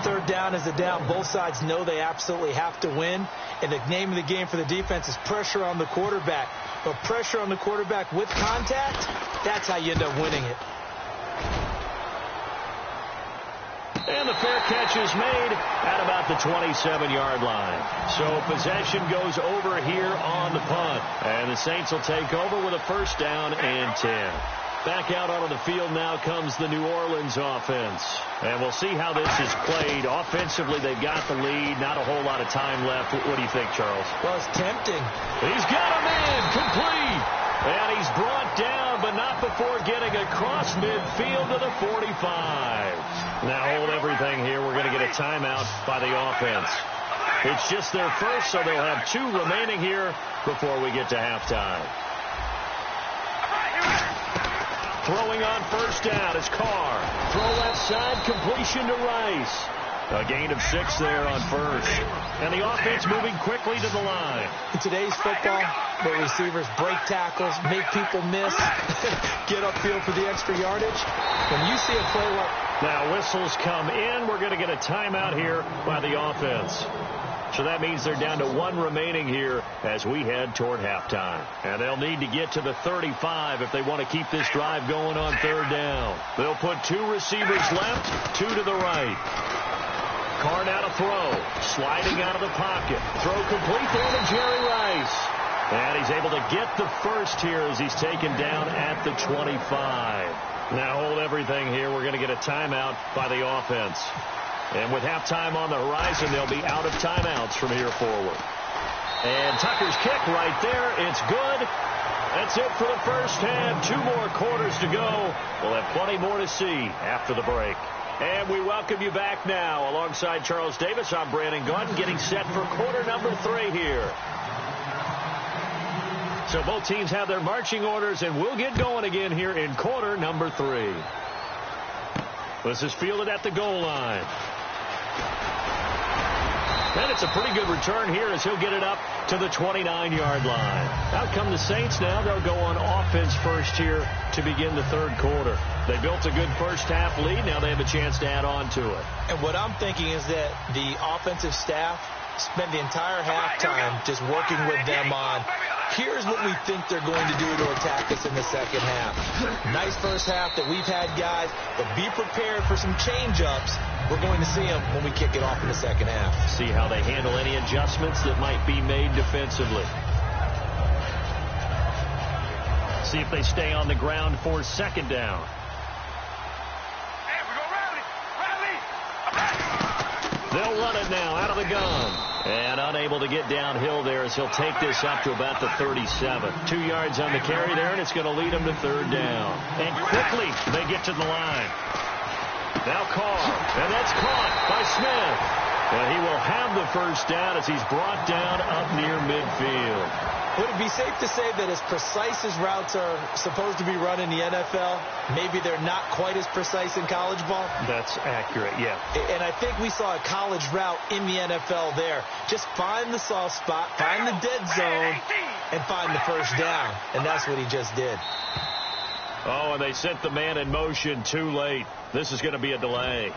Third down is a down. Both sides know they absolutely have to win. And the name of the game for the defense is pressure on the quarterback. But pressure on the quarterback with contact, that's how you end up winning it. And the fair catch is made at about the 27-yard line. So possession goes over here on the punt. And the Saints will take over with a first down and 10. Back out onto the field now comes the New Orleans offense. And we'll see how this is played. Offensively, they've got the lead. Not a whole lot of time left. What do you think, Charles? Well, it's tempting. He's got a man complete. And he's brought down, but not before getting across midfield to the 45. Now hold everything here. We're going to get a timeout by the offense. It's just their first, so they'll have 2 remaining here before we get to halftime. Throwing on first down is Carr. Throw left side, completion to Rice. A gain of 6 there on first. And the offense moving quickly to the line. In today's football, where receivers break tackles, make people miss, get upfield for the extra yardage, when you see a play like... Now whistles come in. We're going to get a timeout here by the offense. So that means they're down to 1 remaining here as we head toward halftime. And they'll need to get to the 35 if they want to keep this drive going on third down. They'll put 2 receivers left, 2 to the right. Carr now to throw. Sliding out of the pocket. Throw complete there to Jerry Rice. And he's able to get the first here as he's taken down at the 25. Now hold everything here. We're going to get a timeout by the offense. And with halftime on the horizon, they'll be out of timeouts from here forward. And Tucker's kick right there. It's good. That's it for the first half. 2 more quarters to go. We'll have plenty more to see after the break. And we welcome you back now. Alongside Charles Davis, I'm Brandon Gordon, getting set for quarter number 3 here. So both teams have their marching orders, and we'll get going again here in quarter number 3. This is fielded at the goal line. And it's a pretty good return here as he'll get it up to the 29-yard line. Out come the Saints now. They'll go on offense first here to begin the third quarter. They built a good first-half lead. Now they have a chance to add on to it. And what I'm thinking is that the offensive staff spent the entire halftime just working with them on, here's what we think they're going to do to attack us in the second half. Nice first half that we've had, guys, but be prepared for some change-ups. We're going to see them when we kick it off in the second half. See how they handle any adjustments that might be made defensively. See if they stay on the ground for second down. They'll run it now out of the gun. And unable to get downhill there as he'll take this up to about the 37. 2 yards on the carry there, and it's going to lead him to third down. And quickly they get to the line. Now Carr, and that's caught by Smith. And he will have the first down as he's brought down up near midfield. Would it be safe to say that as precise as routes are supposed to be run in the NFL, maybe they're not quite as precise in college ball? That's accurate, yeah. And I think we saw a college route in the NFL there. Just find the soft spot, find the dead zone, and find the first down. And that's what he just did. Oh, and they sent the man in motion too late. This is going to be a delay.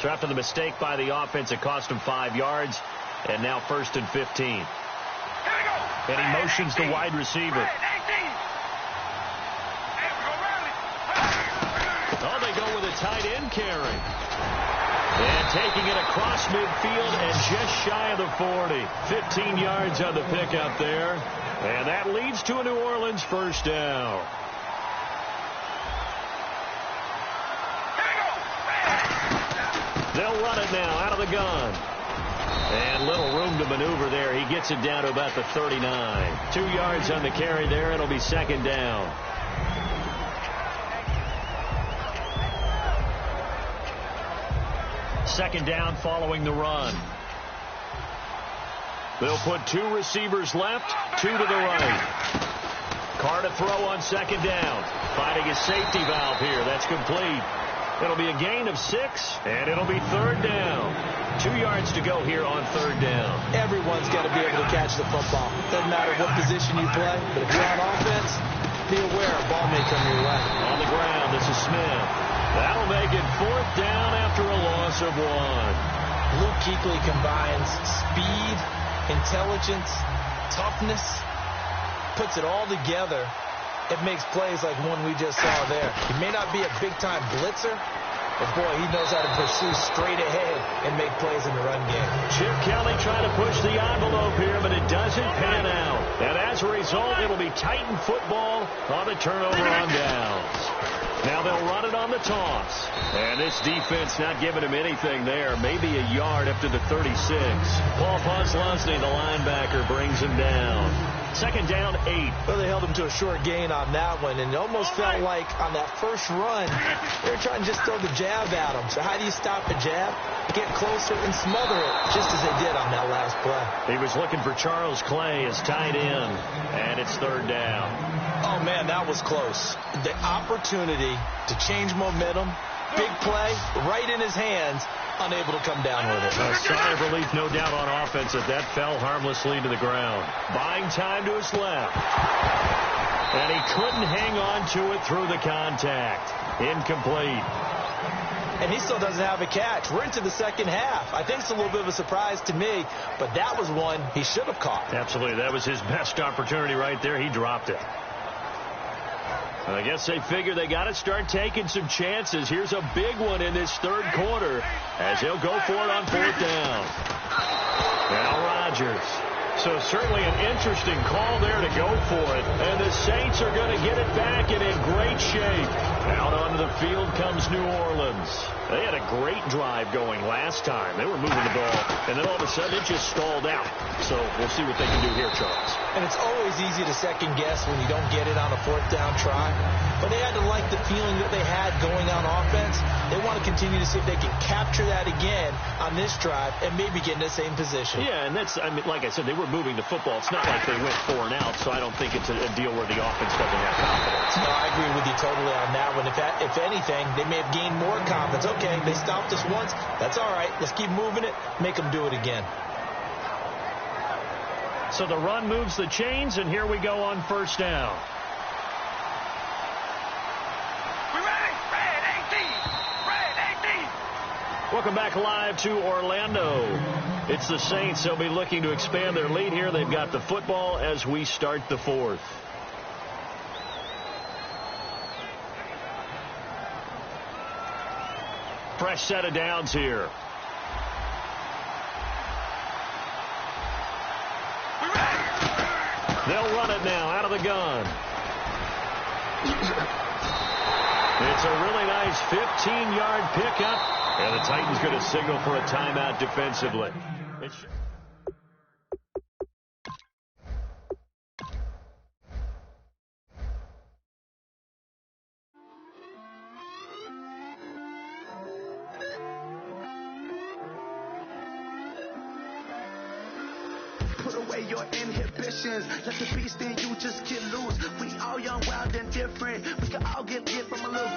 So after the mistake by the offense, it cost him 5 yards. And now 1st and 15. And he motions the wide receiver. Oh, they go with a tight end carry. And taking it across midfield and just shy of the 40. 15 yards on the pickup there. And that leads to a New Orleans first down. They'll run it now out of the gun. And little room to maneuver there. He gets it down to about the 39. 2 yards on the carry there. It'll be second down. Second down following the run. They'll put 2 receivers left, 2 to the right. Carr to throw on second down. Finding his safety valve here. That's complete. It'll be a gain of 6, and it'll be third down. 2 yards to go here on third down. Everyone's got to be able to catch the football. Doesn't matter what position you play, but if you're on offense, be aware a ball may come your way. On the ground, this is Smith. That'll make it fourth down after a loss of 1. Luke Kuechly combines speed, intelligence, toughness, puts it all together. It makes plays like one we just saw there. He may not be a big-time blitzer, but, boy, he knows how to pursue straight ahead and make plays in the run game. Chip Kelly trying to push the envelope here, but it doesn't pan out. And as a result, it'll be Titan football on the turnover on downs. Now they'll run it on the toss. And this defense not giving him anything there. Maybe a yard up to the 36. Paul Posluszny, the linebacker, brings him down. Second down, 8. Well, they held him to a short gain on that one, and it almost felt like on that first run, they were trying to just throw the jab at him. So how do you stop a jab? Get closer and smother it, just as they did on that last play. He was looking for Charles Clay as tight end, and it's third down. Oh, man, that was close. The opportunity to change momentum, big play, right in his hands, unable to come down with it. A sigh of relief, no doubt, on offense as that fell harmlessly to the ground. Buying time to his left. And he couldn't hang on to it through the contact. Incomplete. And he still doesn't have a catch. We're into the second half. I think it's a little bit of a surprise to me, but that was one he should have caught. Absolutely. That was his best opportunity right there. He dropped it. I guess they figure they got to start taking some chances. Here's a big one in this third quarter as he'll go for it on fourth down. Now Rodgers. So certainly an interesting call there to go for it. And the Saints are going to get it back and in great shape. Out onto the field comes New Orleans. They had a great drive going last time. They were moving the ball. And then all of a sudden it just stalled out. So we'll see what they can do here, Charles. And it's always easy to second guess when you don't get it on a fourth down try. But they had to like the feeling that they had going on offense. They want to continue to see if they can capture that again on this drive and maybe get in the same position. Yeah, and that's, I mean, like I said, they were moving the football. It's not like they went 4 and out, so I don't think it's a deal where the offense doesn't have confidence. No, I agree with you totally on that one. If anything, they may have gained more confidence. Okay, they stopped us once. That's all right. Let's keep moving it. Make them do it again. So the run moves the chains, and here we go on first down. We ready? Red 18! Welcome back live to Orlando. It's the Saints. They'll be looking to expand their lead here. They've got the football as we start the fourth. Fresh set of downs here. They'll run it now out of the gun. It's a really nice 15-yard pickup, and the Titans going to signal for a timeout defensively. Put away your inhibitions. Let the beast in you just get loose. We all young, wild, and different. We can all get from a little.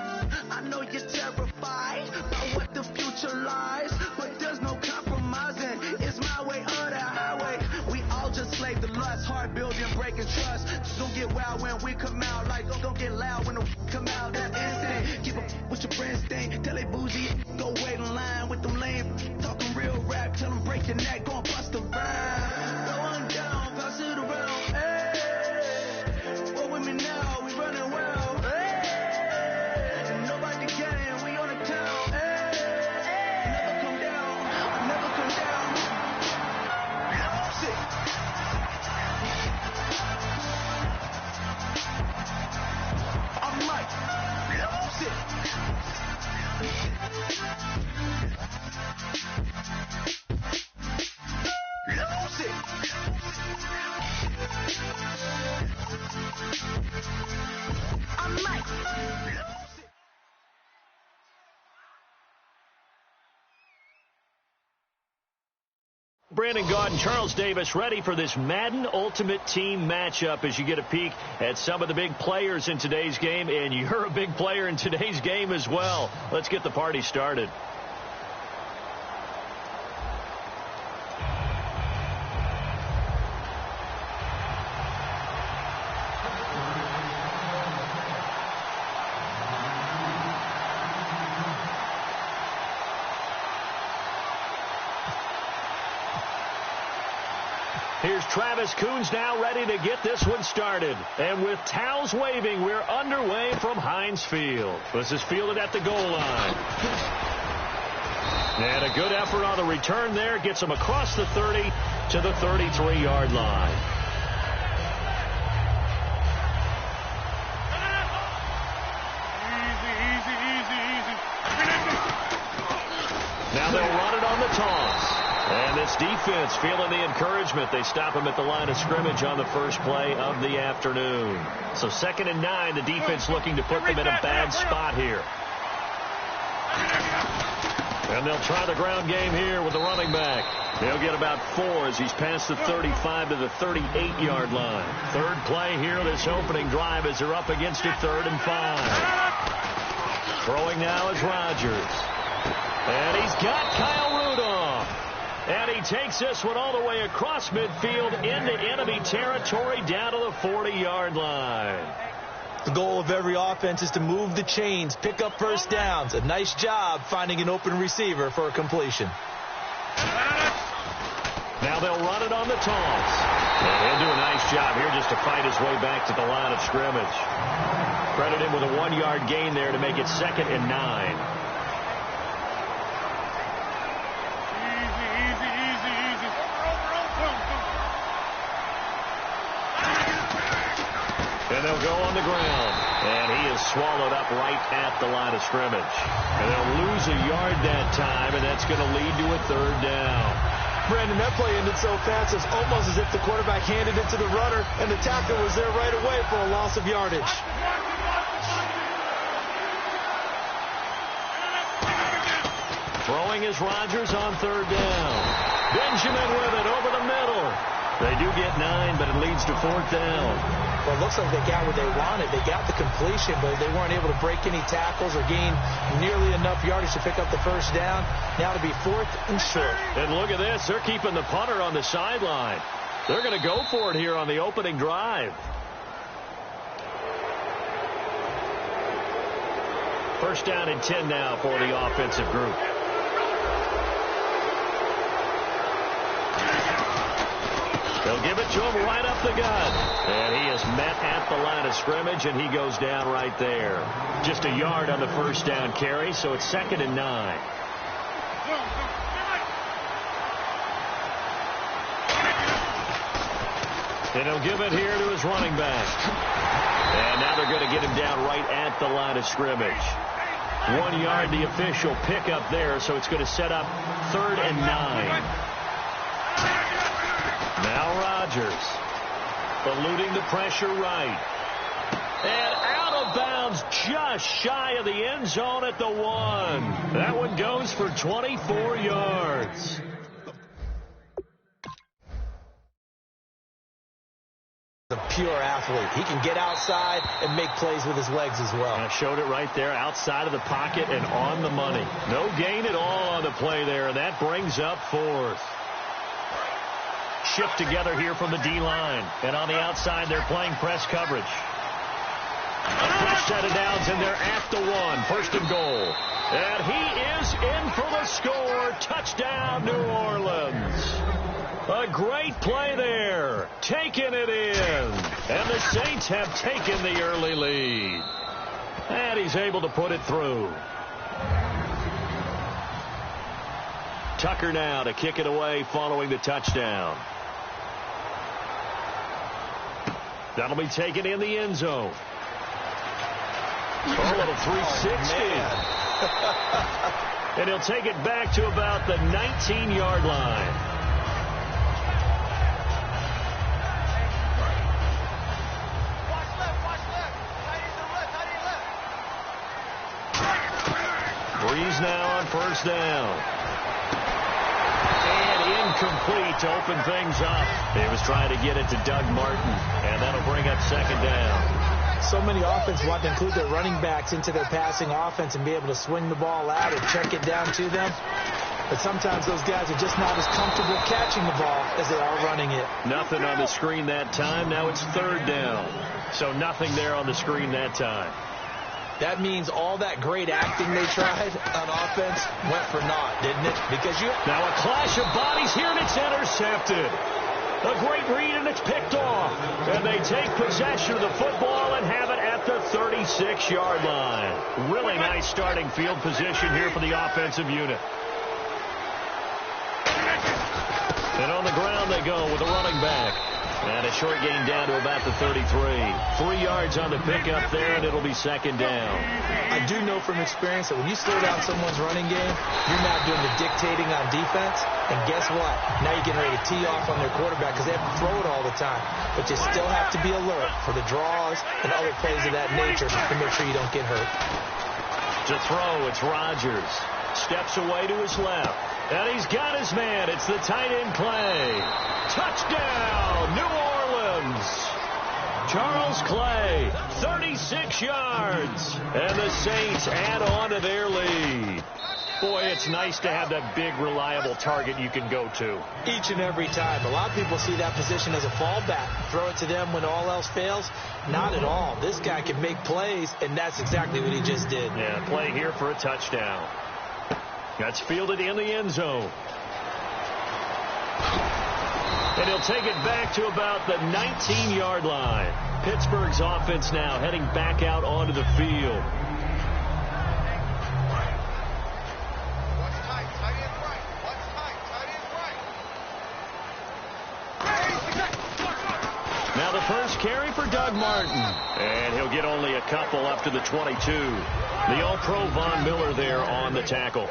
I know you're terrified about what the future lies, but there's no compromising. It's my way or the highway. We all just slave the lust, heart building, breaking trust. Just don't get wild when we come out. Like don't get loud when the come out. That incident. Keep up with your friends thing. Tell they bougie. Go wait in line with them lame. Talking real rap. Tell them break your neck. Go and bust the rhyme. Down, pass it around, hey. What with me now? We running well, hey. Nobody can, we on the town, hey. Never come down, never come down. Lose it. I'm like, lose it. Lose it. I'm like, Brandon Gaud and Charles Davis ready for this Madden Ultimate Team matchup as you get a peek at some of the big players in today's game, and you're a big player in today's game as well. Let's get the party started. Here's Travis Coons now ready to get this one started. And with towels waving, we're underway from Heinz Field. This is fielded at the goal line. And a good effort on the return there. Gets him across the 30 to the 33-yard line. Now they'll run it on the toss. And this defense feeling the encouragement. They stop him at the line of scrimmage on the first play of the afternoon. So 2nd and 9, the defense looking to put them in a bad spot here. And they'll try the ground game here with the running back. They'll get about 4 as he's past the 35 to the 38-yard line. Third play here this opening drive as they're up against it 3rd and 5. Throwing now is Rodgers. And he's got Kyle Rudolph. And he takes this one all the way across midfield into enemy territory down to the 40-yard line. The goal of every offense is to move the chains, pick up first downs. A nice job finding an open receiver for a completion. Now they'll run it on the toss. And he'll do a nice job here just to fight his way back to the line of scrimmage. Credit him with a 1-yard gain there to make it 2nd and 9. And they'll go on the ground. And he is swallowed up right at the line of scrimmage. And they'll lose a yard that time, and that's going to lead to a 3rd down. Brandon, that play ended so fast, it's almost as if the quarterback handed it to the runner, and the tackle was there right away for a loss of yardage. Throwing is Rodgers on third down. Benjamin with it over the middle. They do get 9, but it leads to fourth down. Well, it looks like they got what they wanted. They got the completion, but they weren't able to break any tackles or gain nearly enough yardage to pick up the first down. Now to be fourth and short. And look at this. They're keeping the punter on the sideline. They're going to go for it here on the opening drive. First down and 10 now for the offensive group. They'll give it to him right up the gut. And he is met at the line of scrimmage, and he goes down right there. Just a yard on the first down carry, so it's 2nd and 9. And he'll give it here to his running back. And now they're going to get him down right at the line of scrimmage. 1 yard, the official pickup there, so it's going to set up 3rd and 9. Now Rodgers, eluding the pressure right. And out of bounds just shy of the end zone at the 1. That one goes for 24 yards. A pure athlete. He can get outside and make plays with his legs as well. I showed it right there, outside of the pocket and on the money. No gain at all on the play there, and that brings up 4th. Shift together here from the D-line. And on the outside, they're playing press coverage. A fresh set of downs, and they're at the 1. 1st and goal. And he is in for the score. Touchdown, New Orleans. A great play there. Taking it in. And the Saints have taken the early lead. And he's able to put it through. Tucker now to kick it away following the touchdown. That'll be taken in the end zone. A little 360. And he'll take it back to about the 19-yard line. Breeze now on first down. And incomplete to open things up. He was trying to get it to Doug Martin, and that'll bring up 2nd down. So many offenses want to include their running backs into their passing offense and be able to swing the ball out or check it down to them. But sometimes those guys are just not as comfortable catching the ball as they are running it. Nothing on the screen that time. Now it's 3rd down. So nothing there on the screen that time. That means all that great acting they tried on offense went for naught, didn't it? Because now a clash of bodies here, and it's intercepted. A great read, and it's picked off. And they take possession of the football and have it at the 36-yard line. Really nice starting field position here for the offensive unit. And on the ground they go with a running back. And a short gain down to about the 33. 3 yards on the pickup there, and it'll be 2nd down. I do know from experience that when you slow down someone's running game, you're not doing the dictating on defense. And guess what? Now you're getting ready to tee off on their quarterback because they have to throw it all the time. But you still have to be alert for the draws and other plays of that nature to make sure you don't get hurt. To throw, it's Rodgers. Steps away to his left. And he's got his man. It's the tight end play. Touchdown, New Orleans. Charles Clay, 36 yards. And the Saints add on to their lead. Boy, it's nice to have that big, reliable target you can go to. Each and every time. A lot of people see that position as a fallback. Throw it to them when all else fails. Not at all. This guy can make plays, and that's exactly what he just did. Yeah, play here for a touchdown. That's fielded in the end zone. And he'll take it back to about the 19-yard line. Pittsburgh's offense now heading back out onto the field. Now the first carry for Doug Martin. And he'll get only a couple up to the 22. The All-Pro Von Miller there on the tackle.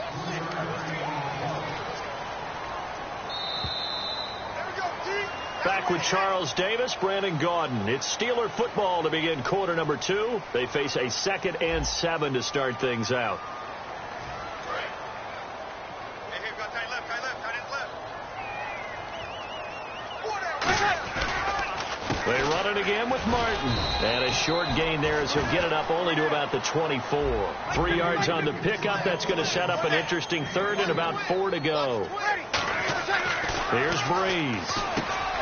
Back with Charles Davis, Brandon Gaudin. It's Steeler football to begin quarter number 2. They face a 2nd and 7 to start things out. They run it again with Martin. And a short gain there as he'll get it up only to about the 24. 3 yards on the pickup. That's going to set up an interesting 3rd and about 4 to go. Here's Breeze.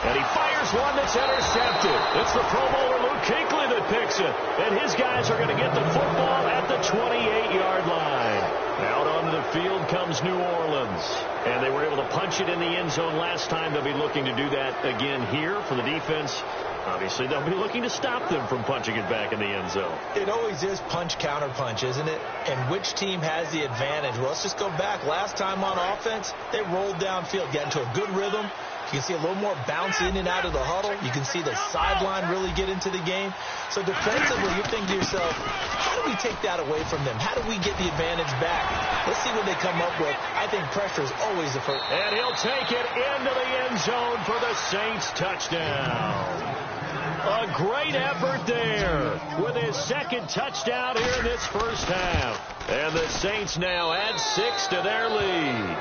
And he fires one that's intercepted. It's the Pro Bowler Luke Kuechly that picks it. And his guys are going to get the football at the 28-yard line. Out onto the field comes New Orleans. And they were able to punch it in the end zone last time. They'll be looking to do that again here for the defense. Obviously, they'll be looking to stop them from punching it back in the end zone. It always is punch-counter-punch, isn't it? And which team has the advantage? Well, let's just go back. Last time on offense, they rolled downfield, got into a good rhythm. You can see a little more bounce in and out of the huddle. You can see the sideline really get into the game. So defensively, you're thinking to yourself, how do we take that away from them? How do we get the advantage back? Let's see what they come up with. I think pressure is always the first. And he'll take it into the end zone for the Saints touchdown. A great effort there with his 2nd touchdown here in this first half. And the Saints now add 6 to their lead.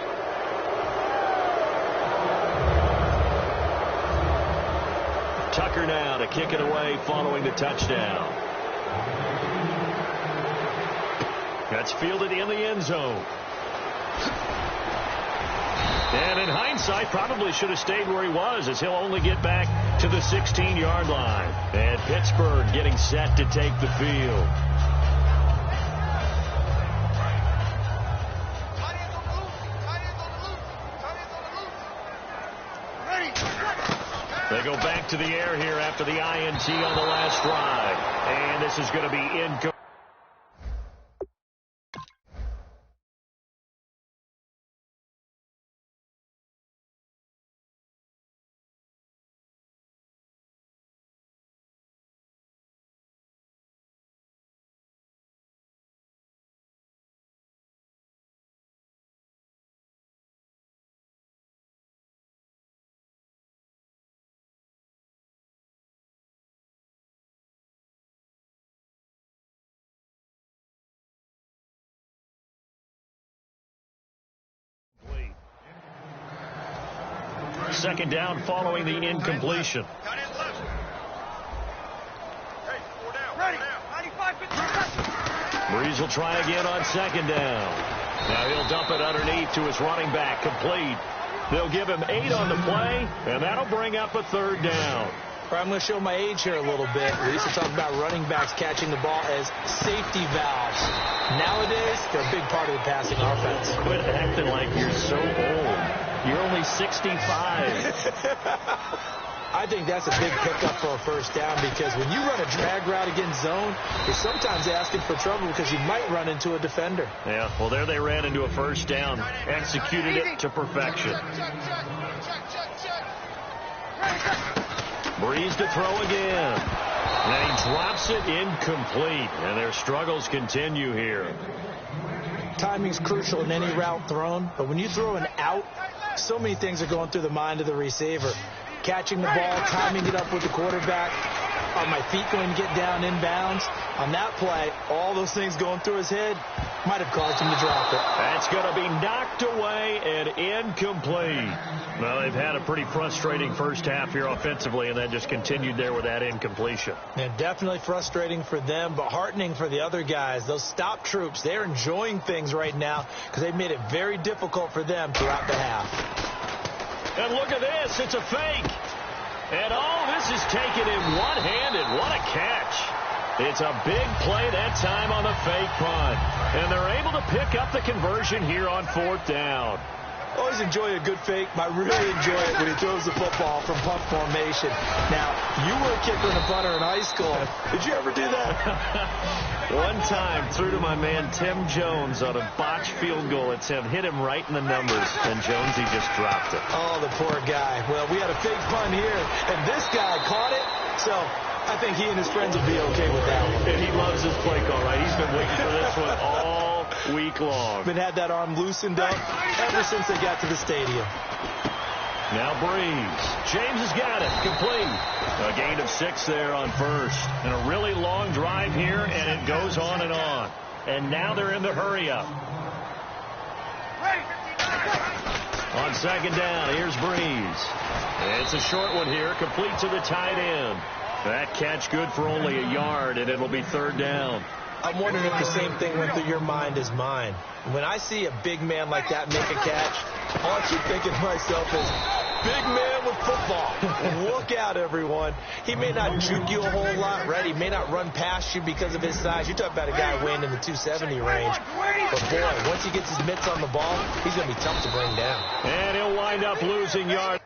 Tucker now to kick it away following the touchdown. That's fielded in the end zone. And in hindsight, probably should have stayed where he was, as he'll only get back to the 16-yard line. And Pittsburgh getting set to take the field. They go back to the air here after the INT on the last drive. And this is going to be incomplete. Second down following the incompletion. Breeze will try again on 2nd down. Now he'll dump it underneath to his running back. Complete. They'll give him 8 on the play, and that'll bring up a 3rd down. I'm going to show my age here a little bit. We used to talk about running backs catching the ball as safety valves. Nowadays, they're a big part of the passing offense. Quit acting like you're so old. You're only 65. I think that's a big pickup for a first down, because when you run a drag route against zone, you're sometimes asking for trouble because you might run into a defender. Yeah, well, there they ran into a first down, executed it to perfection. Breeze to throw again. And he drops it incomplete, and their struggles continue here. Timing's crucial in any route thrown, but when you throw an out, so many things are going through the mind of the receiver. Catching the ball, timing it up with the quarterback. Are my feet going to get down inbounds? On that play, all those things going through his head might have caused him to drop it. That's going to be knocked away and incomplete. Well, they've had a pretty frustrating first half here offensively, and that just continued there with that incompletion. Yeah, definitely frustrating for them, but heartening for the other guys. Those stop troops, they're enjoying things right now because they've made it very difficult for them throughout the half. And look at this. It's a fake. And all this is taken in one-handed. What a catch. It's a big play that time on the fake punt. And they're able to pick up the conversion here on 4th down. Always enjoy a good fake, but I really enjoy it when he throws the football from punt formation. Now, you were a kicker and a punter in high school. Did you ever do that? One time, threw to my man Tim Jones on a botched field goal. It's him, hit him right in the numbers, and Jonesy just dropped it. Oh, the poor guy. Well, we had a fake punt here, and this guy caught it, so I think he and his friends will be okay with that one. And he loves his play call, right? He's been waiting for this one all week long. Been had that arm loosened up ever since they got to the stadium. Now Breeze. James has got it. Complete. A gain of 6 there on first. And a really long drive here, and it goes on and on. And now they're in the hurry-up. On second down, here's Breeze. It's a short one here, complete to the tight end. That catch good for only a yard, and it'll be third down. I'm wondering if the same thing went through your mind as mine. When I see a big man like that make a catch, all I keep thinking to myself is, big man with football. Look out, everyone. He may not juke you a whole lot, right? He may not run past you because of his size. You're talking about a guy weighing in the 270 range. But, boy, once he gets his mitts on the ball, he's going to be tough to bring down. And he'll wind up losing yards.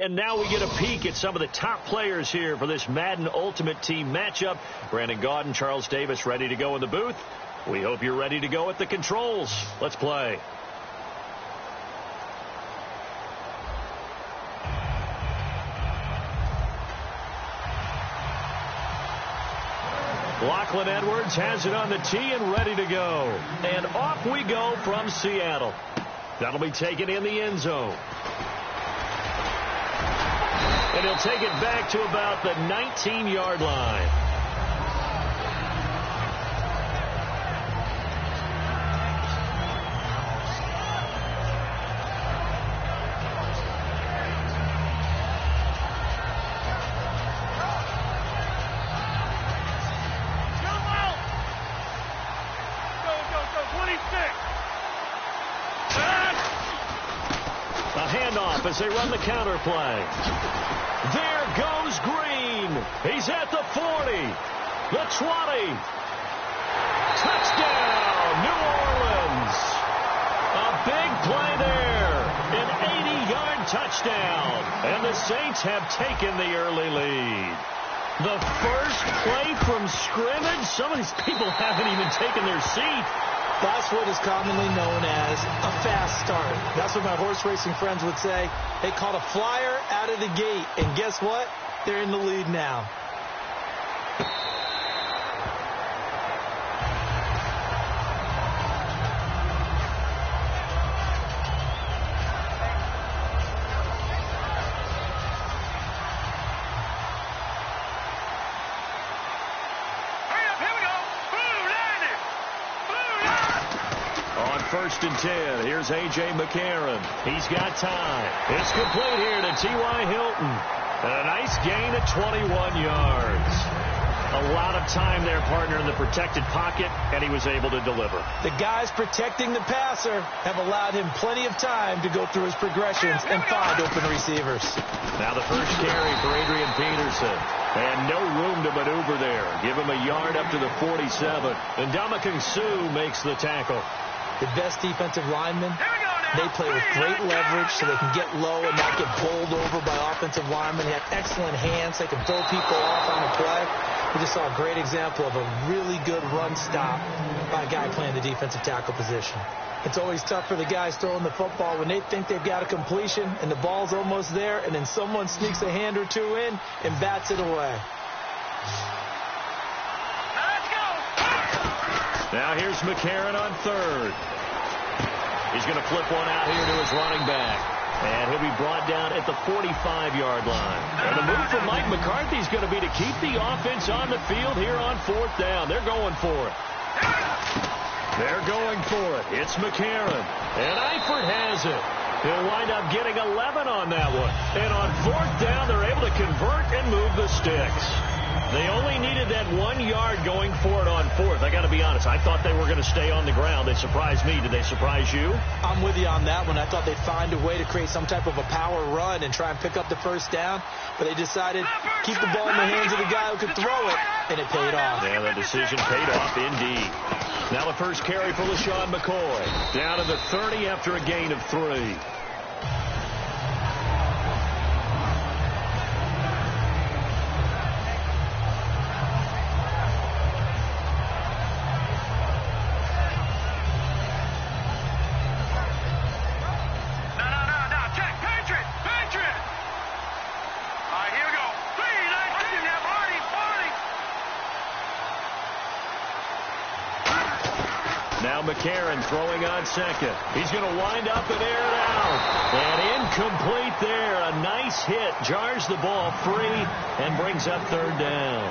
And now we get a peek at some of the top players here for this Madden Ultimate Team matchup. Brandon Gaudin, Charles Davis ready to go in the booth. We hope you're ready to go at the controls. Let's play. Lachlan Edwards has it on the tee and ready to go. And off we go from Seattle. That'll be taken in the end zone. And he'll take it back to about the 19-yard line. A handoff as they run the counter play. There goes Green. He's at the 40, the 20. Touchdown, New Orleans. A big play there. An 80-yard touchdown. And the Saints have taken the early lead. The first play from scrimmage. Some of these people haven't even taken their seat. That's what is commonly known as a fast start. That's what my horse racing friends would say. They caught a flyer out of the gate, and guess what? They're in the lead now. First and 10. Here's A.J. McCarron. He's got time. It's complete here to T.Y. Hilton. And a nice gain at 21 yards. A lot of time there, partner, in the protected pocket, and he was able to deliver. The guys protecting the passer have allowed him plenty of time to go through his progressions and find open receivers. Now the first carry for Adrian Peterson. And no room to maneuver there. Give him a yard up to the 47. And Ndamukong Suh makes the tackle. The best defensive linemen, they play with great leverage so they can get low and not get bowled over by offensive linemen. They have excellent hands. They can throw people off on a play. We just saw a great example of a really good run stop by a guy playing the defensive tackle position. It's always tough for the guys throwing the football when they think they've got a completion and the ball's almost there, and then someone sneaks a hand or two in and bats it away. Now here's McCarron on third. He's going to flip one out here to his running back. And he'll be brought down at the 45-yard line. And the move from Mike McCarthy is going to be to keep the offense on the field here on fourth down. They're going for it. They're going for it. It's McCarron. And Eifert has it. He'll wind up getting 11 on that one. And on fourth down, they're able to convert and move the sticks. They only needed that 1 yard going for it on fourth. I got to be honest. I thought they were going to stay on the ground. They surprised me. Did they surprise you? I'm with you on that one. I thought they'd find a way to create some type of a power run and try and pick up the first down. But they decided keep the ball in the hands of the guy who could throw it, and it paid off. Yeah, the decision paid off indeed. Now the first carry for LaShawn McCoy. Down to the 30 after a gain of 3. McCarron throwing on second. He's going to wind up and air it out. And incomplete there. A nice hit. Jars the ball free and brings up third down.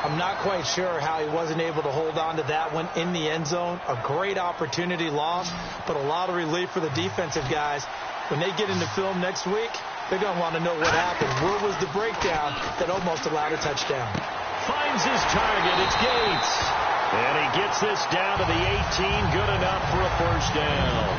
I'm not quite sure how he wasn't able to hold on to that one in the end zone. A great opportunity lost, but a lot of relief for the defensive guys. When they get into film next week, they're going to want to know what happened. Where was the breakdown that almost allowed a touchdown? Finds his target. It's Gates. And he gets this down to the 18, good enough for a first down.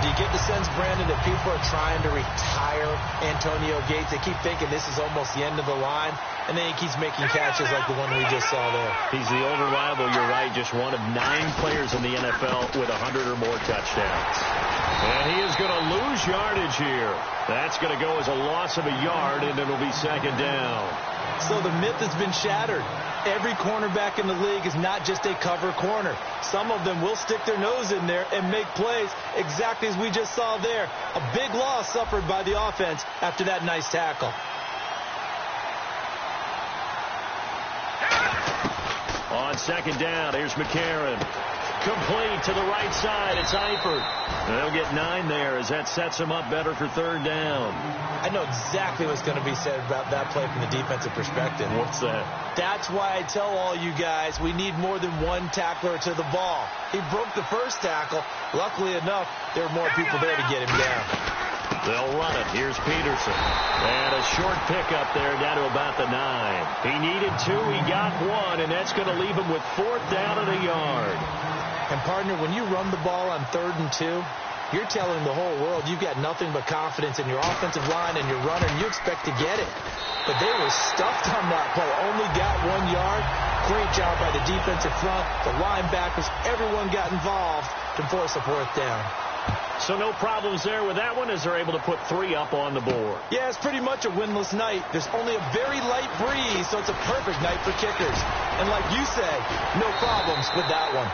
Do you get the sense, Brandon, that people are trying to retire Antonio Gates? They keep thinking this is almost the end of the line, and then he keeps making catches like the one we just saw there. He's the old reliable, you're right, just one of 9 players in the NFL with 100 or more touchdowns. And he is going to lose yardage here. That's going to go as a loss of a yard, and it'll be second down. So the myth has been shattered. Every cornerback in the league is not just a cover corner. Some of them will stick their nose in there and make plays exactly as we just saw there. A big loss suffered by the offense after that nice tackle. On second down, here's McCarron. Complete to the right side. It's Eifert. They'll get 9 there as that sets him up better for third down. I know exactly what's going to be said about that play from the defensive perspective. What's that? That's why I tell all you guys we need more than one tackler to the ball. He broke the first tackle. Luckily enough, there were more people there to get him down. They'll run it. Here's Peterson. And a short pickup there down to about the 9. He needed 2. He got 1, and that's going to leave him with fourth down and a yard. And, partner, when you run the ball on 3rd and 2, you're telling the whole world you've got nothing but confidence in your offensive line and your runner, and you expect to get it. But they were stuffed on that play. Only got 1 yard. Great job by the defensive front, the linebackers. Everyone got involved to force a fourth down. So no problems there with that one as they're able to put 3 up on the board. Yeah, it's pretty much a winless night. There's only a very light breeze, so it's a perfect night for kickers. And like you say, no problems with that one.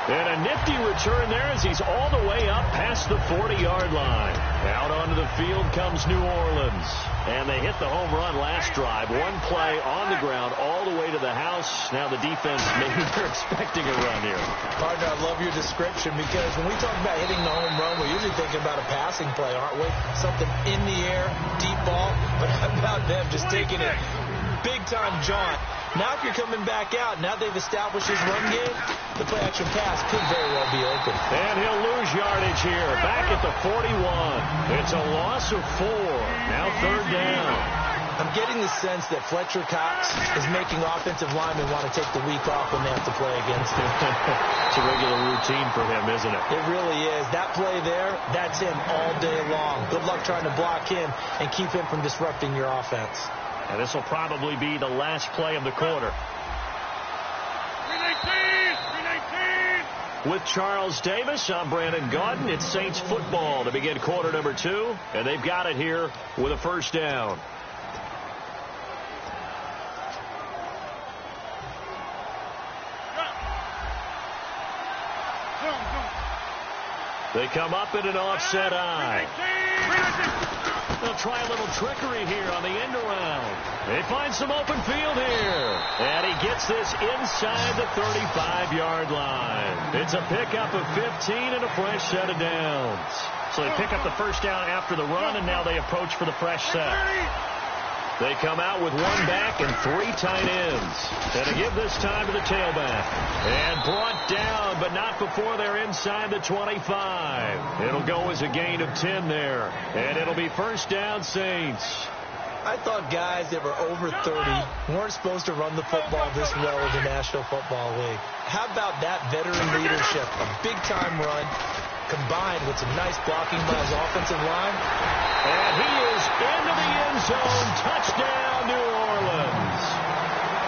And a nifty return there as he's all the way up past the 40-yard line. Out onto the field comes New Orleans. And they hit the home run last drive. 1 play on the ground all the way to the house. Now the defense, maybe they're expecting a run here. Partner, I love your description because when we talk about hitting the home run, we're usually thinking about a passing play, aren't we? Something in the air, deep ball. But how about them just taking it big-time jaunt? Now if you're coming back out, now they've established his run game, the play-action pass could very well be open. And he'll lose yardage here, back at the 41. It's a loss of 4. Now third down. I'm getting the sense that Fletcher Cox is making offensive linemen want to take the week off when they have to play against him. It's a regular routine for him, isn't it? It really is. That play there, that's him all day long. Good luck trying to block him and keep him from disrupting your offense. And this will probably be the last play of the quarter. With Charles Davis, I'm Brandon Gaudin. It's Saints football to begin quarter number 2, and they've got it here with a first down. They come up in an offset eye. They'll try a little trickery here on the end around. They find some open field here. And he gets this inside the 35-yard line. It's a pickup of 15 and a fresh set of downs. So they pick up the first down after the run, and now they approach for the fresh set. They come out with 1 back and 3 tight ends. And to give this time to the tailback. And brought down, but not before they're inside the 25. It'll go as a gain of 10 there. And it'll be first down, Saints. I thought guys that were over 30 weren't supposed to run the football this well in the National Football League. How about that veteran leadership? A big-time run combined with some nice blocking by his offensive line. And he is into the end zone. Touchdown, New Orleans.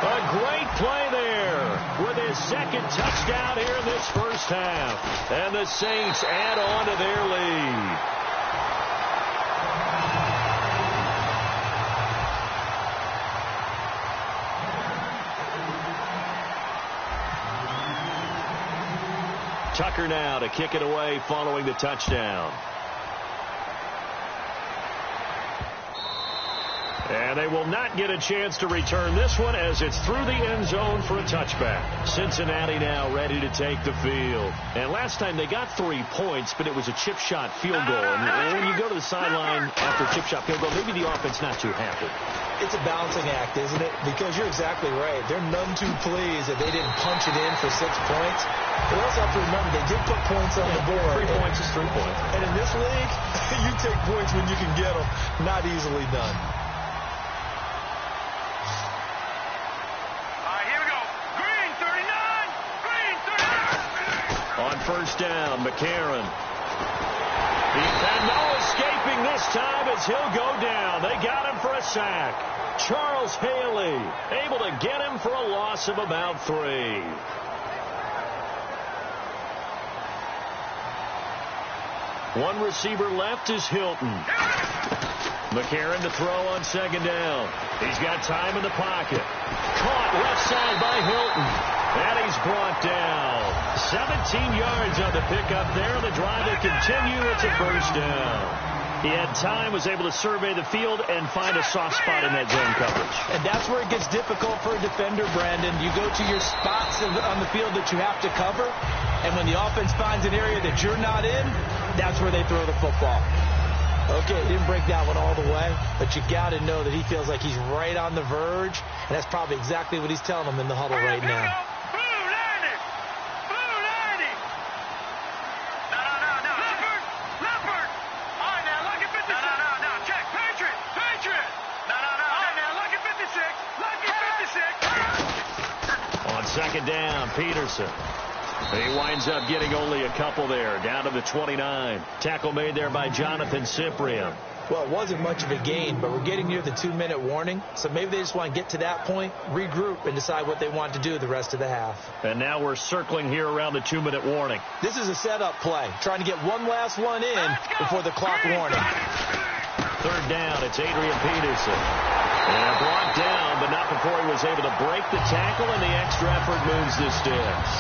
A great play there with his second touchdown here in this first half. And the Saints add on to their lead. Tucker now to kick it away following the touchdown. And they will not get a chance to return this one as it's through the end zone for a touchback. Cincinnati now ready to take the field. And last time they got 3 points, but it was a chip shot field goal. And when you go to the sideline after a chip shot field goal, maybe the offense not too happy. It's a balancing act, isn't it? Because you're exactly right. They're none too pleased that they didn't punch it in for 6 points. But also have to remember, they did put points on the board. 3 points is 3 points. And in this league, you take points when you can get them. Not easily done. On first down, McCarron. And no escaping this time as he'll go down. They got him for a sack. Charles Haley able to get him for a loss of about 3. One receiver left is Hilton. McCarron to throw on second down. He's got time in the pocket. Caught left side by Hilton. And he's brought down. 17 yards on the pickup there. The drive will continue. It's a first down. He had time, was able to survey the field and find a soft spot in that zone coverage. And that's where it gets difficult for a defender, Brandon. You go to your spots on the field that you have to cover, and when the offense finds an area that you're not in, that's where they throw the football. Okay, didn't break that one all the way, but you got to know that he feels like he's right on the verge, and that's probably exactly what he's telling them in the huddle right now. Second down, Peterson. He winds up getting only a couple there, down to the 29. Tackle made there by Jonathan Cyprien. Well, it wasn't much of a gain, but we're getting near the 2-minute warning, so maybe they just want to get to that point, regroup, and decide what they want to do the rest of the half. And now we're circling here around the 2-minute warning. This is a setup play, trying to get one last one in before the clock warning. Third down, it's Adrian Peterson. And brought down, but not before he was able to break the tackle, and the extra effort moves the sticks.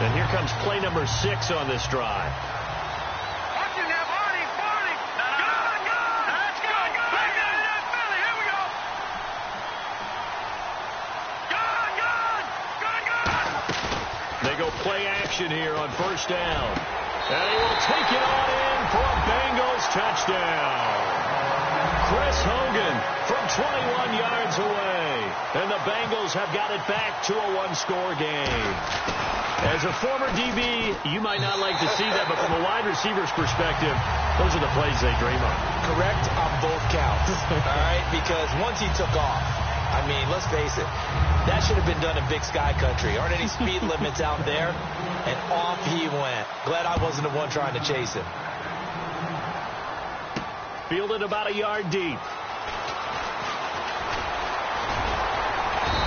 And here comes play number 6 on this drive. They go play action here on first down. And he will take it on in for a Bengals touchdown. Chris Hogan from 21 yards away. And the Bengals have got it back to a one-score game. As a former DB, you might not like to see that, but from a wide receiver's perspective, those are the plays they dream of. Correct on both counts, all right? Because once he took off, I mean, let's face it, that should have been done in Big Sky Country. Aren't any speed limits out there? And off he went. Glad I wasn't the one trying to chase him. Fielded about a yard deep.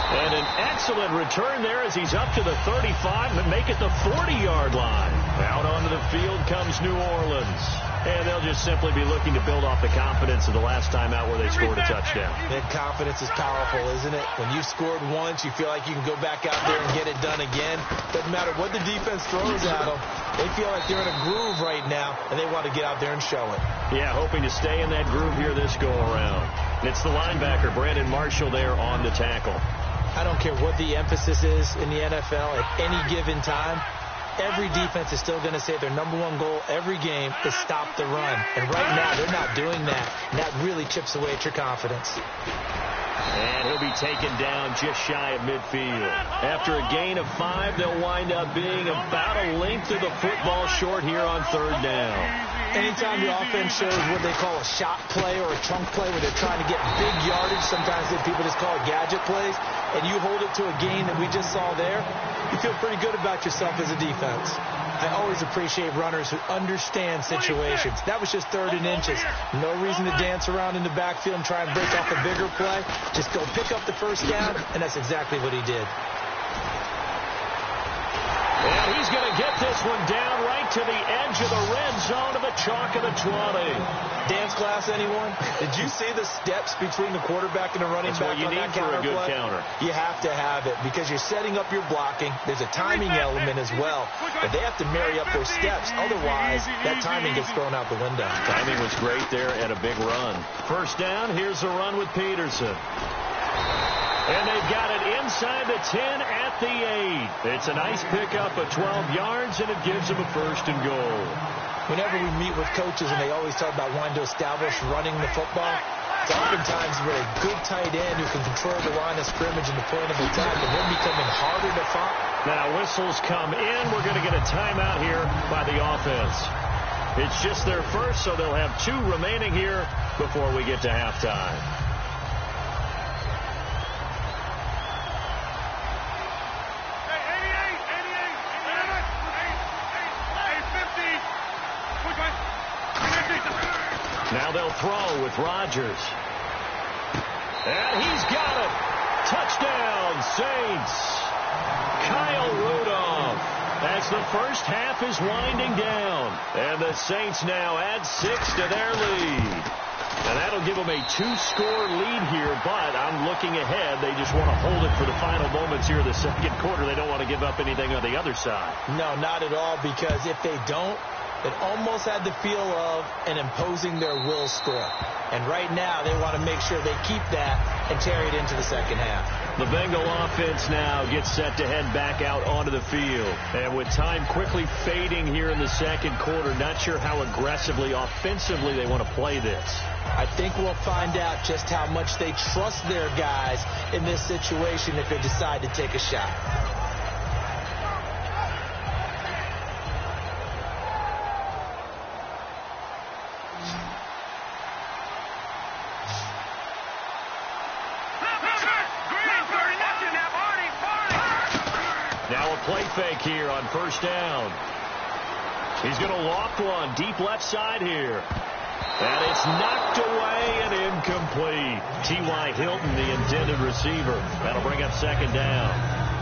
And an excellent return there as he's up to the 35 and make it the 40-yard line. Out onto the field comes New Orleans. And they'll just simply be looking to build off the confidence of the last time out where they scored a touchdown. That confidence is powerful, isn't it? When you've scored once, you feel like you can go back out there and get it done again. Doesn't matter what the defense throws at them. They feel like they're in a groove right now, and they want to get out there and show it. Yeah, hoping to stay in that groove here this go-around. It's the linebacker, Brandon Marshall, there on the tackle. I don't care what the emphasis is in the NFL at any given time. Every defense is still going to say their number one goal every game is stop the run. And right now, they're not doing that. And that really chips away at your confidence. And he'll be taken down just shy of midfield. After a gain of 5, they'll wind up being about a length of the football short here on third down. Anytime the offense shows what they call a shot play or a chunk play where they're trying to get big yardage, sometimes people just call it gadget plays, and you hold it to a gain that we just saw there, you feel pretty good about yourself as a defense. I always appreciate runners who understand situations. That was just 3rd and inches. No reason to dance around in the backfield and try and break off a bigger play. Just go pick up the first down, and that's exactly what he did. And he's going to get this one down right to the edge of the red zone of the chalk of the 20. Dance class, anyone? Did you see the steps between the quarterback and the running back on that counter play? That's what you need for a good counter. You have to have it because you're setting up your blocking. There's a timing element as well. But they have to marry up those steps. Otherwise, that timing gets thrown out the window. Timing was great there and a big run. First down, here's the run with Peterson. And they've got it inside the 10 at the 8. It's a nice pickup of 12 yards, and it gives them a 1st and goal. Whenever we meet with coaches and they always talk about wanting to establish running the football, it's oftentimes with a good tight end who can control the line of scrimmage and the point of attack, and then becoming harder to find. Now whistles come in. We're going to get a timeout here by the offense. It's just their first, so they'll have 2 remaining here before we get to halftime. Now they'll throw with Rodgers. And he's got it. Touchdown, Saints. Kyle Rudolph. As the first half is winding down. And the Saints now add 6 to their lead. And that'll give them a 2-score lead here, but I'm looking ahead. They just want to hold it for the final moments here of the second quarter. They don't want to give up anything on the other side. No, not at all, because if they don't, it almost had the feel of an imposing their will score. And right now, they want to make sure they keep that and carry it into the second half. The Bengal offense now gets set to head back out onto the field. And with time quickly fading here in the second quarter, not sure how aggressively, offensively they want to play this. I think we'll find out just how much they trust their guys in this situation if they decide to take a shot. Now a play fake here on first down. He's going to loft one deep left side here. And it's knocked away and incomplete. T.Y. Hilton, the intended receiver. That'll bring up second down.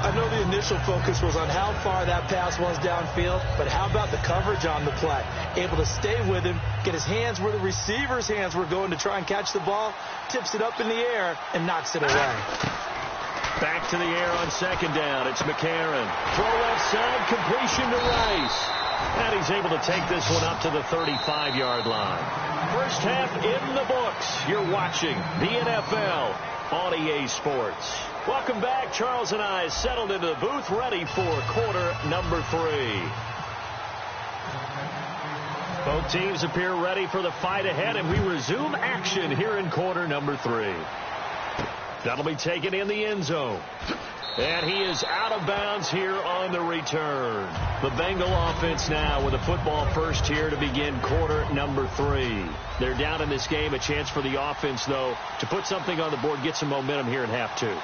I know the initial focus was on how far that pass was downfield, but how about the coverage on the play? Able to stay with him, get his hands where the receiver's hands were going to try and catch the ball, tips it up in the air, and knocks it away. Back to the air on second down. It's McCarron. Throw left side, completion to Rice. And he's able to take this one up to the 35-yard line. First half in the books. You're watching the NFL on EA Sports. Welcome back. Charles and I settled into the booth, ready for quarter number 3. Both teams appear ready for the fight ahead, and we resume action here in quarter number 3. That'll be taken in the end zone. And he is out of bounds here on the return. The Bengal offense now with a football first here to begin quarter number 3. They're down in this game. A chance for the offense, though, to put something on the board, get some momentum here in half 2.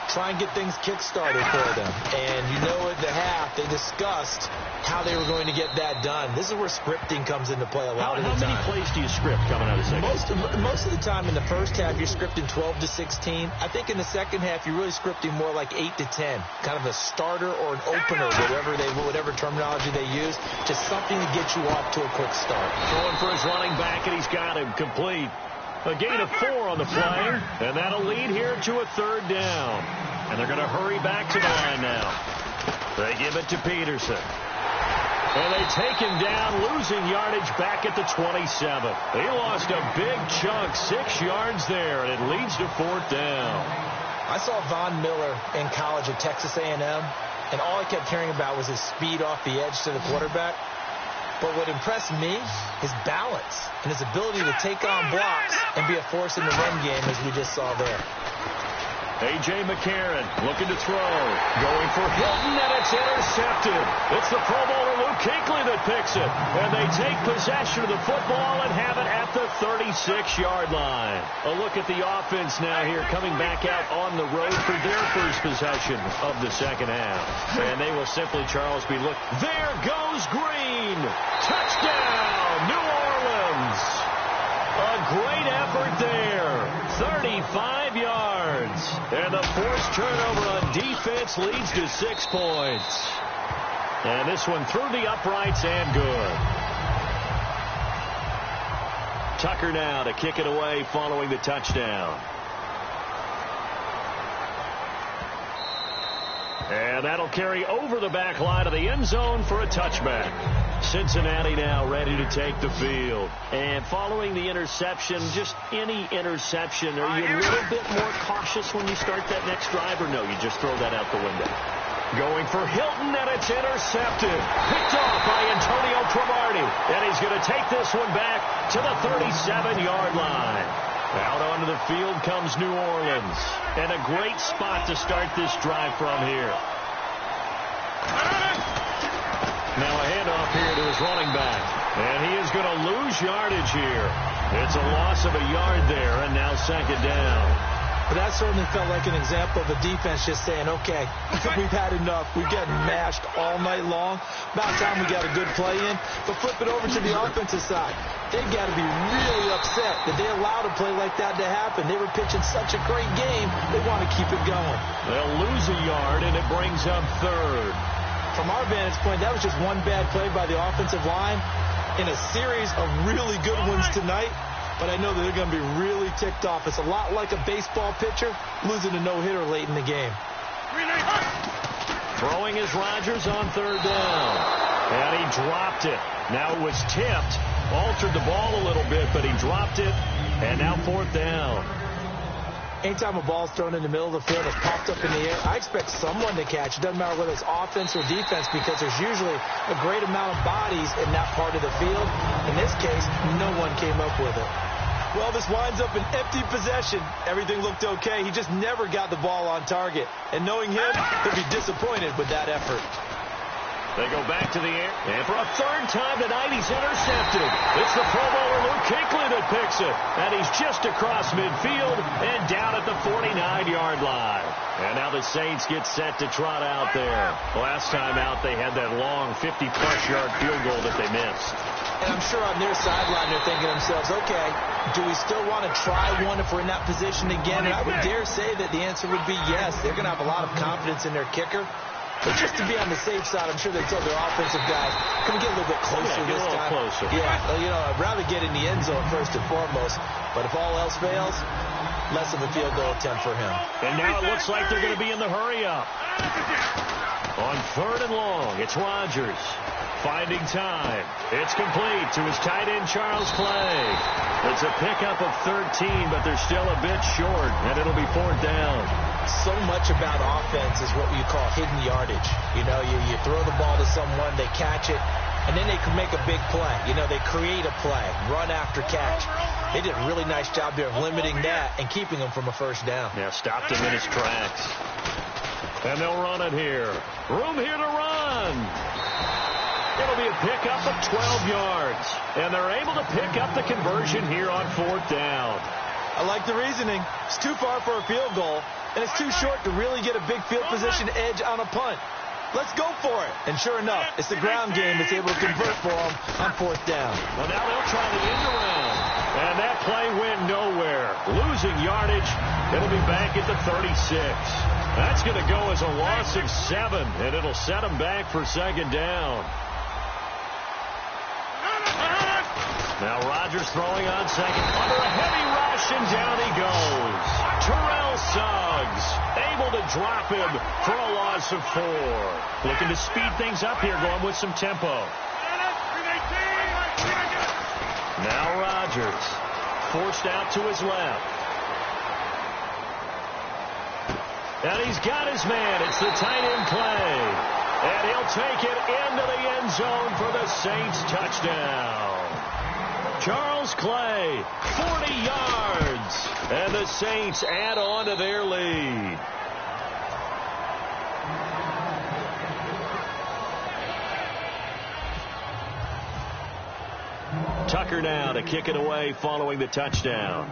Try and get things kick-started for them. And you know at the half, they discussed how they were going to get that done. This is where scripting comes into play a lot of the time. How many plays do you script coming out of the second? Most of the time in the first half, you're scripting 12 to 16. I think in the second half, you're really scripting more like 8 to 10. Kind of a starter or an opener, whatever terminology they use. Just something to get you off to a quick start. Throwing for his running back, and he's got him complete. A gain of 4 on the play, and that'll lead here to a 3rd down. And they're going to hurry back to the line now. They give it to Peterson. And they take him down, losing yardage back at the 27. He lost a big chunk, 6 yards there, and it leads to 4th down. I saw Von Miller in college at Texas A&M, and all I kept hearing about was his speed off the edge to the quarterback. But what impressed me, his balance and his ability to take on blocks and be a force in the run game, as we just saw there. A.J. McCarron looking to throw. Going for Hilton, and it's intercepted. It's the Pro Bowler Luke Kuechly that picks it. And they take possession of the football and have it at the 36-yard line. A look at the offense now here, coming back out on the road for their first possession of the second half. And they will simply, Charles, be looked. There goes Green. Touchdown, New Orleans. A great effort there. 35 yards. And the forced turnover on defense leads to 6 points. And this one through the uprights and good. Tucker now to kick it away following the touchdown. And that'll carry over the back line of the end zone for a touchback. Cincinnati now ready to take the field. And following the interception, just any interception, are you a little bit more cautious when you start that next drive, or no, you just throw that out the window? Going for Hilton, and it's intercepted. Picked off by Antonio Cromartie. And he's going to take this one back to the 37-yard line. Out onto the field comes New Orleans. And a great spot to start this drive from here. Now a handoff here to his running back. And he is going to lose yardage here. It's a loss of a yard there, and now 2nd down. But that certainly felt like an example of the defense just saying, okay, we've had enough. We've gotten mashed all night long. About time we got a good play in. But flip it over to the offensive side. They've got to be really upset that they allowed a play like that to happen. They were pitching such a great game, they want to keep it going. They'll lose a yard, and it brings up 3rd. From our vantage point, that was just one bad play by the offensive line in a series of really good ones tonight. But I know that they're going to be really ticked off. It's a lot like a baseball pitcher losing a no-hitter late in the game. Throwing is Rodgers on 3rd down. And he dropped it. Now it was tipped. Altered the ball a little bit, but he dropped it. And now 4th down. Anytime a ball's thrown in the middle of the field, it's popped up in the air, I expect someone to catch. It doesn't matter whether it's offense or defense, because there's usually a great amount of bodies in that part of the field. In this case, no one came up with it. Well, this winds up an empty possession. Everything looked okay. He just never got the ball on target. And knowing him, he'll be disappointed with that effort. They go back to the air. And for a 3rd time tonight, he's intercepted. It's the Pro Bowler Luke Kuechly that picks it. And he's just across midfield and down at the 49-yard line. And now the Saints get set to trot out there. Last time out, they had that long 50-plus yard field goal that they missed. And I'm sure on their sideline, they're thinking to themselves, okay, do we still want to try one if we're in that position again? And I would dare say that the answer would be yes. They're going to have a lot of confidence in their kicker. But just to be on the safe side, I'm sure they told their offensive guys, can we get a little bit closer this time? Closer. Yeah, I'd rather get in the end zone first and foremost. But if all else fails, less of a field goal attempt for him. And now it looks like they're going to be in the hurry-up. On 3rd and long, it's Rodgers. Finding time. It's complete to his tight end, Charles Clay. It's a pickup of 13, but they're still a bit short, and it'll be 4th down. So much about offense is what you call hidden yardage. You know, you throw the ball to someone, they catch it, and then they can make a big play. You know, they create a play, run after catch. They did a really nice job there of limiting that and keeping him from a first down. Yeah, stopped him in his tracks. And they'll run it here. Room here to run. It'll be a pickup of 12 yards. And they're able to pick up the conversion here on 4th down. I like the reasoning. It's too far for a field goal, and it's too short to really get a big field position edge on a punt. Let's go for it. And sure enough, it's the ground game that's able to convert for them on 4th down. Well, now they'll try the end around. And that play went nowhere. Losing yardage. It'll be back at the 36. That's going to go as a loss of 7, and it'll set them back for 2nd down. Now Rodgers throwing on 2nd. Under a heavy rush, and down he goes. Terrell Suggs able to drop him for a loss of 4. Looking to speed things up here, going with some tempo. Now Rodgers forced out to his left. And he's got his man. It's the tight end play. And he'll take it into the end zone for the Saints touchdown. Charles Clay, 40 yards. And the Saints add on to their lead. Tucker now to kick it away following the touchdown.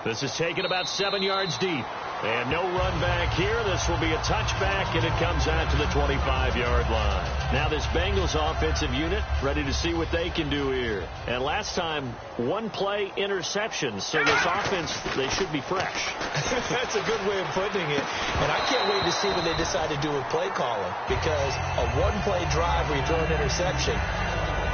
This is taken about 7 yards deep. And no run back here. This will be a touchback, and it comes out to the 25-yard line. Now this Bengals offensive unit ready to see what they can do here. And last time, 1-play interception. So this offense, they should be fresh. That's a good way of putting it. And I can't wait to see what they decide to do with play calling. Because a 1-play drive where you throw an interception,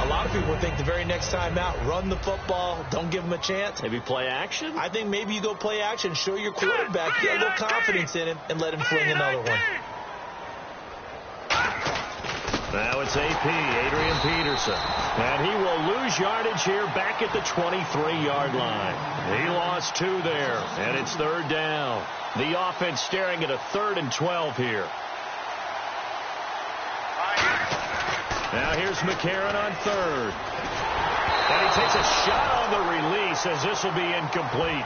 a lot of people think the very next time out, run the football, don't give them a chance. Maybe play action? I think maybe you go play action, show your quarterback, get a little confidence in him, and let him fling another one. Now it's AP, Adrian Peterson. And he will lose yardage here back at the 23-yard line. He lost 2 there, and it's 3rd down. The offense staring at a 3rd and 12 here. Now here's McCarron on 3rd. And he takes a shot on the release as this will be incomplete.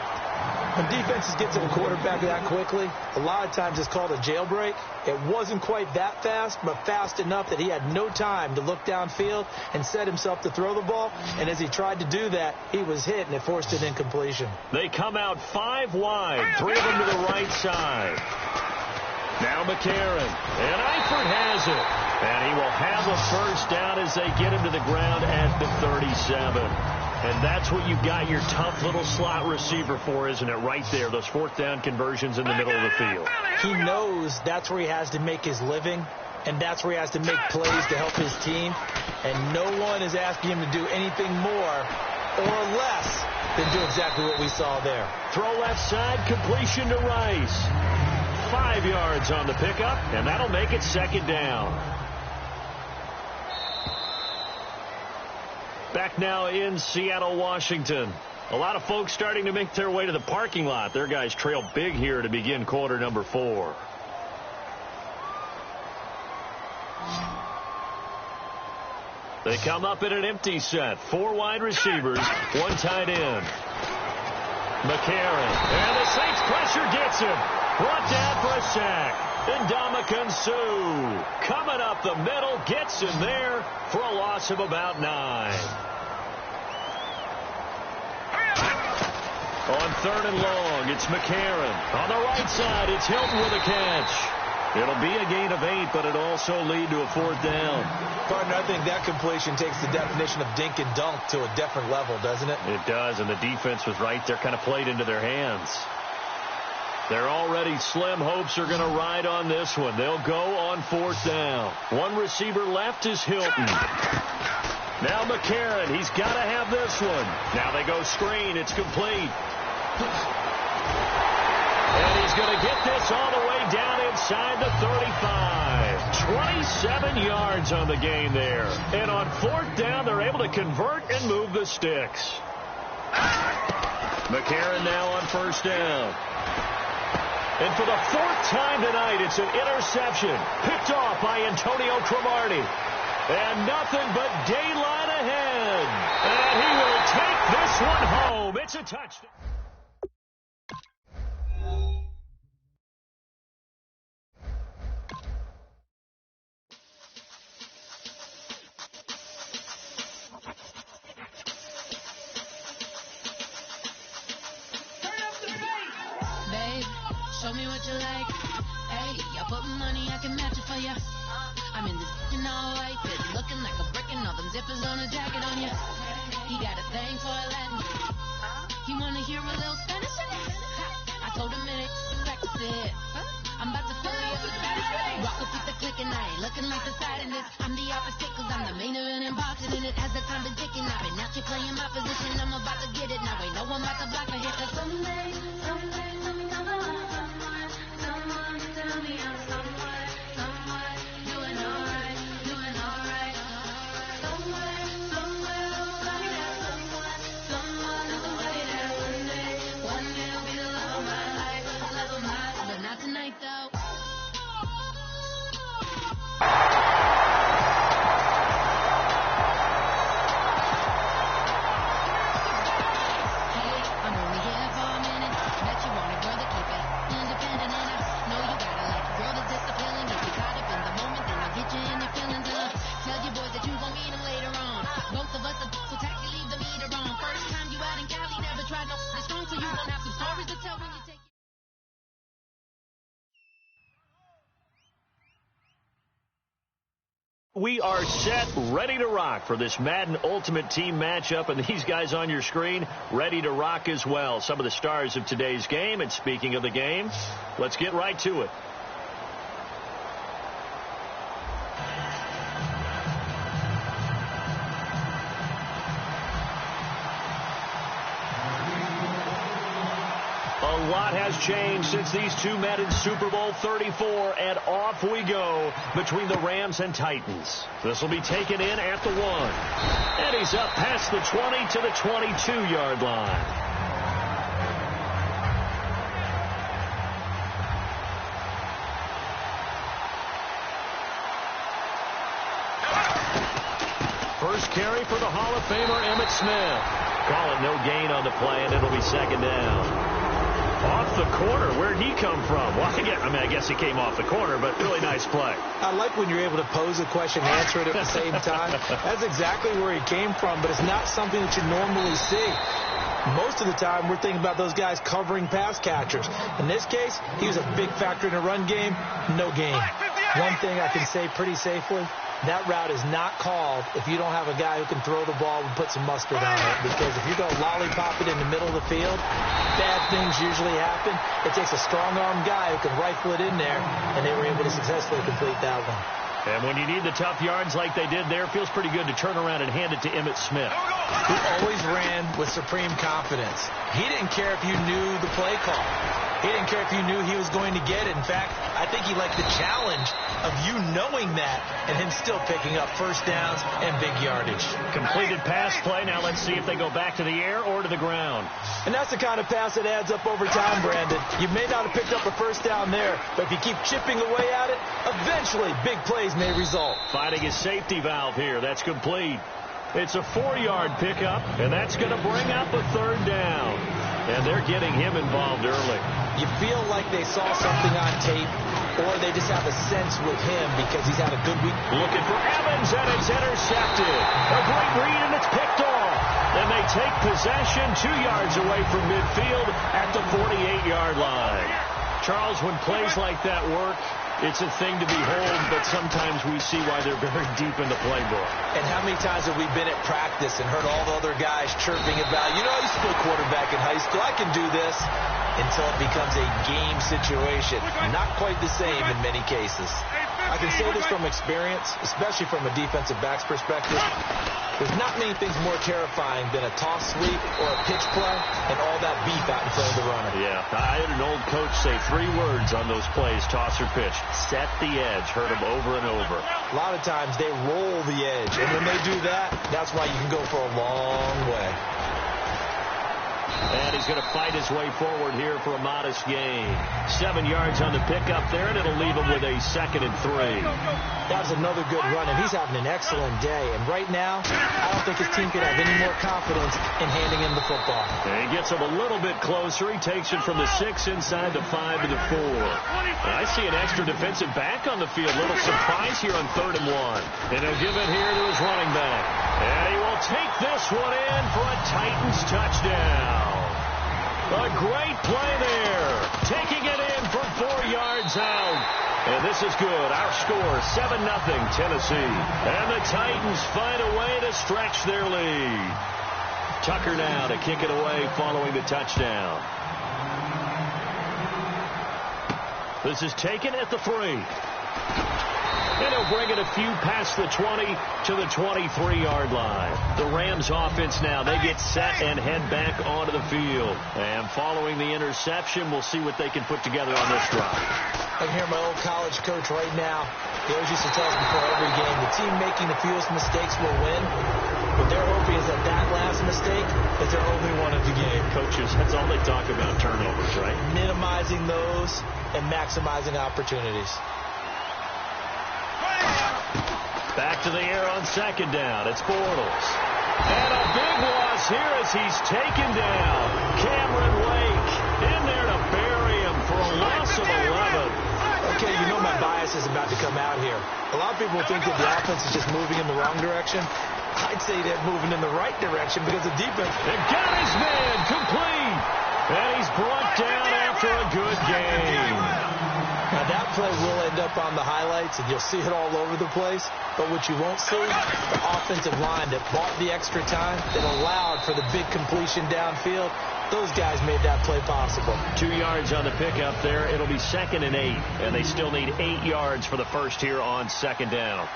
When defenses get to the quarterback that quickly, a lot of times it's called a jailbreak. It wasn't quite that fast, but fast enough that he had no time to look downfield and set himself to throw the ball. And as he tried to do that, he was hit, and it forced an incompletion. They come out 5 wide, 3 of them to the right side. Now McCarron, and Eifert has it. And he will have a first down as they get him to the ground at the 37. And that's what you've got your tough little slot receiver for, isn't it? Right there, those 4th down conversions in the middle of the field. He knows that's where he has to make his living, and that's where he has to make plays to help his team. And no one is asking him to do anything more or less than do exactly what we saw there. Throw left side, completion to Rice. 5 yards on the pickup, and that'll make it 2nd down. Back now in Seattle, Washington. A lot of folks starting to make their way to the parking lot. Their guys trail big here to begin quarter number 4. They come up in an empty set. 4 wide receivers, 1 tight end. McCarron. And the Saints pressure gets him. Brought down for a sack. And Ndamukong Suh coming up the middle, gets him there for a loss of about 9. On 3rd and long, it's McCarron. On the right side, it's Hilton with a catch. It'll be a gain of 8, but it'll also lead to a 4th down. Partner, I think that completion takes the definition of dink and dunk to a different level, doesn't it? It does, and the defense was right there, kind of played into their hands. Their already slim hopes are going to ride on this one. They'll go on 4th down. 1 receiver left is Hilton. Now McCarron, he's got to have this one. Now they go screen, it's complete. And he's going to get this all the way down inside the 35. 27 yards on the gain there. And on 4th down, they're able to convert and move the sticks. McCarron now on 1st down. And for the 4th time tonight, it's an interception. Picked off by Antonio Cromartie. And nothing but daylight ahead. And he will take this one home. It's a touchdown. Show me what you like. Hey, I put money, I can match it for ya. I'm in this all white, looking like a brick and all them zippers on a jacket on ya. He got a thing for a Latin. He wanna hear a little Spanish in it. I told him it ain't practice it. I'm about to fill you up with Spanish. Rock up with the click and I ain't looking like the side in this. I'm the opposite cause I'm the main event in boxing and it has the time been ticking. I've been out here playing my position. I'm about to get it now. Ain't no one about to block a hit cause someday let me come along. Tell me I'm somewhere, doing alright. Somewhere, somebody there, someone is somebody there one day will be the love of my life, but not tonight though. Hey, I'm only here for a minute. Bet you want a girl to keep it independent and I know you gotta like a girl that's disciplined. Get you caught up in the moment, then I'll get you in your feelings. Tell your boys that you gon' meet them later on. Both of us are so tacky, leave the meter on. First time you out in Cali, never tried no strong, so you gon' have some stories to tell when you take it. We are set, ready to rock for this Madden Ultimate Team matchup, and these guys on your screen ready to rock as well. Some of the stars of today's game, and speaking of the game, let's get right to it. A lot has changed since these two met in Super Bowl 34, and off we go between the Rams and Titans. This will be taken in at the 1. And he's up past the 20 to the 22-yard line. First carry for the Hall of Famer Emmitt Smith. Call it no gain on the play, and it'll be second down. Off the corner. Where'd he come from? Well, I guess he came off the corner, but really nice play. I like when you're able to pose a question and answer it at the same time. That's exactly where he came from, but it's not something that you normally see. Most of the time, we're thinking about those guys covering pass catchers. In this case, he was a big factor in the run game. No gain. One thing I can say pretty safely, that route is not called if you don't have a guy who can throw the ball and put some mustard on it. Because if you're going to lollipop it in the middle of the field, bad things usually happen. It takes a strong-arm guy who can rifle it in there, and they were able to successfully complete that one. And when you need the tough yards like they did there, it feels pretty good to turn around and hand it to Emmitt Smith. He always ran with supreme confidence. He didn't care if you knew the play call. He didn't care if you knew he was going to get it. In fact, I think he liked the challenge of you knowing that and him still picking up first downs and big yardage. Completed pass play. Now let's see if they go back to the air or to the ground. And that's the kind of pass that adds up over time, Brandon. You may not have picked up a first down there, but if you keep chipping away at it, eventually big plays may result. Finding his safety valve here. That's complete. It's a 4-yard pickup, and that's going to bring up a third down. And they're getting him involved early. You feel like they saw something on tape, or they just have a sense with him because he's had a good week. Looking for Evans, and it's intercepted. A great read, and it's picked off. And they take possession 2 yards away from midfield at the 48-yard line. Charles, when plays like that work, it's a thing to behold, but sometimes we see why they're very deep in the playbook. And how many times have we been at practice and heard all the other guys chirping about, you know, I used to play quarterback in high school, I can do this, until it becomes a game situation. Not quite the same in many cases. I can say this from experience, especially from a defensive back's perspective. There's not many things more terrifying than a toss sweep or a pitch play and all that beef out in front of the runner. Yeah, I had an old coach say 3 words on those plays, toss or pitch. Set the edge. Heard them over and over. A lot of times they roll the edge, and when they do that, that's why you can go for a long way. And he's going to fight his way forward here for a modest gain. 7 yards on the pickup there, and it'll leave him with a 2nd and 3. That was another good run, and he's having an excellent day. And right now, I don't think his team could have any more confidence in handing him the football. And he gets him a little bit closer. He takes it from the 6 inside the 5 to the 4. I see an extra defensive back on the field. Little surprise here on 3rd and 1. And he'll give it here to his running back. And he will take this one in for a Titans touchdown. A great play there. Taking it in from 4 yards out. And this is good. Our score, 7-0 Tennessee. And the Titans find a way to stretch their lead. Tucker now to kick it away following the touchdown. This is taken at the 3. And he'll bring it a few past the 20 to the 23-yard line. The Rams offense now, they get set and head back onto the field. And following the interception, we'll see what they can put together on this drive. I can hear my old college coach right now. He always used to tell us before every game, the team making the fewest mistakes will win. What they're hoping is that last mistake is their only one of the game. Coaches, that's all they talk about, turnovers, right? Minimizing those and maximizing opportunities. Back to the air on 2nd down. It's Bortles. And a big loss here as he's taken down. Cameron Wake in there to bury him for a loss of 11. Okay, you know my bias is about to come out here. A lot of people think that the offense is just moving in the wrong direction. I'd say they're moving in the right direction because the defense... They got his man complete. And he's brought down after a good game. Now, that play will end up on the highlights, and you'll see it all over the place. But what you won't see, the offensive line that bought the extra time, that allowed for the big completion downfield, those guys made that play possible. 2 yards on the pickup there. It'll be 2nd and 8, and they still need 8 yards for the first here on 2nd down.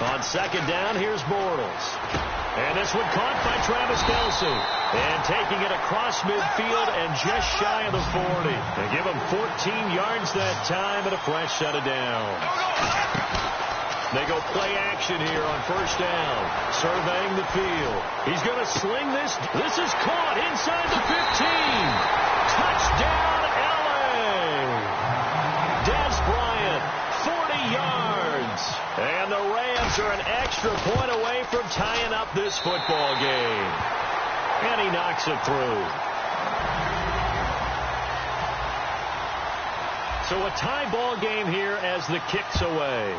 On 2nd down, here's Bortles. And this one caught by Travis Kelce. And taking it across midfield and just shy of the 40. They give him 14 yards that time and a fresh set of downs. They go play action here on 1st down. Surveying the field. He's going to sling this. This is caught inside the 15. Touchdown, LA. Des Bryant, 40 yards. And the Rams are an extra point away from tying up this football game. And he knocks it through. So a tie ball game here as the kick's away.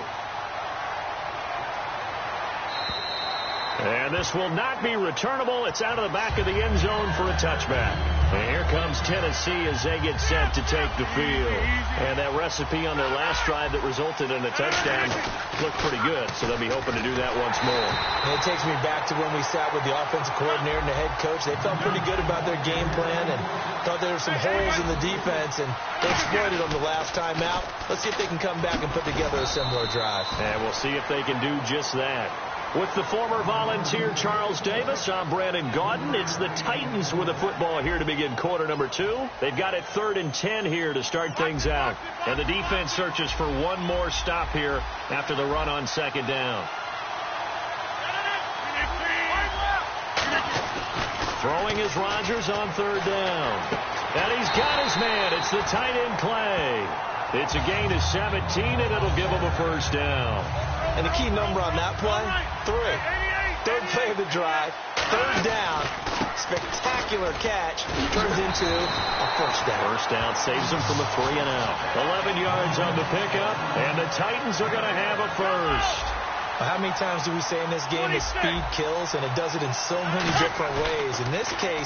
And this will not be returnable. It's out of the back of the end zone for a touchback. And here comes Tennessee as they get set to take the field. And that recipe on their last drive that resulted in a touchdown looked pretty good, so they'll be hoping to do that once more. And it takes me back to when we sat with the offensive coordinator and the head coach. They felt pretty good about their game plan and thought there were some holes in the defense, and they exploited them the last time out. Let's see if they can come back and put together a similar drive. And we'll see if they can do just that. With the former Volunteer Charles Davis, I'm Brandon Gaudin. It's the Titans with the football here to begin quarter number 2. They've got it 3rd and 10 here to start things out. And the defense searches for one more stop here after the run on 2nd down. Throwing is Rodgers on 3rd down. And he's got his man. It's the tight end Clay. It's a gain of 17, and it'll give him a 1st down. And the key number on that play, 3. 3rd play of the drive, 3rd down, spectacular catch, turns into a 1st down. 1st down saves them from a 3 and out. 11 yards on the pickup, and the Titans are going to have a 1st. How many times do we say in this game that speed kills, and it does it in so many different ways? In this case,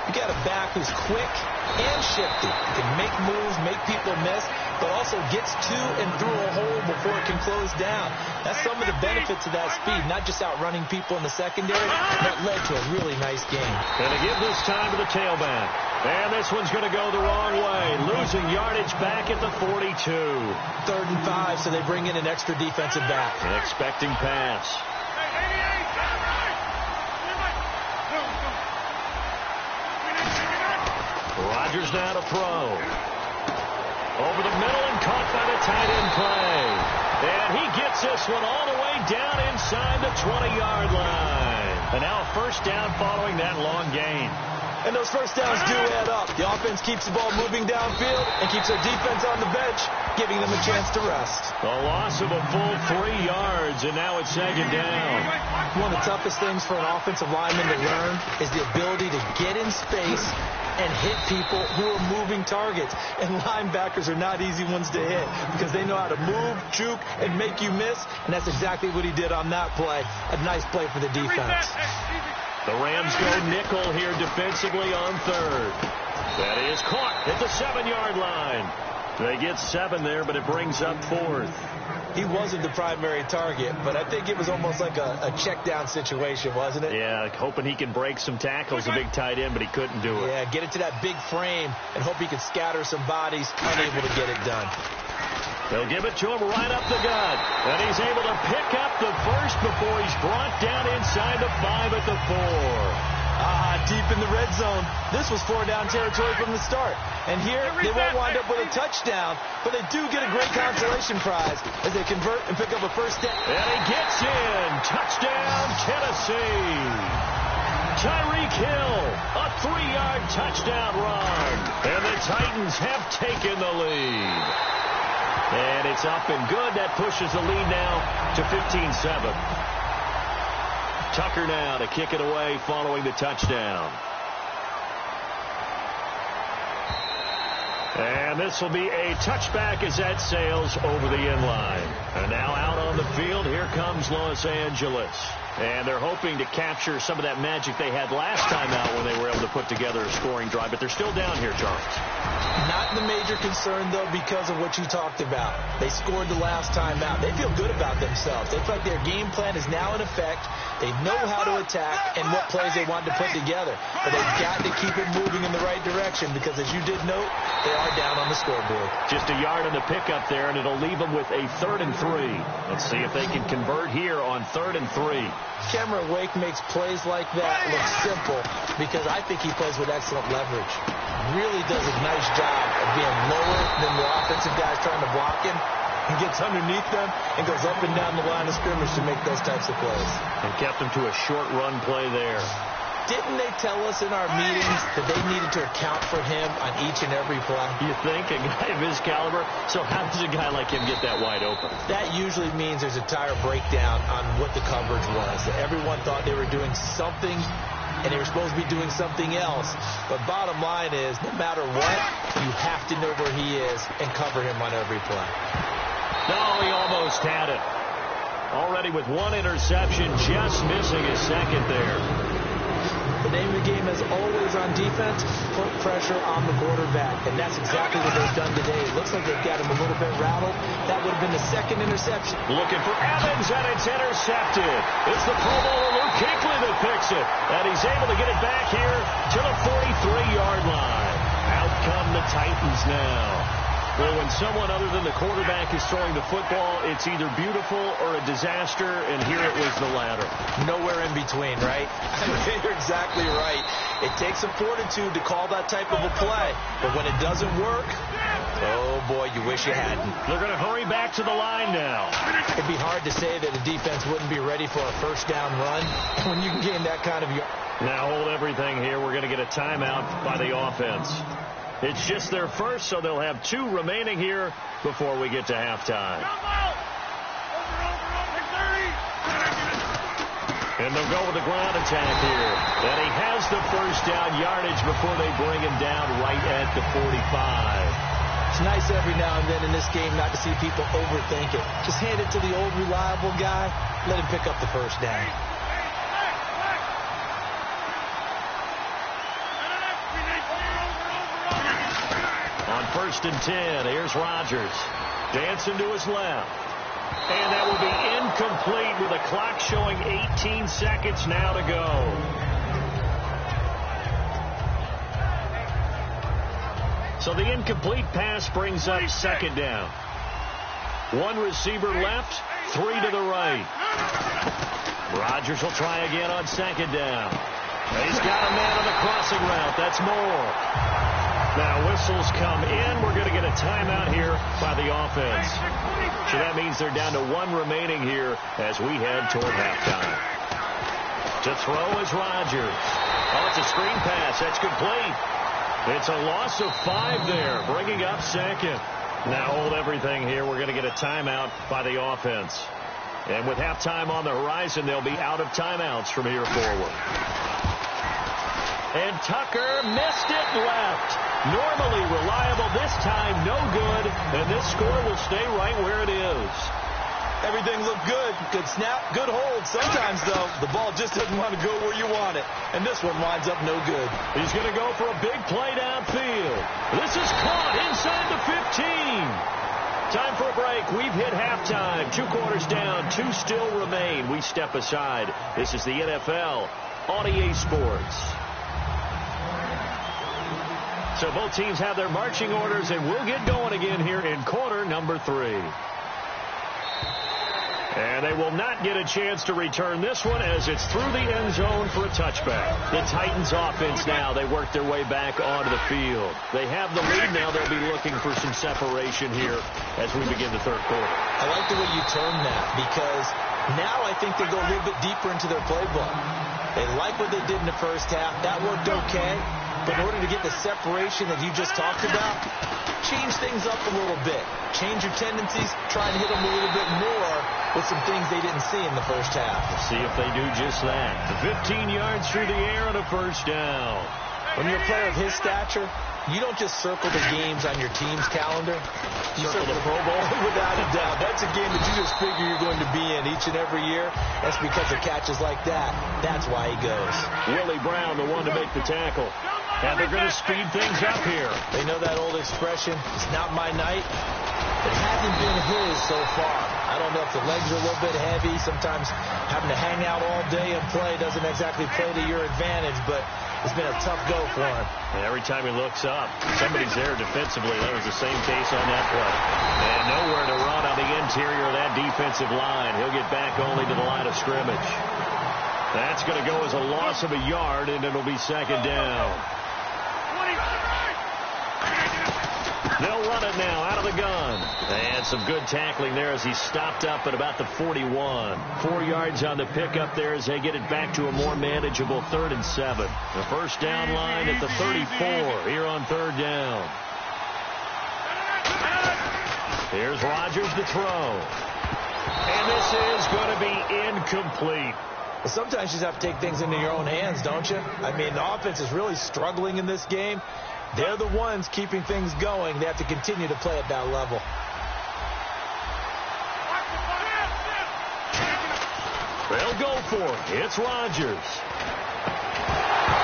you got a back who's quick and shifty. He can make moves, make people miss, but also gets to and through a hole before it can close down. That's some of the benefits of that speed, not just outrunning people in the secondary. That led to a really nice game. And to give this time to the tailback. And this one's going to go the wrong way. Losing yardage back at the 42. 3rd and 5, so they bring in an extra defensive back. An expecting pass. Rodgers now to throw. Over the middle and caught by the tight end Clay. And he gets this one all the way down inside the 20-yard line. And now a first down following that long gain. And those first downs do add up. The offense keeps the ball moving downfield and keeps their defense on the bench, giving them a chance to rest. A loss of a full 3 yards, and now it's second down. One of the toughest things for an offensive lineman to learn is the ability to get in space and hit people who are moving targets. And linebackers are not easy ones to hit because they know how to move, juke, and make you miss. And that's exactly what he did on that play. A nice play for the defense. The Rams go nickel here defensively on third. That is caught at the 7-yard line. They get 7 there, but it brings up fourth. He wasn't the primary target, but I think it was almost like a check down situation, wasn't it? Yeah, hoping he can break some tackles, a big tight end, but he couldn't do it. Yeah, get it to that big frame and hope he can scatter some bodies, unable to get it done. They'll give it to him right up the gut. And he's able to pick up the first before he's brought down inside the 5 at the 4. Deep in the red zone. This was 4-down territory from the start. And here, they won't wind up with a touchdown, but they do get a great consolation prize as they convert and pick up a first down. And he gets in. Touchdown, Tennessee. Tyreek Hill, a 3-yard touchdown run. And the Titans have taken the lead. And it's up and good. That pushes the lead now to 15-7. Tucker now to kick it away following the touchdown. And this will be a touchback as that sails over the end line. And now out on the field, here comes Los Angeles. And they're hoping to capture some of that magic they had last time out when they were able to put together a scoring drive. But they're still down here, Charles. Not the major concern, though, because of what you talked about. They scored the last time out. They feel good about themselves. They feel like their game plan is now in effect. They know how to attack and what plays they want to put together. But they've got to keep it moving in the right direction because, as you did note, they are down on the scoreboard. Just a yard on the pickup there, and it'll leave them with a 3rd and 3. Let's see if they can convert here on 3rd and 3. Cameron Wake makes plays like that look simple because I think he plays with excellent leverage. Really does a nice job of being lower than the offensive guys trying to block him. He gets underneath them and goes up and down the line of scrimmage to make those types of plays. And kept him to a short run play there. Didn't they tell us in our meetings that they needed to account for him on each and every play? You think? A guy of his caliber? So how does a guy like him get that wide open? That usually means there's a tire breakdown on what the coverage was. That everyone thought they were doing something and they were supposed to be doing something else. But bottom line is, no matter what, you have to know where he is and cover him on every play. No, he almost had it. Already with 1 interception, just missing his 2nd there. The name of the game is always on defense, put pressure on the quarterback. And that's exactly what they've done today. It looks like they've got him a little bit rattled. That would have been the 2nd interception. Looking for Evans, and it's intercepted. It's the Pro Bowler Luke Kuechly that picks it. And he's able to get it back here to the 43-yard line. Out come the Titans now. Well, when someone other than the quarterback is throwing the football, it's either beautiful or a disaster, and here it was the latter. Nowhere in between, right? You're exactly right. It takes some fortitude to call that type of a play, but when it doesn't work, oh boy, you wish you hadn't. They're going to hurry back to the line now. It'd be hard to say that the defense wouldn't be ready for a first down run when you can gain that kind of yard. Now hold everything here. We're going to get a timeout by the offense. It's just their first, so they'll have 2 remaining here before we get to halftime. And they'll go with the ground attack here. And he has the first down yardage before they bring him down right at the 45. It's nice every now and then in this game not to see people overthink it. Just hand it to the old reliable guy. Let him pick up the first down. On 1st and 10, here's Rodgers. Dancing to his left. And that will be incomplete with the clock showing 18 seconds now to go. So the incomplete pass brings up 2nd down. 1 receiver left, 3 to the right. Rodgers will try again on 2nd down. He's got a man on the crossing route. That's Moore. Now whistles come in. We're going to get a timeout here by the offense. So that means they're down to 1 remaining here as we head toward halftime. To throw is Rodgers. Oh, it's a screen pass. That's complete. It's a loss of 5 there, bringing up second. Now hold everything here. We're going to get a timeout by the offense. And with halftime on the horizon, they'll be out of timeouts from here forward. And Tucker missed it left. Normally reliable, this time no good. And this score will stay right where it is. Everything looked good. Good snap, good hold. Sometimes, though, the ball just doesn't want to go where you want it. And this one winds up no good. He's going to go for a big play downfield. This is caught inside the 15. Time for a break. We've hit halftime. 2 quarters down. 2 still remain. We step aside. This is the NFL on EA Sports. So both teams have their marching orders, and we'll get going again here in quarter number 3. And they will not get a chance to return this one as it's through the end zone for a touchback. The Titans offense now, they work their way back onto the field. They have the lead now. They'll be looking for some separation here as we begin the third quarter. I like the way you term that because now I think they go a little bit deeper into their playbook. They like what they did in the first half. That worked okay. But in order to get the separation that you just talked about, change things up a little bit. Change your tendencies. Try and hit them a little bit more with some things they didn't see in the first half. See if they do just that. The 15 yards through the air and a first down. When you're a player of his stature, you don't just circle the games on your team's calendar. You circle the Pro Bowl. Without a doubt. That's a game that you just figure you're going to be in each and every year. That's because of catches like that. That's why he goes. Willie Brown, the one to make the tackle. And they're going to speed things up here. They know that old expression, it's not my night. It hasn't been his so far. I don't know if the legs are a little bit heavy. Sometimes having to hang out all day and play doesn't exactly play to your advantage, but it's been a tough go for him. And every time he looks up, somebody's there defensively. That was the same case on that play. And nowhere to run on the interior of that defensive line. He'll get back only to the line of scrimmage. That's going to go as a loss of a yard, and it'll be second down. They'll run it now out of the gun. And some good tackling there as he stopped up at about the 41. 4 yards on the pickup there as they get it back to a more manageable 3rd and 7. The first down line at the 34 here on 3rd down. Here's Rodgers to throw. And this is going to be incomplete. Sometimes you just have to take things into your own hands, don't you? I mean, the offense is really struggling in this game. They're the ones keeping things going. They have to continue to play at that level. They'll go for it. It's Rodgers.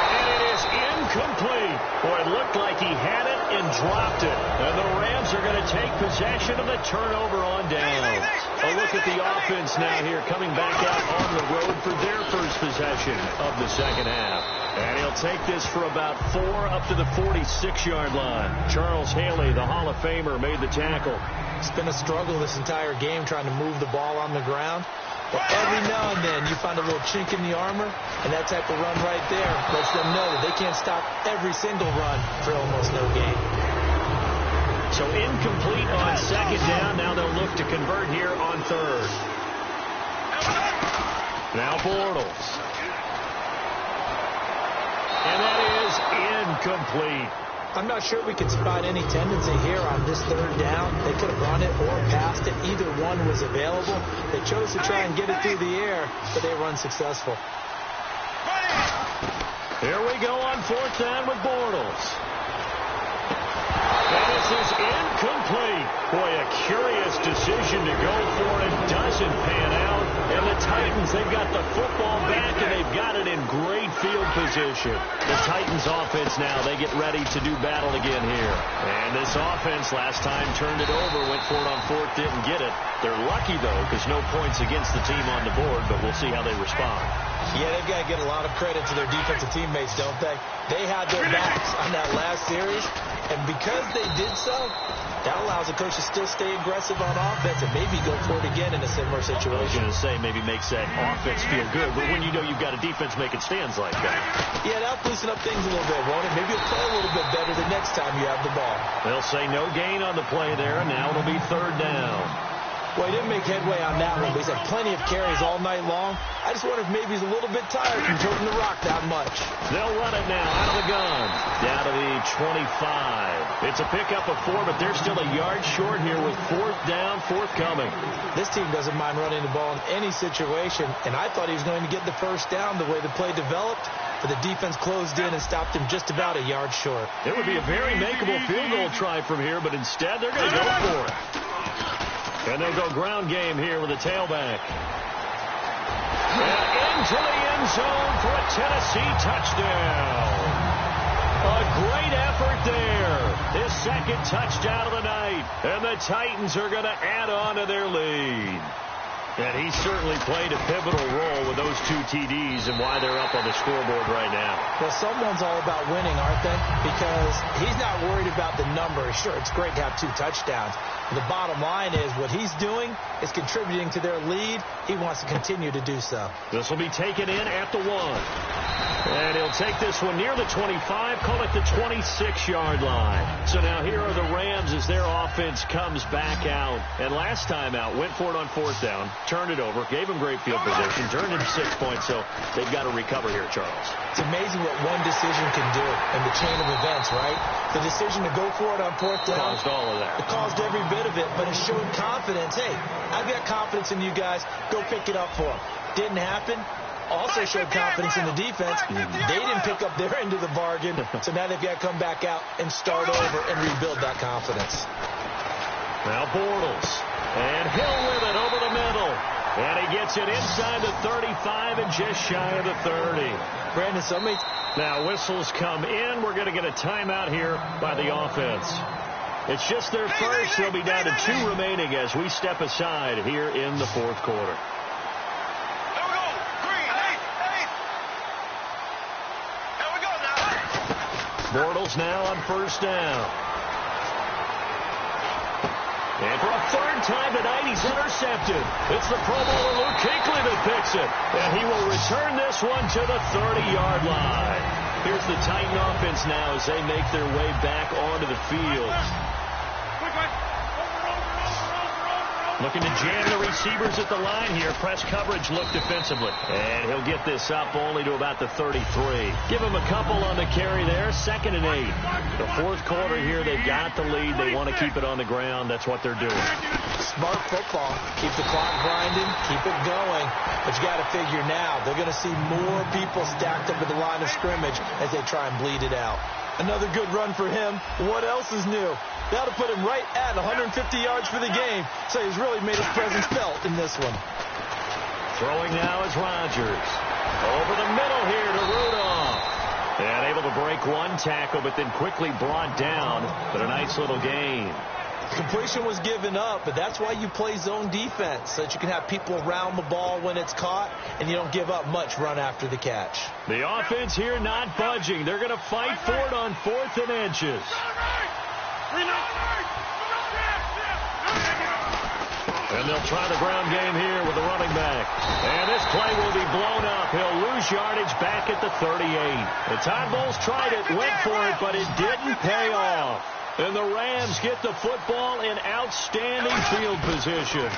And it is incomplete. Boy, it looked like he had it and dropped it. And the Rams are going to take possession of the turnover on downs. A look at the offense now here coming back out on the road for their first possession of the second half. And he'll take this for about 4 up to the 46-yard line. Charles Haley, the Hall of Famer, made the tackle. It's been a struggle this entire game trying to move the ball on the ground. But every now and then you find a little chink in the armor, and that type of run right there lets them know that they can't stop every single run for almost no gain. So incomplete on second down. Now they'll look to convert here on 3rd. Now Bortles. And that is incomplete. I'm not sure we can spot any tendency here on this 3rd down. They could have run it or passed it. Either one was available. They chose to try and get it through the air, but they were unsuccessful. Here we go on 4th down with Bortles. And this is incomplete. Boy, a curious decision to go for it. Doesn't pan out. And the Titans, they've got the football back, and they've got it in great field position. The Titans offense now, they get ready to do battle again here. And this offense last time turned it over, went for it on 4th, didn't get it. They're lucky, though, because no points against the team on the board, but we'll see how they respond. Yeah, they've got to get a lot of credit to their defensive teammates, don't they? They had their backs on that last series, and because they did so, that allows the coach to still stay aggressive on offense and maybe go for it again in a similar situation. I was going to say maybe makes that offense feel good, but when you know you've got a defense making stands like that. Yeah, that'll loosen up things a little bit, won't it? Maybe you'll play a little bit better the next time you have the ball. They'll say no gain on the play there, and now it'll be 3rd down. Well, he didn't make headway on that one, but he's had plenty of carries all night long. I just wonder if maybe he's a little bit tired from toting the rock that much. They'll run it now out of the gun. Down to the 25. It's a pickup of 4, but they're still a yard short here with 4th down, forthcoming. This team doesn't mind running the ball in any situation, and I thought he was going to get the first down the way the play developed, but the defense closed in and stopped him just about a yard short. It would be a very makeable field goal try from here, but instead they're going to go for it. And they'll go ground game here with a tailback. And into the end zone for a Tennessee touchdown. A great effort there. His second touchdown of the night. And the Titans are going to add on to their lead. And he certainly played a pivotal role with those 2 TDs and why they're up on the scoreboard right now. Well, someone's all about winning, aren't they? Because he's not worried about the number. Sure, it's great to have 2 touchdowns. But the bottom line is what he's doing is contributing to their lead. He wants to continue to do so. This will be taken in at the 1. And he'll take this one near the 25, call it the 26-yard line. So now here are the Rams as their offense comes back out. And last time out, went for it on 4th down, turned it over, gave him great field position, turned into 6 points, so they've got to recover here, Charles. It's amazing what one decision can do in the chain of events, right? The decision to go for it on 4th down. Caused all of that. It caused every bit of it, but it showed confidence. Hey, I've got confidence in you guys. Go pick it up for them. Didn't happen. Also showed confidence in the defense. They didn't pick up their end of the bargain, so now they've got to come back out and start over and rebuild that confidence. Now Bortles. And Hill with it over the middle. And he gets it inside the 35 and just shy of the 30. Brandon, somebody... Now whistles come in. We're going to get a timeout here by the offense. It's just their first. They'll be down to 2 remaining as we step aside here in the 4th quarter. Bortles now on 1st down. And for a 3rd time tonight, he's intercepted. It's the Pro Bowler Luke Kuechly that picks it. And he will return this one to the 30-yard line. Here's the Titan offense now as they make their way back onto the field. Looking to jam the receivers at the line here. Press coverage look defensively. And he'll get this up only to about the 33. Give him a couple on the carry there. 2nd and 8. The 4th quarter here, they've got the lead. They want to keep it on the ground. That's what they're doing. Smart football. Keep the clock grinding. Keep it going. But you got to figure now, they're going to see more people stacked up at the line of scrimmage as they try and bleed it out. Another good run for him. What else is new? That'll put him right at 150 yards for the game. So he's really made his presence felt in this one. Throwing now is Rodgers. Over the middle here to Rudolph. And able to break one tackle, but then quickly brought down. But a nice little gain. Completion was given up, but that's why you play zone defense, so that you can have people around the ball when it's caught, and you don't give up much run after the catch. The offense here not budging. They're going to fight for it on 4th and inches. And they'll try the ground game here with the running back. And this play will be blown up. He'll lose yardage back at the 38. The Todd Bowles tried it, went for it, but it didn't pay off. And the Rams get the football in outstanding field position.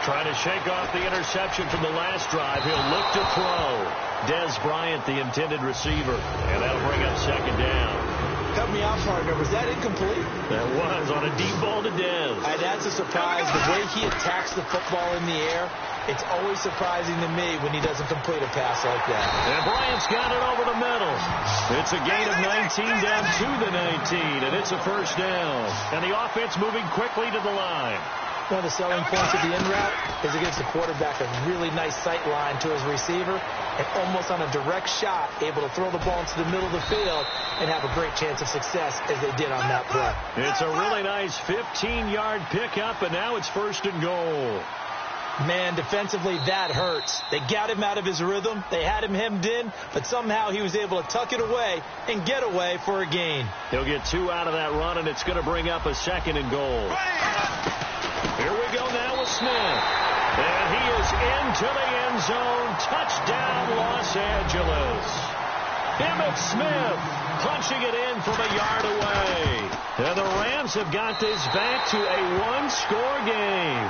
Trying to shake off the interception from the last drive. He'll look to throw. Dez Bryant, the intended receiver. And that'll bring up 2nd down. Help me out, partner. Was that incomplete? That was on a deep ball to Dez. That's a surprise. The way he attacks the football in the air, it's always surprising to me when he doesn't complete a pass like that. And Bryant's got it over the middle. It's a gain of 19 down to the 19, and it's a 1st down. And the offense moving quickly to the line. One of the selling points of the in route is it gives the quarterback a really nice sight line to his receiver and almost on a direct shot able to throw the ball into the middle of the field and have a great chance of success as they did on that play. It's a really nice 15-yard pickup, and now it's 1st and goal. Man, defensively, that hurts. They got him out of his rhythm. They had him hemmed in, but somehow he was able to tuck it away and get away for a gain. He'll get 2 out of that run, and it's going to bring up a 2nd and goal. Here we go now with Smith. And he is into the end zone. Touchdown, Los Angeles. Emmitt Smith punching it in from a yard away. And the Rams have got this back to a one-score game.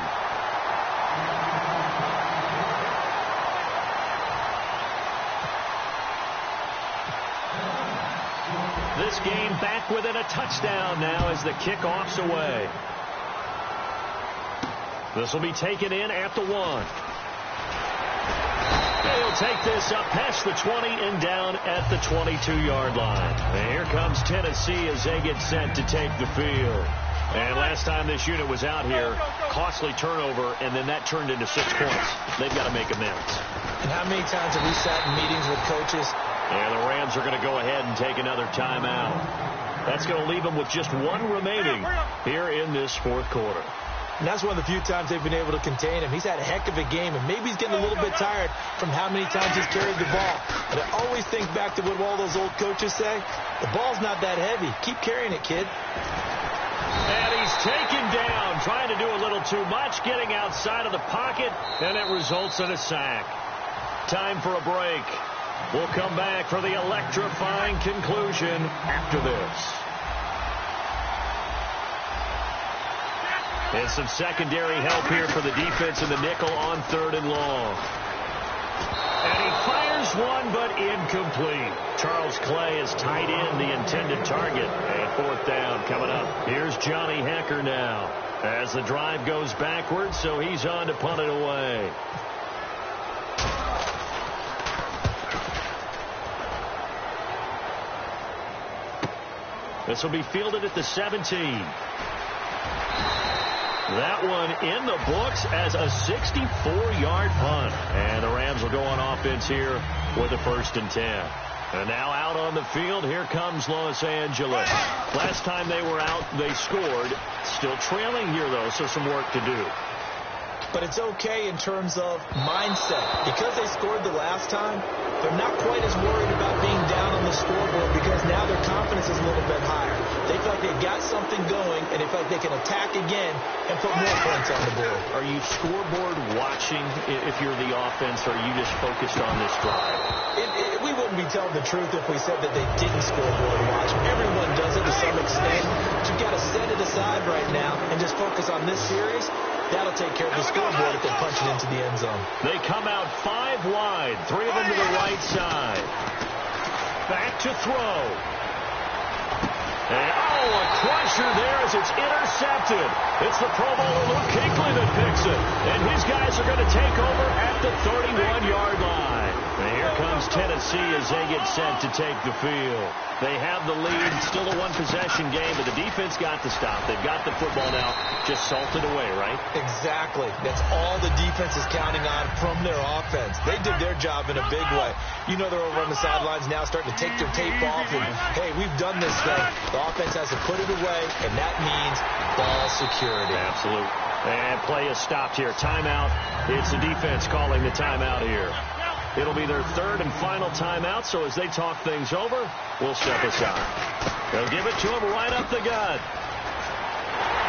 This game back within a touchdown now as the kickoff's away. This will be taken in at the 1. He'll take this up past the 20 and down at the 22-yard line. And here comes Tennessee as they get set to take the field. And last time this unit was out here, costly turnover, and then that turned into 6 points. They've got to make amends. And how many times have we sat in meetings with coaches? And the Rams are going to go ahead and take another timeout. That's going to leave them with just 1 remaining here in this fourth quarter. And that's one of the few times they've been able to contain him. He's had a heck of a game, and maybe he's getting a little bit tired from how many times he's carried the ball. But I always think back to what all those old coaches say. The ball's not that heavy. Keep carrying it, kid. And he's taken down, trying to do a little too much, getting outside of the pocket, and it results in a sack. Time for a break. We'll come back for the electrifying conclusion after this. And some secondary help here for the defense in the nickel on 3rd and long. And he fires one, but incomplete. Charles Clay is tied in the intended target. And 4th down coming up. Here's Johnny Hecker now as the drive goes backwards, so he's on to punt it away. This will be fielded at the 17. That one in the books as a 64-yard punt. And the Rams will go on offense here with a 1st and 10. And now out on the field, here comes Los Angeles. Last time they were out, they scored. Still trailing here, though, so some work to do. But it's okay in terms of mindset. Because they scored the last time, they're not quite as worried about being down on the scoreboard because now their confidence is a little bit higher. They feel like they've got something going, and they feel like they can attack again and put more points on the board. Are you scoreboard watching if you're the offense, or are you just focused on this drive? We wouldn't be telling the truth if we said that they didn't scoreboard watch. Everyone does it to some extent. But you've got to set it aside right now and just focus on this series. That'll take care of the scoreboard if they punch it into the end zone. They come out 5 wide, 3 of them to the right side. Back to throw. And, a crusher there as it's intercepted. It's the Pro Bowler Luke Kuechly that picks it. And his guys are going to take over at the 31-yard line. And here comes Tennessee as they get set to take the field. They have the lead. Still a one-possession game, but the defense got the stop. They've got the football now. Just salted away, right? Exactly. That's all the defense is counting on from their offense. They did their job in a big way. You know they're over on the sidelines now starting to take their tape off. And, hey, we've done this thing. The offense has to put it away, and that means ball security. Absolutely. And play is stopped here. Timeout. It's the defense calling the timeout here. It'll be their 3rd and final timeout, so as they talk things over, we'll step aside. They'll give it to him right up the gut.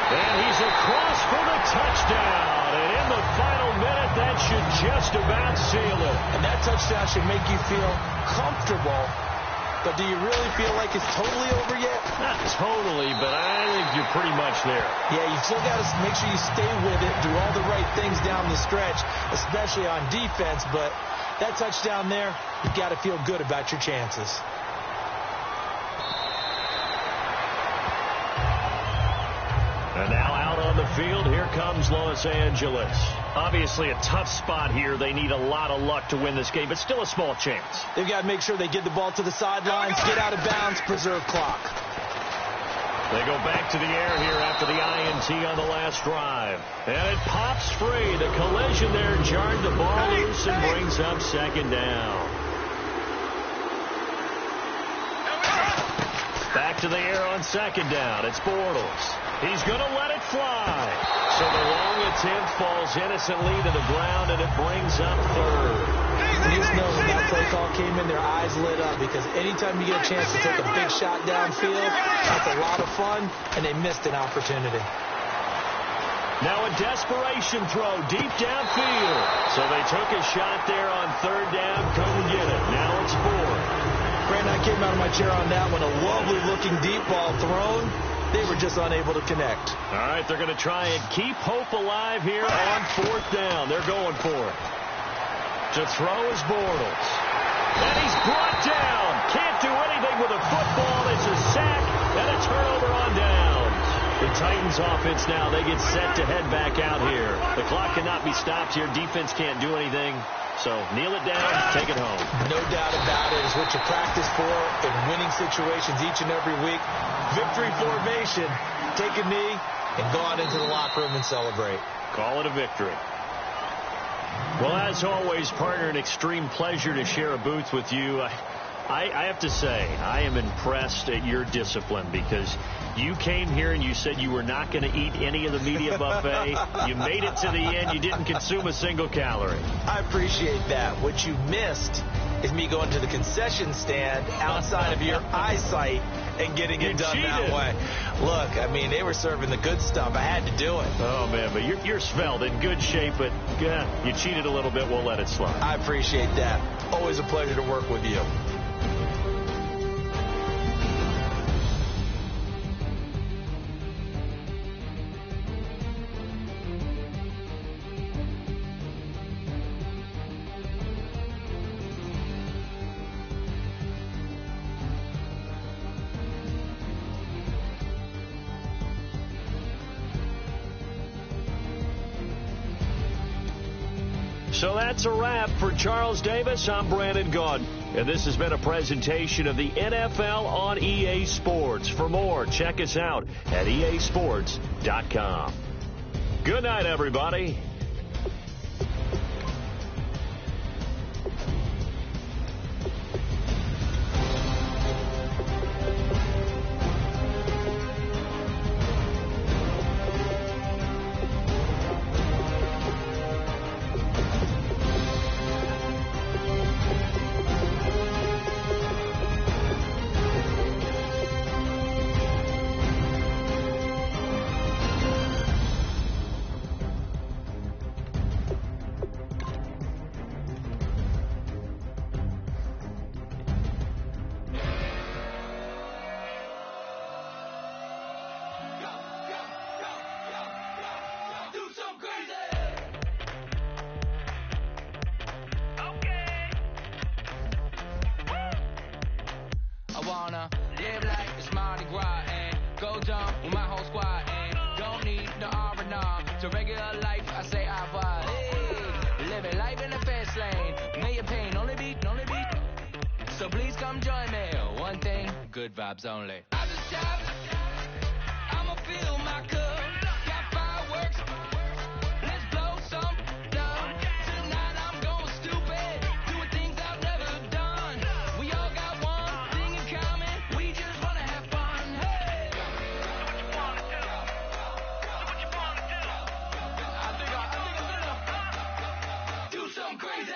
And he's across for the touchdown. And in the final minute, that should just about seal it. And that touchdown should make you feel comfortable. But do you really feel like it's totally over yet? Not totally, but I think you're pretty much there. Yeah, you've still got to make sure you stay with it, do all the right things down the stretch, especially on defense. But that touchdown there, you've got to feel good about your chances. And now out on the field, here comes Los Angeles. Obviously a tough spot here. They need a lot of luck to win this game, but still a small chance. They've got to make sure they get the ball to the sidelines, get out of bounds, preserve clock. They go back to the air here after the INT on the last drive. And it pops free. The collision there jarred the ball loose and brings up 2nd down. Back to the air on 2nd down. It's Bortles. He's going to let it fly. So the long attempt falls innocently to the ground, and it brings up 3rd. You just know when that play call came in, their eyes lit up, because anytime you get a chance to take a big shot downfield, that's a lot of fun, and they missed an opportunity. Now a desperation throw deep downfield. So they took a shot there on 3rd down, couldn't get it. Now it's 4th. Brandon, I came out of my chair on that one. A lovely-looking deep ball thrown. They were just unable to connect. All right, they're going to try and keep hope alive here on 4th down. They're going for it. To throw is Bortles. And he's brought down. Can't do anything with a football. It's a sack and a turnover on downs. The Titans offense now, they get set to head back out here. The clock cannot be stopped here. Defense can't do anything. So kneel it down, take it home. No doubt about it. It's what you practice for in winning situations each and every week. Victory formation. Take a knee and go out into the locker room and celebrate. Call it a victory. Well, as always, partner, an extreme pleasure to share a booth with you. I have to say, I am impressed at your discipline because you came here and you said you were not going to eat any of the media buffet. You made it to the end. You didn't consume a single calorie. I appreciate that. What you missed is me going to the concession stand outside of your eyesight and getting it done that way. Look, I mean, they were serving the good stuff. I had to do it. Oh, man, but you're svelte, in good shape, but you cheated a little bit. We'll let it slide. I appreciate that. Always a pleasure to work with you. So that's a wrap for Charles Davis. I'm Brandon Gaudin, and this has been a presentation of the NFL on EA Sports. For more, check us out at easports.com. Good night, everybody. Live like it's Mardi Gras and go jump with my whole squad and don't need no R&R. To regular life, I say I vibe. Hey, living life in the fast lane. Million pain, only beat. So please come join me. One thing, good vibes only. I just shot. I'ma fill my cup. Got fireworks. Let's blow some done. Tonight I'm going stupid. Doing things I've never done. We all got one thing in common. We just wanna have fun. Hey. Do what you wanna do. Do what you wanna do. I think I'm gonna do something crazy.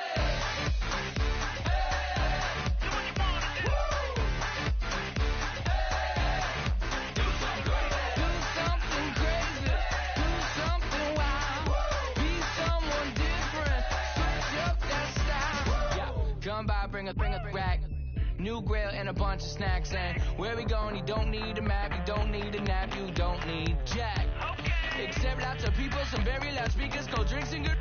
Bring a rack, new grill and a bunch of snacks. And where we going, you don't need a map, you don't need a nap, you don't need jack. Okay. Except lots of people, some very loud speakers, cold drinks and good.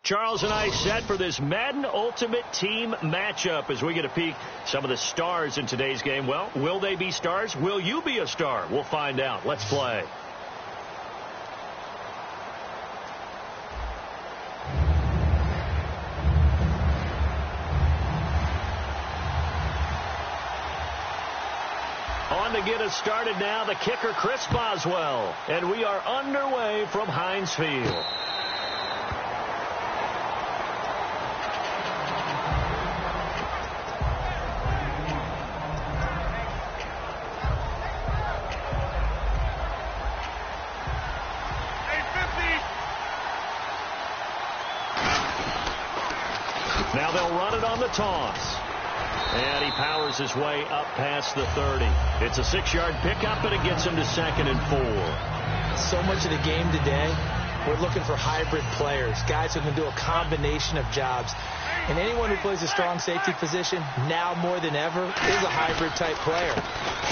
Charles and I set for this Madden Ultimate Team matchup as we get a peek some of the stars in today's game. Well, will they be stars? Will you be a star? We'll find out. Let's play. On to get us started now, the kicker, Chris Boswell. And we are underway from Heinz Field. Now they'll run it on the toss. And he powers his way up past the 30. It's a 6-yard pickup, and it gets him to 2nd and 4. So much of the game today We're looking for hybrid players, guys who can do a combination of jobs. And anyone who plays a strong safety position, now more than ever, is a hybrid-type player.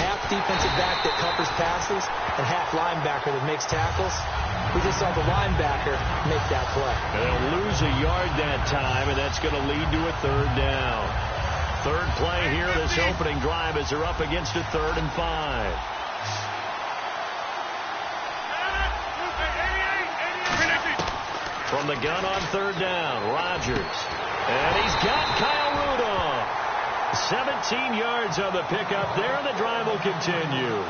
Half defensive back that covers passes and half linebacker that makes tackles. We just saw the linebacker make that play. They'll lose a yard that time, and that's going to lead to a 3rd down. Third play here, this opening drive, as they're up against a 3rd and 5. From the gun on 3rd down, Rodgers. And he's got Kyle Rudolph. 17 yards on the pickup there, and the drive will continue.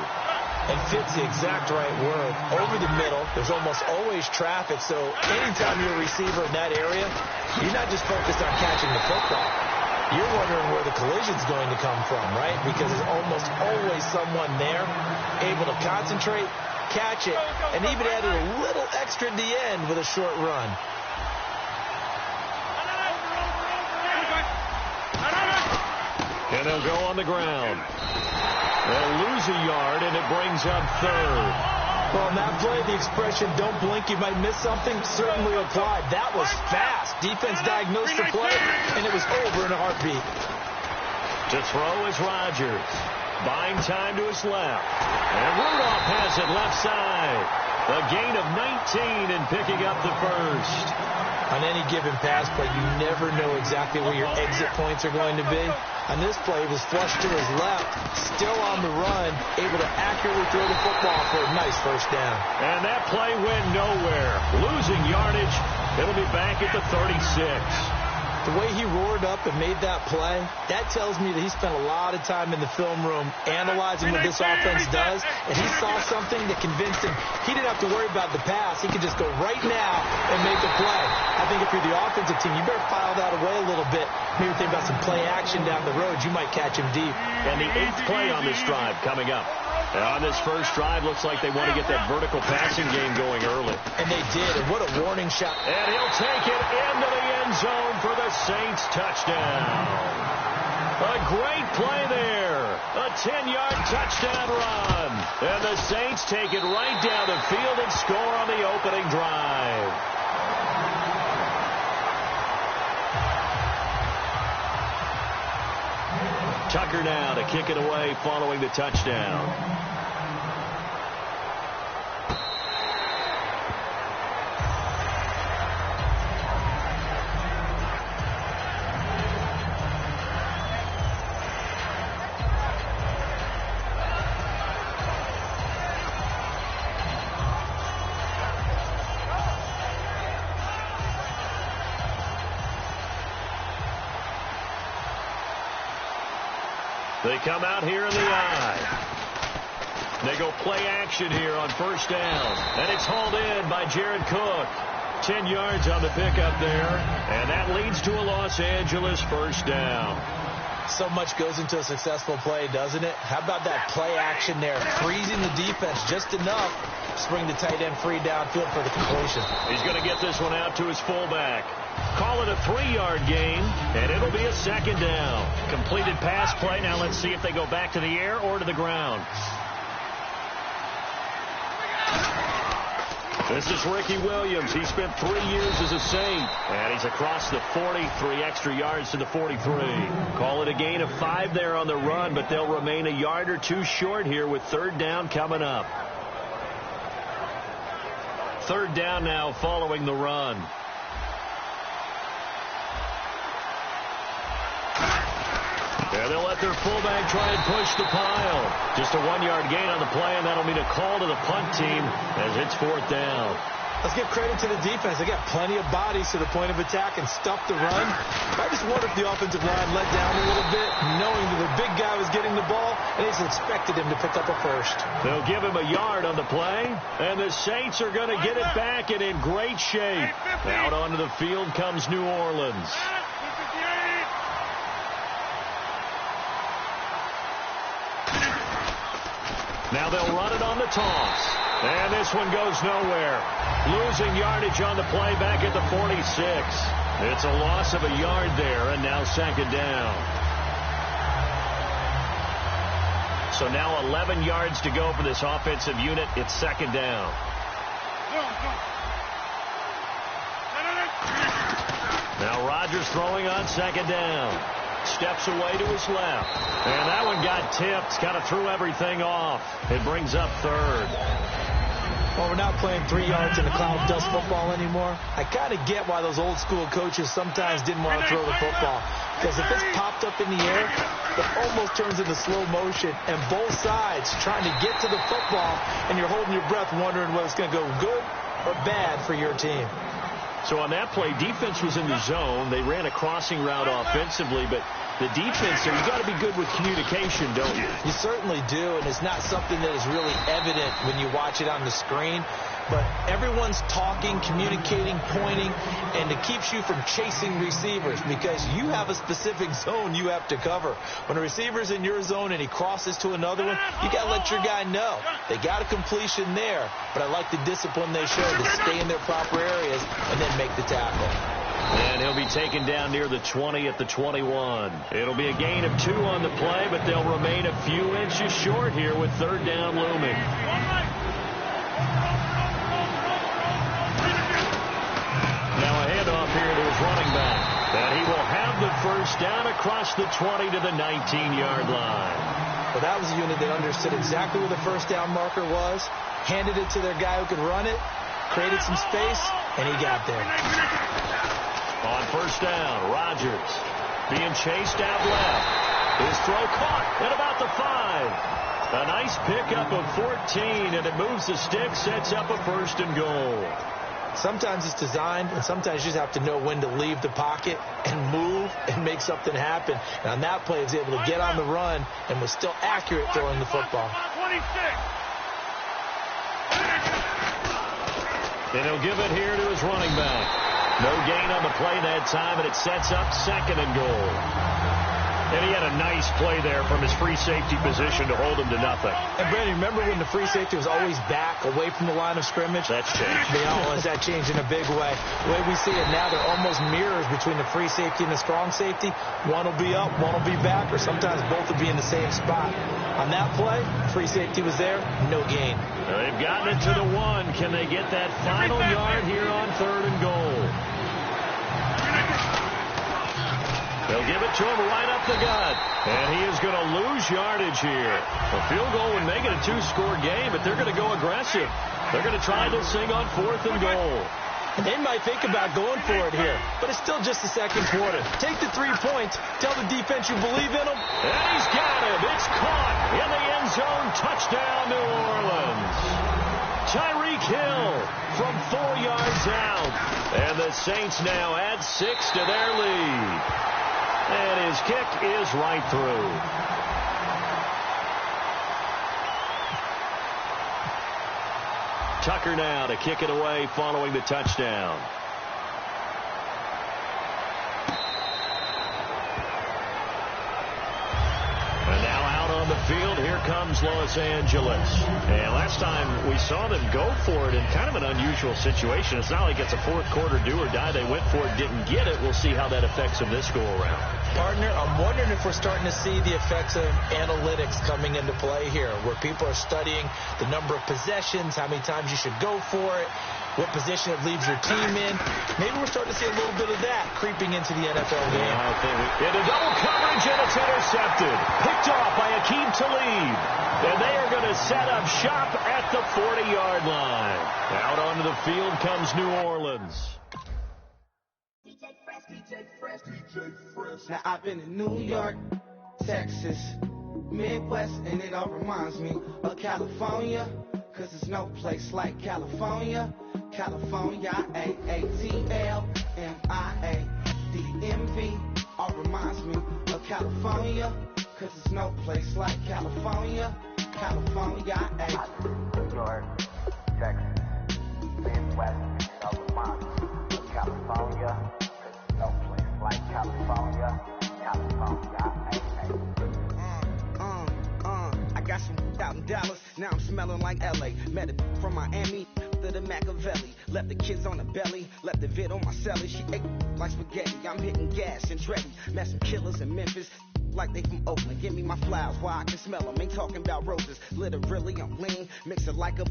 And fits the exact right word. Over the middle, there's almost always traffic, so anytime you're a receiver in that area, you're not just focused on catching the football. You're wondering where the collision's going to come from, right? Because there's almost always someone there able to concentrate, catch it, and even added a little extra at the end with a short run. And they'll go on the ground. They'll lose a yard, and it brings up 3rd. Well, on that play, the expression, don't blink, you might miss something, certainly applied. That was fast. Defense diagnosed the play, and it was over in a heartbeat. To throw is Rodgers. Buying time to his left. And Rudolph has it left side. A gain of 19 and picking up the 1st. On any given pass play, you never know exactly where your exit points are going to be. On this play, he was flushed to his left, still on the run, able to accurately throw the football for a nice 1st down. And that play went nowhere. Losing yardage. It'll be back at the 36. The way he roared up and made that play, that tells me that he spent a lot of time in the film room analyzing what this offense does, and he saw something that convinced him he didn't have to worry about the pass. He could just go right now and make a play. I think if you're the offensive team, you better file that away a little bit. Maybe think about some play action down the road. You might catch him deep. And the 8th play on this drive coming up. And on this first drive, looks like they want to get that vertical passing game going early. And they did, and what a warning shot. And he'll take it into the end zone for the Saints touchdown. A great play there. A 10-yard touchdown run. And the Saints take it right down the field and score on the opening drive. Tucker now to kick it away following the touchdown. They come out here in the eye. They go play action here on 1st down. And it's hauled in by Jared Cook. 10 yards on the pickup there. And that leads to a Los Angeles 1st down. So much goes into a successful play, doesn't it? How about that play action there? Freezing the defense just enough to spring the tight end free downfield for the completion. He's going to get this one out to his fullback. Call it a 3-yard gain, and it'll be a 2nd down. Completed pass play. Now let's see if they go back to the air or to the ground. This is Ricky Williams. He spent 3 years as a Saint, and he's across the 40, 3 extra yards to the 43. Call it a gain of 5 there on the run, but they'll remain a yard or 2 short here with 3rd down coming up. 3rd down now following the run. And they'll let their fullback try and push the pile. Just a 1-yard gain on the play, and that'll mean a call to the punt team as it's 4th down. Let's give credit to the defense. They got plenty of bodies to the point of attack and stuffed the run. I just wonder if the offensive line let down a little bit, knowing that the big guy was getting the ball, and they just expected him to pick up a first. They'll give him a yard on the play, and the Saints are going to get it back and in great shape. Out onto the field comes New Orleans. Now they'll run it on the toss. And this one goes nowhere. Losing yardage on the play back at the 46. It's a loss of a yard there, and now 2nd down. So now 11 yards to go for this offensive unit. It's 2nd down. Now Rodgers throwing on second down. Steps away to his left. And that one got tipped. Kind of threw everything off. It brings up third. Well, we're not playing 3 yards in the cloud of dust football anymore. I kind of get why those old school coaches sometimes didn't want to throw the football. Because if it's popped up in the air, it almost turns into slow motion. And both sides trying to get to the football, and you're holding your breath wondering whether it's going to go good or bad for your team. So on that play, defense was in the zone. They ran a crossing route offensively, but the defense there, you got to be good with communication, don't you? You certainly do, and it's not something that is really evident when you watch it on the screen. But everyone's talking, communicating, pointing, and it keeps you from chasing receivers because you have a specific zone you have to cover. When a receiver's in your zone and he crosses to another one, you got to let your guy know. They got a completion there, but I like the discipline they showed to stay in their proper areas and then make the tackle. And he'll be taken down near the 20 at the 21. It'll be a gain of 2 on the play, but they'll remain a few inches short here with third down looming. Now a handoff here to his running back. And he will have the first down across the 20 to the 19-yard line. Well, that was a unit that understood exactly where the first down marker was, handed it to their guy who could run it, created some space, and he got there. On first down, Rodgers being chased out left. His throw caught at about the 5. A nice pickup of 14, and it moves the stick, sets up a first and goal. Sometimes it's designed, and sometimes you just have to know when to leave the pocket and move and make something happen. And on that play, he was able to get on the run and was still accurate throwing the football. And he'll give it here to his running back. No gain on the play that time, and it sets up second and goal. And he had a nice play there from his free safety position to hold him to nothing. And, Brandon, remember when the free safety was always back, away from the line of scrimmage? That's changed. That changed in a big way. The way we see it now, they're almost mirrors between the free safety and the strong safety. One will be up, one will be back, or sometimes both will be in the same spot. On that play, free safety was there, no gain. They've gotten it to the 1. Can they get that final yard here on third and goal? They'll give it to him right up the gut. And he is going to lose yardage here. A field goal would make it a 2-score game, but they're going to go aggressive. They're going to try this thing on fourth and goal. And they might think about going for it here, but it's still just the second quarter. Take the 3 points. Tell the defense you believe in them. And he's got it. It's caught in the end zone. Touchdown, New Orleans. Tyreek Hill from 4 yards out. And the Saints now add 6 to their lead. And his kick is right through. Tucker now to kick it away following the touchdown. And now out on the field, here comes Los Angeles. And last time we saw them go for it in kind of an unusual situation. It's not like it's a fourth quarter do or die. They went for it, didn't get it. We'll see how that affects them this go around. Partner, I'm wondering if we're starting to see the effects of analytics coming into play here, where people are studying the number of possessions, how many times you should go for it, what position it leaves your team in. Maybe we're starting to see a little bit of that creeping into the NFL game. Into double coverage, and it's intercepted. Picked off by Akeem Talib. And they are going to set up shop at the 40-yard line. Out onto the field comes New Orleans. Now I've been in New York, Texas, Midwest, and it all reminds me of California, cause there's no place like California. California, AATLMIA-DMV, all reminds me of California, cause there's no place like California. California, New York, Texas, Midwest, it all reminds me of California. No place like California, I got some out in Dallas, now I'm smelling like LA. Met it from Miami to the Machiavelli. Left the kids on the belly, left the vid on my celly. She ate like spaghetti, I'm hitting gas and Dreddy. Met some killers in Memphis, like they from Oakland. Give me my flowers while I can smell them. Ain't talking about roses, literally I'm lean. Mix it like a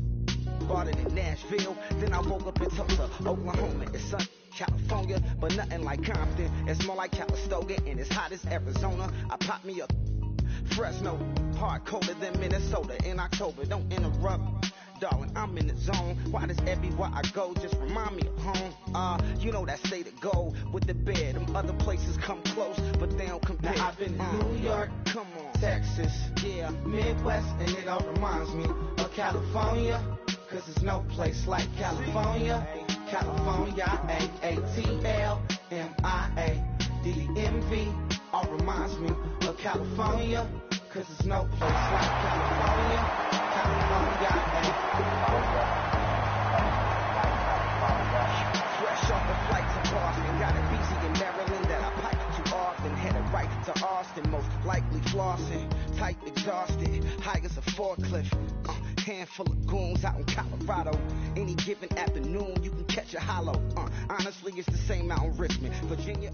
bought it in Nashville, then I woke up in Tulsa, Oklahoma. It's sun California, but nothing like Compton. It's more like Calistoga, and it's hot as Arizona. I pop me a Fresno, hard colder than Minnesota in October. Don't interrupt, darling, I'm in the zone. Why does everywhere I go just remind me of home? You know that state of gold with the bed. Them other places come close, but they don't compare. Now I've been in New York, come on, Texas, yeah, Midwest, and it all reminds me of California, cause there's no place like California. California, AATLMIA-DMV, all reminds me of California, cause there's no place like California. California, fresh off the flight to Boston, got a BC in Maryland that I pipe too often, headed right to Austin, most likely flossing, tight exhausted, high as a forklift, handful of goons out in Colorado, any given afternoon you can catch a hollow, honestly it's the same out in Richmond, Virginia,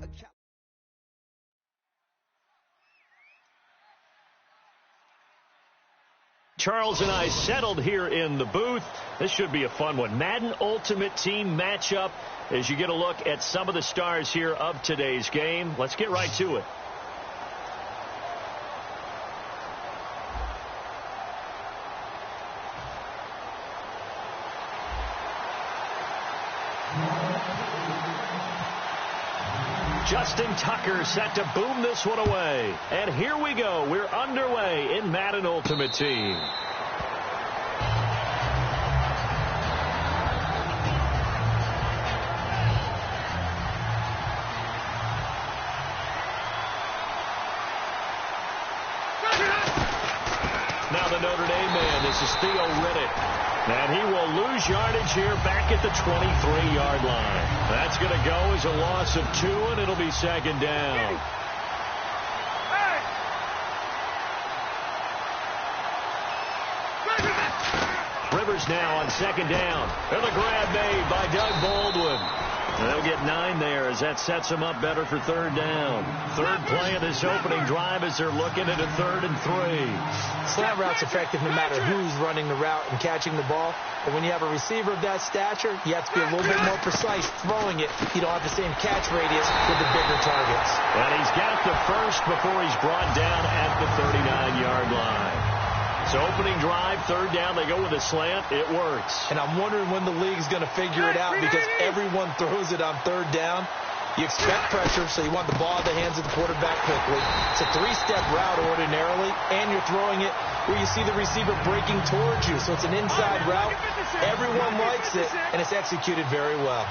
Charles and I settled here in the booth. This should be a fun one. Madden Ultimate Team matchup as you get a look at some of the stars here of today's game. Let's get right to it. Justin Tucker set to boom this one away. And here we go. We're underway in Madden Ultimate Team. Now the Notre Dame man. This is Theo Riddick. And he will lose yardage here back at the 23-yard line. That's going to go as a loss of 2, and it'll be second down. Rivers now on second down. And a grab made by Doug Baldwin. And they'll get 9 there as that sets them up better for third down. Third play of this opening drive as they're looking at a 3rd and 3. Slant route's effective no matter who's running the route and catching the ball. But when you have a receiver of that stature, you have to be a little bit more precise throwing it. You don't have the same catch radius with the bigger targets. And he's got the first before he's brought down at the 39-yard line. So opening drive, third down, they go with a slant. It works. And I'm wondering when the league's going to figure it out because everyone throws it on third down. You expect pressure, so you want the ball in the hands of the quarterback quickly. It's a 3-step route ordinarily, and you're throwing it where you see the receiver breaking towards you. So it's an inside route. Everyone likes it, and it's executed very well.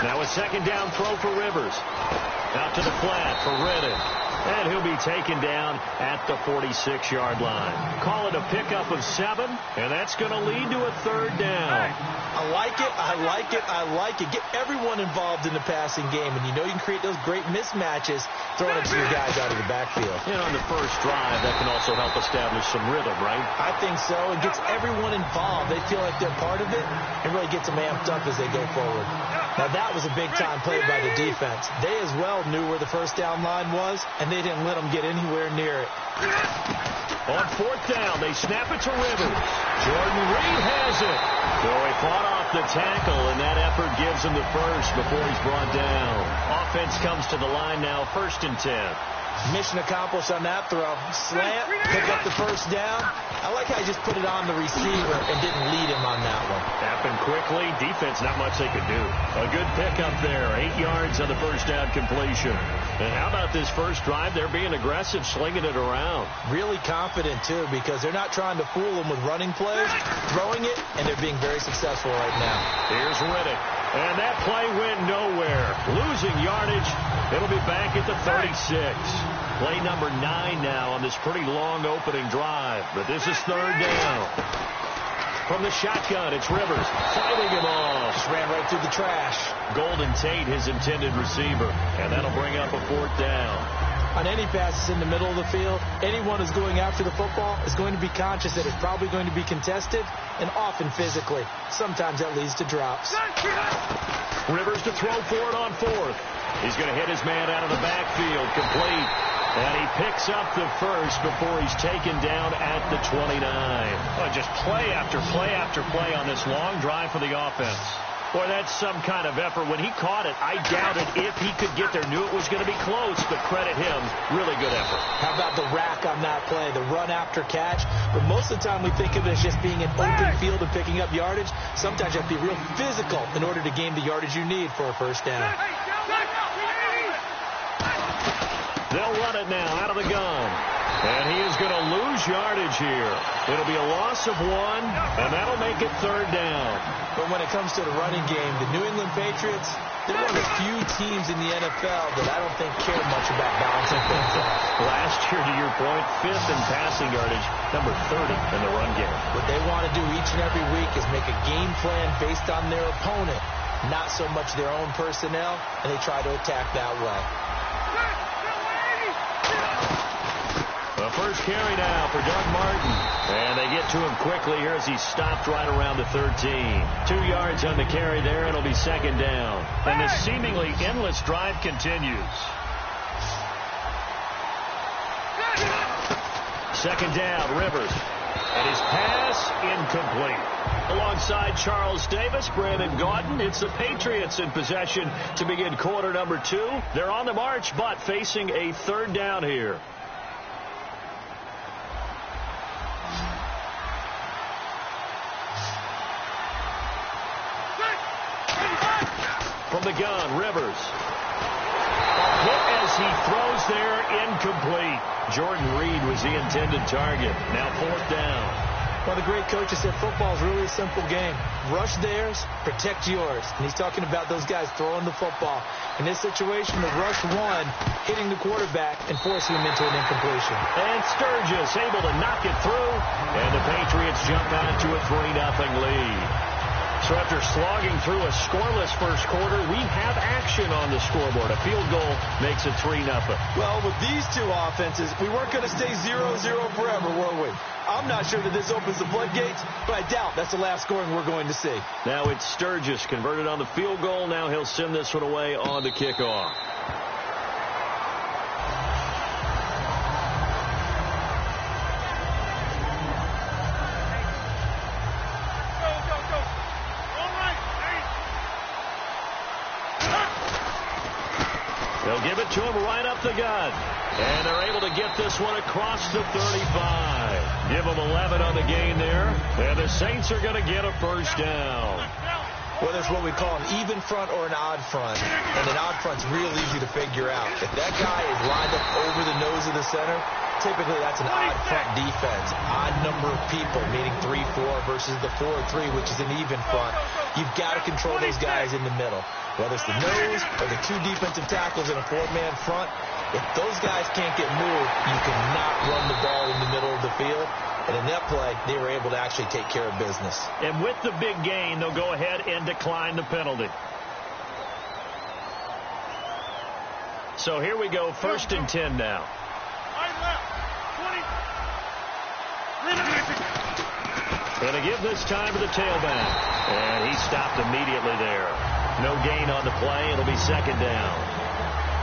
Now a second down throw for Rivers. Out to the flat for Riddick. And he'll be taken down at the 46-yard line. Call it a pickup of 7, and that's going to lead to a third down. I like it, I like it, I like it. Get everyone involved in the passing game, and you know you can create those great mismatches throwing it to your guys out of the backfield. And on the first drive, that can also help establish some rhythm, right? I think so. It gets everyone involved. They feel like they're part of it, and really gets them amped up as they go forward. Now, that was a big-time play by the defense. They as well knew where the first down line was, and they didn't let them get anywhere near it. On fourth down, they snap it to Rivers. Jordan Reed has it. So he fought off the tackle, and that effort gives him the first before he's brought down. Offense comes to the line now, 1st and 10. Mission accomplished on that throw. Slant, pick up the first down. I like how he just put it on the receiver and didn't lead him on that one. Happened quickly. Defense, not much they could do. A good pickup there. 8 yards on the first down completion. And how about this first drive? They're being aggressive, slinging it around. Really confident, too, because they're not trying to fool them with running plays, throwing it, and they're being very successful right now. Here's Riddick. And that play went nowhere. Losing yardage. It'll be back at the 36. Play number 9 now on this pretty long opening drive. But this is third down. From the shotgun, it's Rivers fighting him off. Just ran right through the trash. Golden Tate, his intended receiver. And that'll bring up a 4th down. On any passes in the middle of the field, anyone who's going after the football is going to be conscious that it's probably going to be contested, and often physically. Sometimes that leads to drops. Rivers to throw for it on 4th. He's going to hit his man out of the backfield, complete. And he picks up the first before he's taken down at the 29. Oh, just play after play after play on this long drive for the offense. Boy, that's some kind of effort. When he caught it, I doubted if he could get there. Knew it was going to be close, but credit him. Really good effort. How about the rack on that play, the run after catch? But most of the time we think of it as just being an open field and picking up yardage. Sometimes you have to be real physical in order to gain the yardage you need for a first down. They'll run it now out of the gun. And he is going to lose yardage here. It'll be a loss of 1, and that'll make it 3rd down. But when it comes to the running game, the New England Patriots, they're one of the few teams in the NFL that I don't think care much about balancing things out. Last year, to your point, 5th in passing yardage, number 30 in the run game. What they want to do each and every week is make a game plan based on their opponent, not so much their own personnel, and they try to attack that way. The first carry now for Doug Martin. And they get to him quickly here as he stopped right around the 13. 2 yards on the carry there. It'll be 2nd down. And the seemingly endless drive continues. 2nd down, Rivers. And his pass incomplete. Alongside Charles Davis, Brandon Gaudin, it's the Patriots in possession to begin quarter number 2. They're on the march, but facing a 3rd down here. From the gun, Rivers. A hit as he throws there, incomplete. Jordan Reed was the intended target. Now 4th down. Well, the great coaches said football is really a simple game. Rush theirs, protect yours. And he's talking about those guys throwing the football. In this situation, the rush one, hitting the quarterback and forcing him into an incompletion. And Sturgis able to knock it through. And the Patriots jump out to a 3-0 lead. So after slogging through a scoreless first quarter, we have action on the scoreboard. A field goal makes it 3-0. Well, with these two offenses, we weren't going to stay 0-0 forever, were we? I'm not sure that this opens the floodgates, but I doubt that's the last scoring we're going to see. Now it's Sturgis converted on the field goal. Now he'll send this one away on the kickoff. They'll give it to him right up the gut. And they're able to get this one across the 35. Give them 11 on the gain there. And the Saints are going to get a first down. Well, that's what we call an even front or an odd front. And an odd front's real easy to figure out. If that guy is lined up over the nose of the center, typically that's an odd front defense. Odd number of people, meaning 3-4 versus the 4-3, which is an even front. You've got to control those guys in the middle. Whether it's the nose or the 2 defensive tackles in a 4-man front, if those guys can't get moved, you cannot run the ball in the middle of the field. And in that play, they were able to actually take care of business. And with the big gain, they'll go ahead and decline the penalty. So here we go, 1st and 10 now. Going to give this time to the tailback. And he stopped immediately there. No gain on the play. It'll be 2nd down.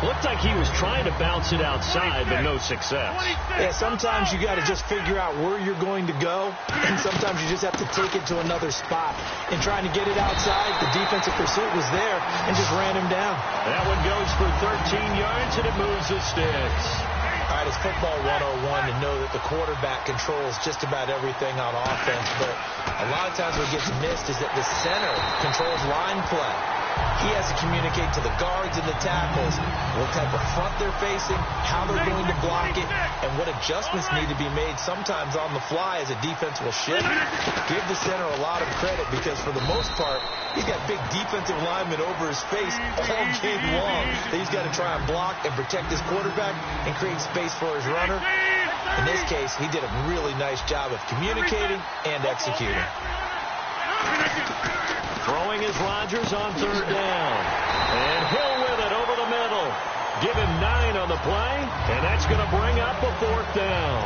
Looked like he was trying to bounce it outside, but no success. Yeah, sometimes you got to just figure out where you're going to go, and sometimes you just have to take it to another spot. In trying to get it outside, the defensive pursuit was there and just ran him down. That one goes for 13 yards, and it moves the sticks. All right, it's football 101 to know that the quarterback controls just about everything on offense, but a lot of times what gets missed is that the center controls line play. He has to communicate to the guards and the tackles what type of front they're facing, how they're going to block it, and what adjustments need to be made sometimes on the fly as a defense will shift. Give the center a lot of credit because for the most part, he's got big defensive linemen over his face all game long that he's got to try and block and protect his quarterback and create space for his runner. In this case, he did a really nice job of communicating and executing. Throwing is Rodgers on 3rd down. And Hill with it over the middle. Give him 9 on the play, and that's going to bring up a 4th down.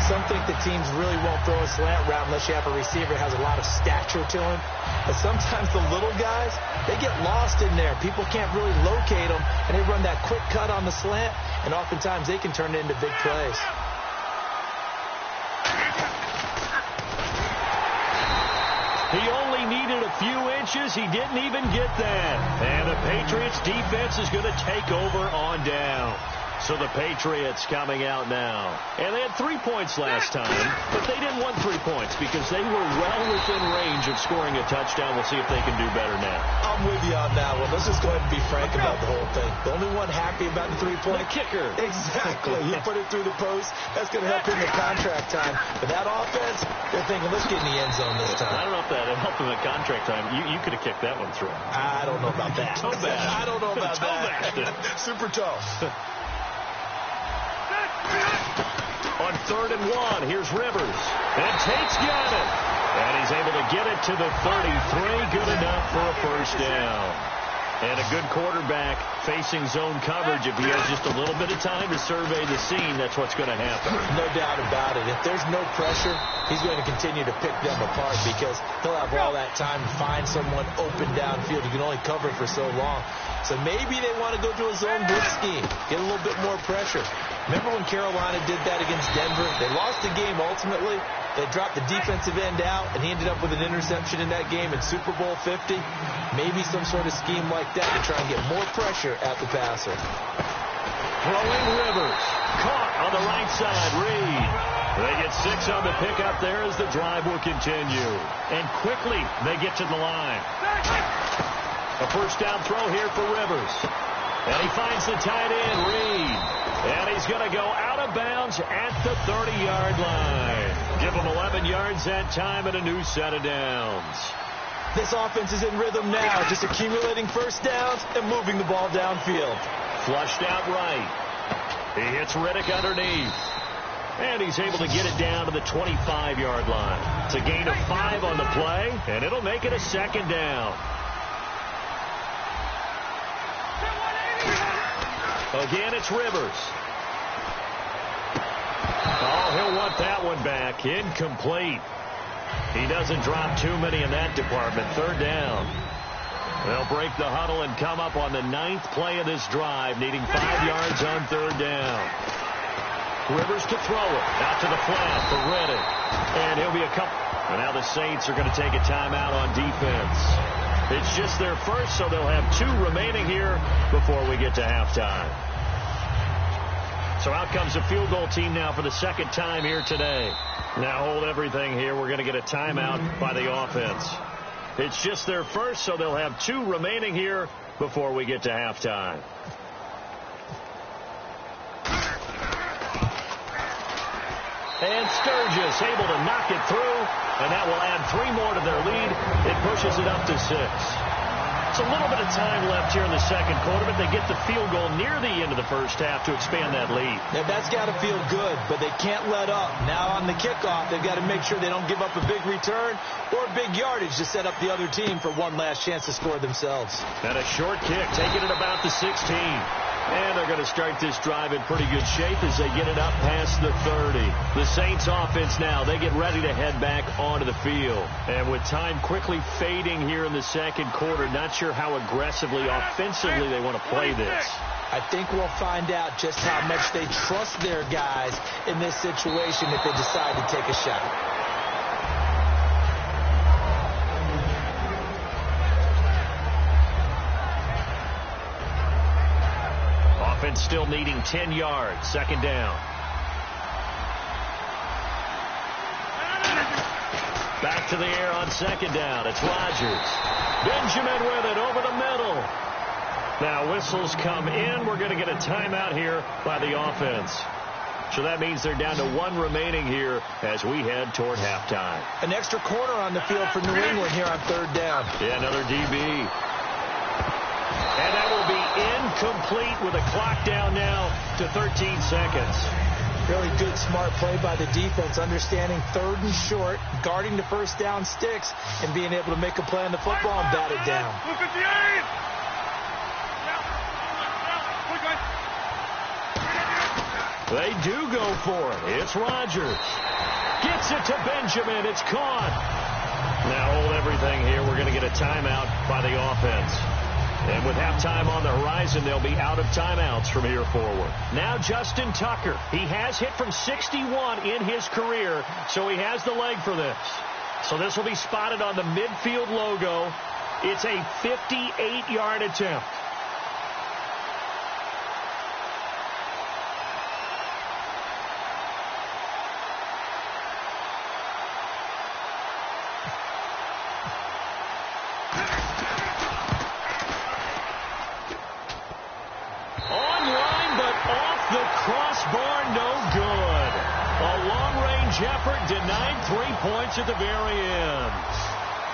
Some think the teams really won't throw a slant route unless you have a receiver that has a lot of stature to him. But sometimes the little guys, they get lost in there. People can't really locate them, and they run that quick cut on the slant, and oftentimes they can turn it into big plays. He only he needed a few inches. He didn't even get that. And the Patriots defense is going to take over on down. So the Patriots coming out now. And they had 3 points last time, but they didn't want 3 points because they were well within range of scoring a touchdown. We'll see if they can do better now. I'm with you on that one. Let's just go ahead and be frank about the whole thing. The only one happy about the 3-point kicker. Exactly. He put it through the post. That's going to help him in contract time. But that offense, they're thinking, let's get in the end zone this time. I don't know if that helped him in contract time. You could have kicked that one through. I don't know about that. Toe bad. I don't know about that. Super tough. On 3rd and 1, here's Rivers. And Tate's got it. And he's able to get it to the 33. Good enough for a first down. And a good quarterback facing zone coverage. If he has just a little bit of time to survey the scene, that's what's going to happen. No doubt about it. If there's no pressure, he's going to continue to pick them apart because he'll have all that time to find someone open downfield. He can only cover for so long. So maybe they want to go to a zone blitz scheme, get a little bit more pressure. Remember when Carolina did that against Denver? They lost the game ultimately. They dropped the defensive end out, and he ended up with an interception in that game in Super Bowl 50. Maybe some sort of scheme like that to try and get more pressure at the passer. Throwing Rivers. Caught on the right side. Reed. They get 6 on the pickup there as the drive will continue. And quickly they get to the line. A first down throw here for Rivers. And he finds the tight end, Reed. And he's going to go out of bounds at the 30-yard line. Give him 11 yards that time and a new set of downs. This offense is in rhythm now, just accumulating first downs and moving the ball downfield. Flushed out right. He hits Riddick underneath. And he's able to get it down to the 25-yard line. It's a gain of 5 on the play, and it'll make it a second down. Again, it's Rivers. Oh, he'll want that one back. Incomplete. He doesn't drop too many in that department. 3rd down. They'll break the huddle and come up on the 9th play of this drive, needing 5 yards on 3rd down. Rivers to throw it. Out to the flat for Riddick. And he'll be a couple. And now the Saints are going to take a timeout on defense. It's just their first, so they'll have 2 remaining here before we get to halftime. So out comes the field goal team now for the 2nd time here today. Now hold everything here. We're going to get a timeout by the offense. It's just their first, so they'll have 2 remaining here before we get to halftime. And Sturgis able to knock it through, and that will add 3 more to their lead. It pushes it up to 6. It's a little bit of time left here in the 2nd quarter, but they get the field goal near the end of the 1st half to expand that lead. Now, that's got to feel good, but they can't let up. Now on the kickoff, they've got to make sure they don't give up a big return or big yardage to set up the other team for one last chance to score themselves. And a short kick, taking it about the 16. And they're going to start this drive in pretty good shape as they get it up past the 30. The Saints offense now, they get ready to head back onto the field. And with time quickly fading here in the 2nd quarter, not sure how aggressively, offensively they want to play this. I think we'll find out just how much they trust their guys in this situation if they decide to take a shot. Offense still needing 10 yards. 2nd down. Back to the air on 2nd down. It's Rodgers. Benjamin with it over the middle. Now whistles come in. We're going to get a timeout here by the offense. So that means they're down to 1 remaining here as we head toward halftime. An extra corner on the field for New England here on 3rd down. Yeah, another DB. And that will be incomplete with a clock down now to 13 seconds. Really good, smart play by the defense, understanding 3rd and short, guarding the 1st down sticks, and being able to make a play on the football and bat it down. They do go for it. It's Rodgers. Gets it to Benjamin. It's caught. Now hold everything here. We're going to get a timeout by the offense. And with halftime on the horizon, they'll be out of timeouts from here forward. Now Justin Tucker. He has hit from 61 in his career, so he has the leg for this. So this will be spotted on the midfield logo. It's a 58-yard attempt. Online, but off the crossbar, no good. A long-range effort denied 3 points at the very end.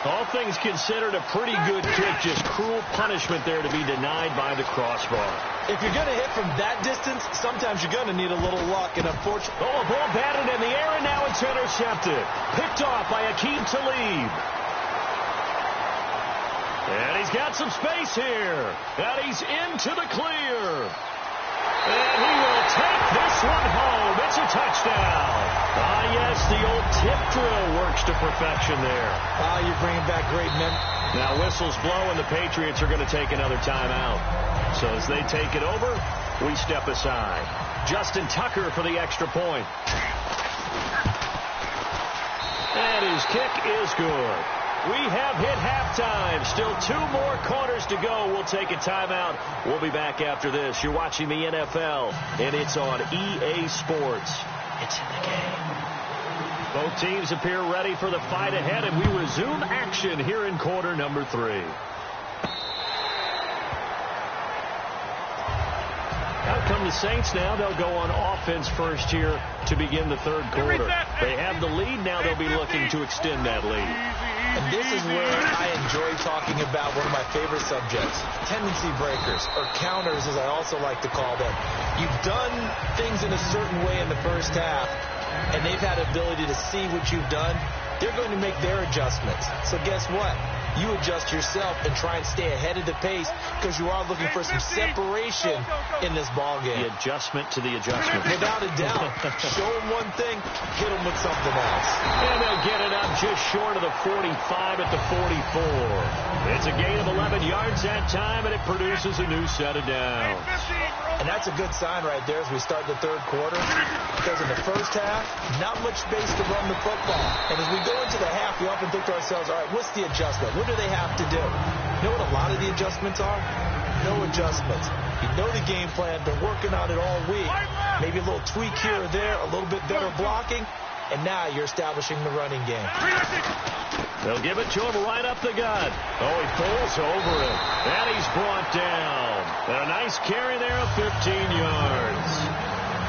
All things considered, a pretty good kick, just cruel punishment there to be denied by the crossbar. If you're going to hit from that distance, sometimes you're going to need a little luck, and unfortunately... Oh, a ball batted in the air, and now it's intercepted. Picked off by Akeem Talib. And he's got some space here. And he's into the clear. And he will take this one home. It's a touchdown. Ah, yes, the old tip drill works to perfection there. Ah, you're bringing back great men. Now whistles blow, and the Patriots are going to take another timeout. So as they take it over, we step aside. Justin Tucker for the extra point. And his kick is good. We have hit halftime. Still 2 more quarters to go. We'll take a timeout. We'll be back after this. You're watching the NFL, and it's on EA Sports. It's in the game. Both teams appear ready for the fight ahead, and we resume action here in quarter number 3. Out come the Saints now. They'll go on offense first here to begin the third quarter. They have the lead. Now they'll be looking to extend that lead. And this is where I enjoy talking about one of my favorite subjects, tendency breakers, or counters as I also like to call them. You've done things in a certain way in the first half, and they've had ability to see what you've done. They're going to make their adjustments. So guess what? You adjust yourself and try and stay ahead of the pace because you are looking for some separation in this ball game. The adjustment to the adjustment. Without a doubt. Show them one thing, hit them with something else. And they'll get it up just short of the 45 at the 44. It's a gain of 11 yards that time, and it produces a new set of downs. And that's a good sign right there as we start the third quarter, because in the first half, not much space to run the football. And as we go into the half, we often think to ourselves, all right, what's the adjustment? What do they have to do? You know what a lot of the adjustments are? No adjustments. You know the game plan. Been working on it all week. Maybe a little tweak here or there, a little bit better blocking, and now you're establishing the running game. They'll give it to him right up the gut. Oh, he falls over it. And he's brought down. And a nice carry there of 15 yards.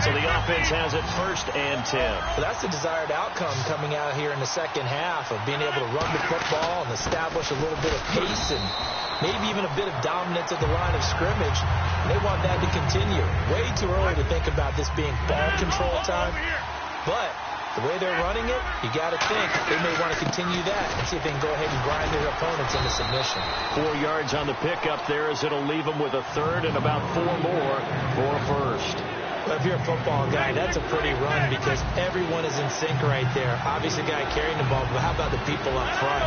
So the offense has it 1st and 10. Well, that's the desired outcome coming out here in the second half of being able to run the football and establish a little bit of pace and maybe even a bit of dominance at the line of scrimmage. They want that to continue. Way too early to think about this being ball control time. But the way they're running it, you got to think they may want to continue that and see if they can go ahead and grind their opponents into submission. 4 yards on the pickup there as it'll leave them with a third and about 4 more for a first. Well, if you're a football guy, that's a pretty run because everyone is in sync right there. Obviously, the guy carrying the ball, but how about the people up front?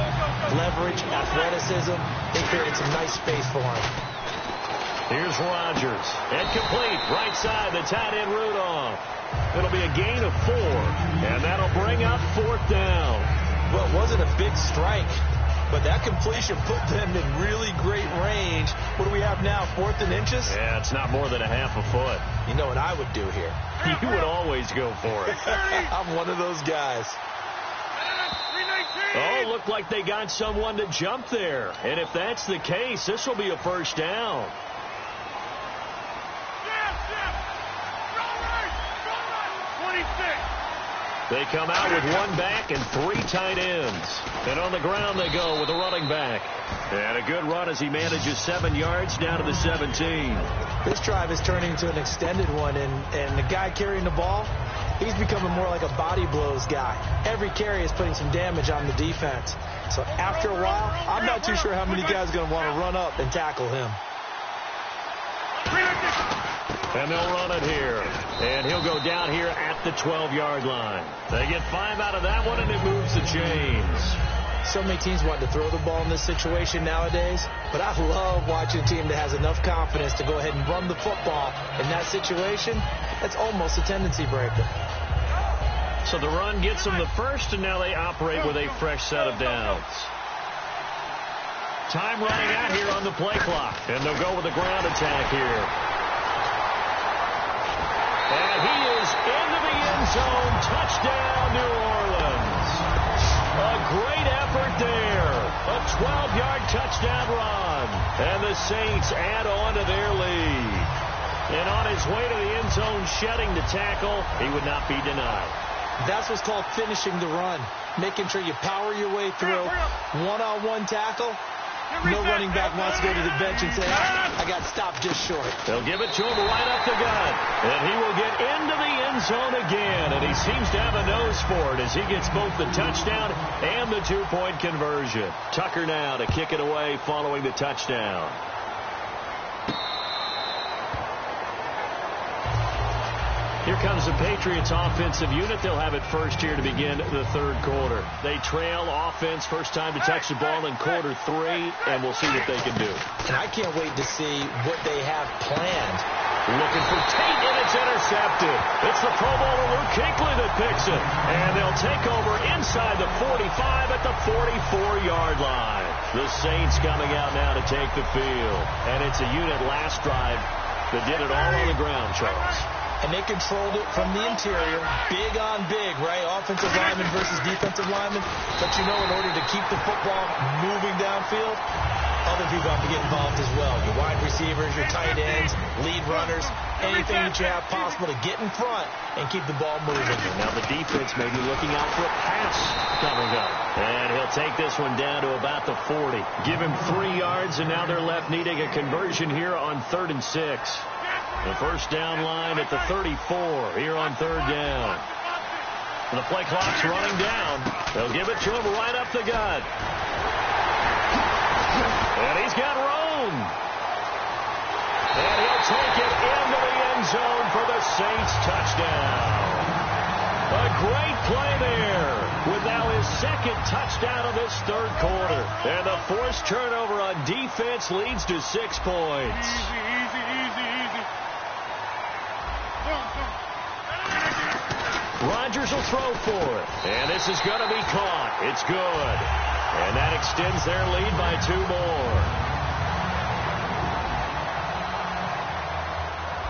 Leverage, athleticism, they created some nice space for him. Here's Rodgers. And complete. Right side, the tight end Rudolph. It'll be a gain of 4, and that'll bring up 4th down. Well, it wasn't a big strike, but that completion put them in really great range. What do we have now, 4th and inches? Yeah, it's not more than a half a foot. You know what I would do here? You would always go for it. I'm one of those guys. Oh, looked like they got someone to jump there. And if that's the case, this will be a 1st down. They come out with 1 back and 3 tight ends. And on the ground they go with a running back. And a good run as he manages 7 yards down to the 17. This drive is turning into an extended one, and the guy carrying the ball, he's becoming more like a body blows guy. Every carry is putting some damage on the defense. So after a while, I'm not too sure how many guys are going to want to run up and tackle him. And they'll run it here. And he'll go down here at the 12-yard line. They get 5 out of that one, and it moves the chains. So many teams want to throw the ball in this situation nowadays, but I love watching a team that has enough confidence to go ahead and run the football in that situation. That's almost a tendency breaker. So the run gets them the first, and now they operate with a fresh set of downs. Time running out here on the play clock, and they'll go with a ground attack here. And he is into the end zone. Touchdown, New Orleans. A great effort there. A 12-yard touchdown run. And the Saints add on to their lead. And on his way to the end zone, shedding the tackle, he would not be denied. That's what's called finishing the run. Making sure you power your way through. One-on-one tackle. No running back wants to go to the bench and say, I got stopped just short. They'll give it to him right up the gut. And he will get into the end zone again. And he seems to have a nose for it as he gets both the touchdown and the two-point conversion. Tucker now to kick it away following the touchdown. Here comes the Patriots offensive unit. They'll have it first here to begin the third quarter. They trail offense, first time to touch the ball in quarter 3, and we'll see what they can do. And I can't wait to see what they have planned. Looking for Tate, and it's intercepted. It's the Pro Bowler Luke Kuechly that picks it. And they'll take over inside the 45 at the 44-yard line. The Saints coming out now to take the field. And it's a unit last drive that did it all on the ground, Charles. And they controlled it from the interior, big on big, right? Offensive lineman versus defensive lineman. But you know, in order to keep the football moving downfield, other people have to get involved as well. Your wide receivers, your tight ends, lead runners, anything that you have possible to get in front and keep the ball moving. Now the defense may be looking out for a pass coming up. And he'll take this one down to about the 40. Give him 3 yards, and now they're left needing a conversion here on 3rd and 6. The first down line at the 34 here on 3rd down. And the play clock's running down. They'll give it to him right up the gut. And he's got room. And he'll take it into the end zone for the Saints touchdown. A great play there with now his second touchdown of this third quarter. And the forced turnover on defense leads to 6 points. Rodgers will throw for it. And this is going to be caught. It's good. And that extends their lead by 2 more.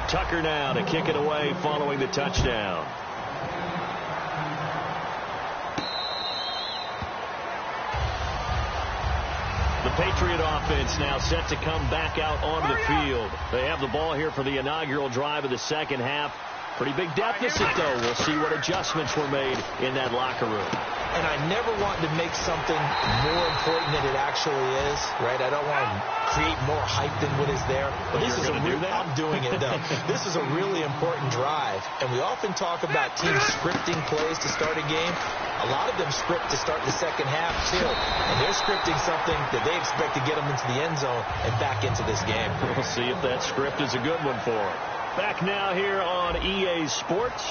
Tucker now to kick it away following the touchdown. The Patriot offense now set to come back out onto the field. They have the ball here for the inaugural drive of the second half. Pretty big deficit, though. We'll see what adjustments were made in that locker room. And I never want to make something more important than it actually is, right? I don't want to create more hype than what is there. But this is I'm doing it, though. This is a really important drive. And we often talk about teams scripting plays to start a game. A lot of them script to start the second half, too. And they're scripting something that they expect to get them into the end zone and back into this game. We'll see if that script is a good one for them. Back now here on EA Sports.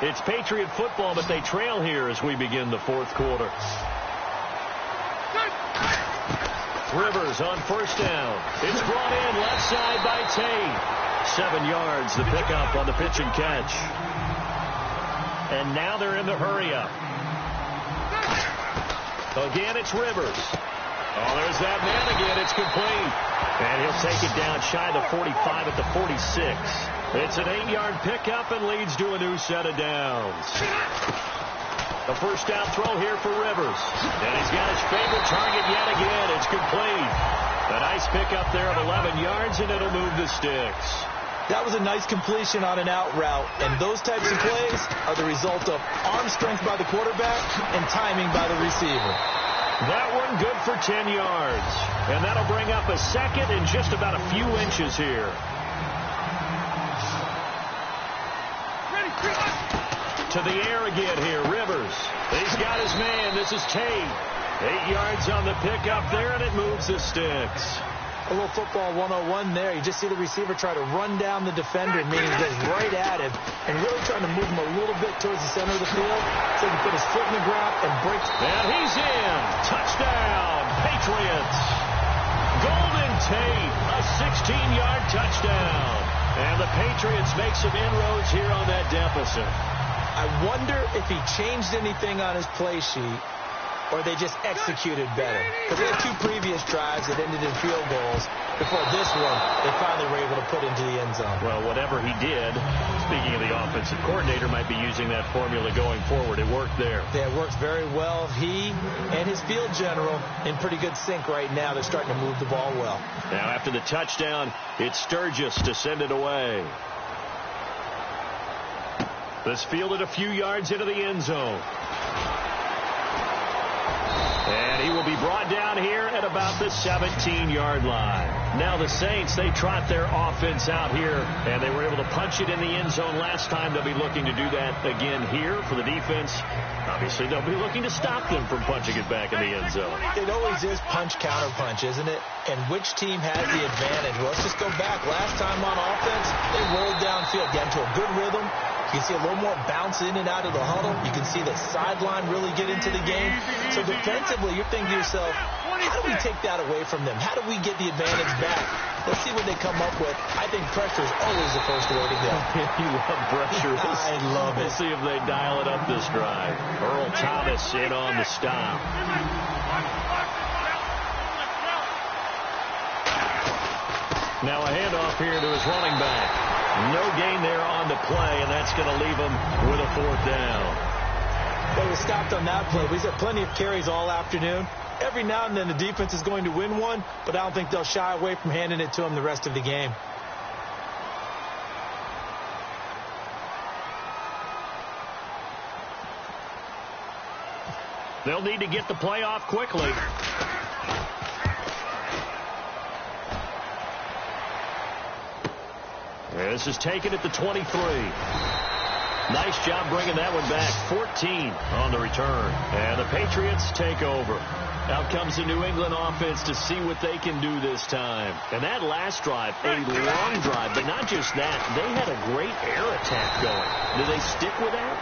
It's Patriot football, but they trail here as we begin the fourth quarter. Rivers on first down. It's brought in left side by Tate. 7 yards, the pickup on the pitch and catch. And now they're in the hurry-up. Again, it's Rivers. Oh, there's that man again. It's complete. And he'll take it down shy of the 45 at the 46. It's an 8-yard pickup and leads to a new set of downs. The first down throw here for Rivers. And he's got his favorite target yet again. It's complete. A nice pickup there of 11 yards, and it'll move the sticks. That was a nice completion on an out route, and those types of plays are the result of arm strength by the quarterback and timing by the receiver. That one good for 10 yards. And that'll bring up a second and just about a few inches here. To the air again here, Rivers. He's got his man. This is Tate. 8 yards on the pickup there, and it moves the sticks. A little football 101 there. You just see the receiver try to run down the defender, meaning he goes right at him and really trying to move him a little bit towards the center of the field so he can put his foot in the ground and break. And he's in. Touchdown, Patriots. Golden Tate, a 16-yard touchdown. And the Patriots make some inroads here on that deficit. I wonder if he changed anything on his play sheet or they just executed better. Because they had 2 previous drives that ended in field goals. Before this one, they finally were able to put into the end zone. Well, whatever he did, speaking of the offensive coordinator, might be using that formula going forward. It worked there. Yeah, it works very well. He and his field general in pretty good sync right now. They're starting to move the ball well. Now, after the touchdown, it's Sturgis to send it away. This fielded a few yards into the end zone. And he will be brought down here at about the 17-yard line. Now the Saints, they trot their offense out here, and they were able to punch it in the end zone last time. They'll be looking to do that again here for the defense. Obviously, they'll be looking to stop them from punching it back in the end zone. It always is punch-counter-punch, isn't it? And which team has the advantage? Well, let's just go back. Last time on offense, they rolled downfield, got into a good rhythm. You can see a little more bounce in and out of the huddle. You can see the sideline really get into the game. So defensively, you're thinking to yourself, how do we take that away from them? How do we get the advantage back? Let's see what they come up with. I think pressure is always the first way to go. You love pressure. I love it. We'll see if they dial it up this drive. Earl Thomas in on the stop. Now a handoff here to his running back. No gain there on the play, and that's going to leave him with a 4th down. They were stopped on that play. He's had plenty of carries all afternoon. Every now and then the defense is going to win one, but I don't think they'll shy away from handing it to him the rest of the game. They'll need to get the play off quickly. This is taken at the 23. Nice job bringing that one back. 14 on the return. And the Patriots take over. Out comes the New England offense to see what they can do this time. And that last drive, a long drive, but not just that. They had a great air attack going. Do they stick with that?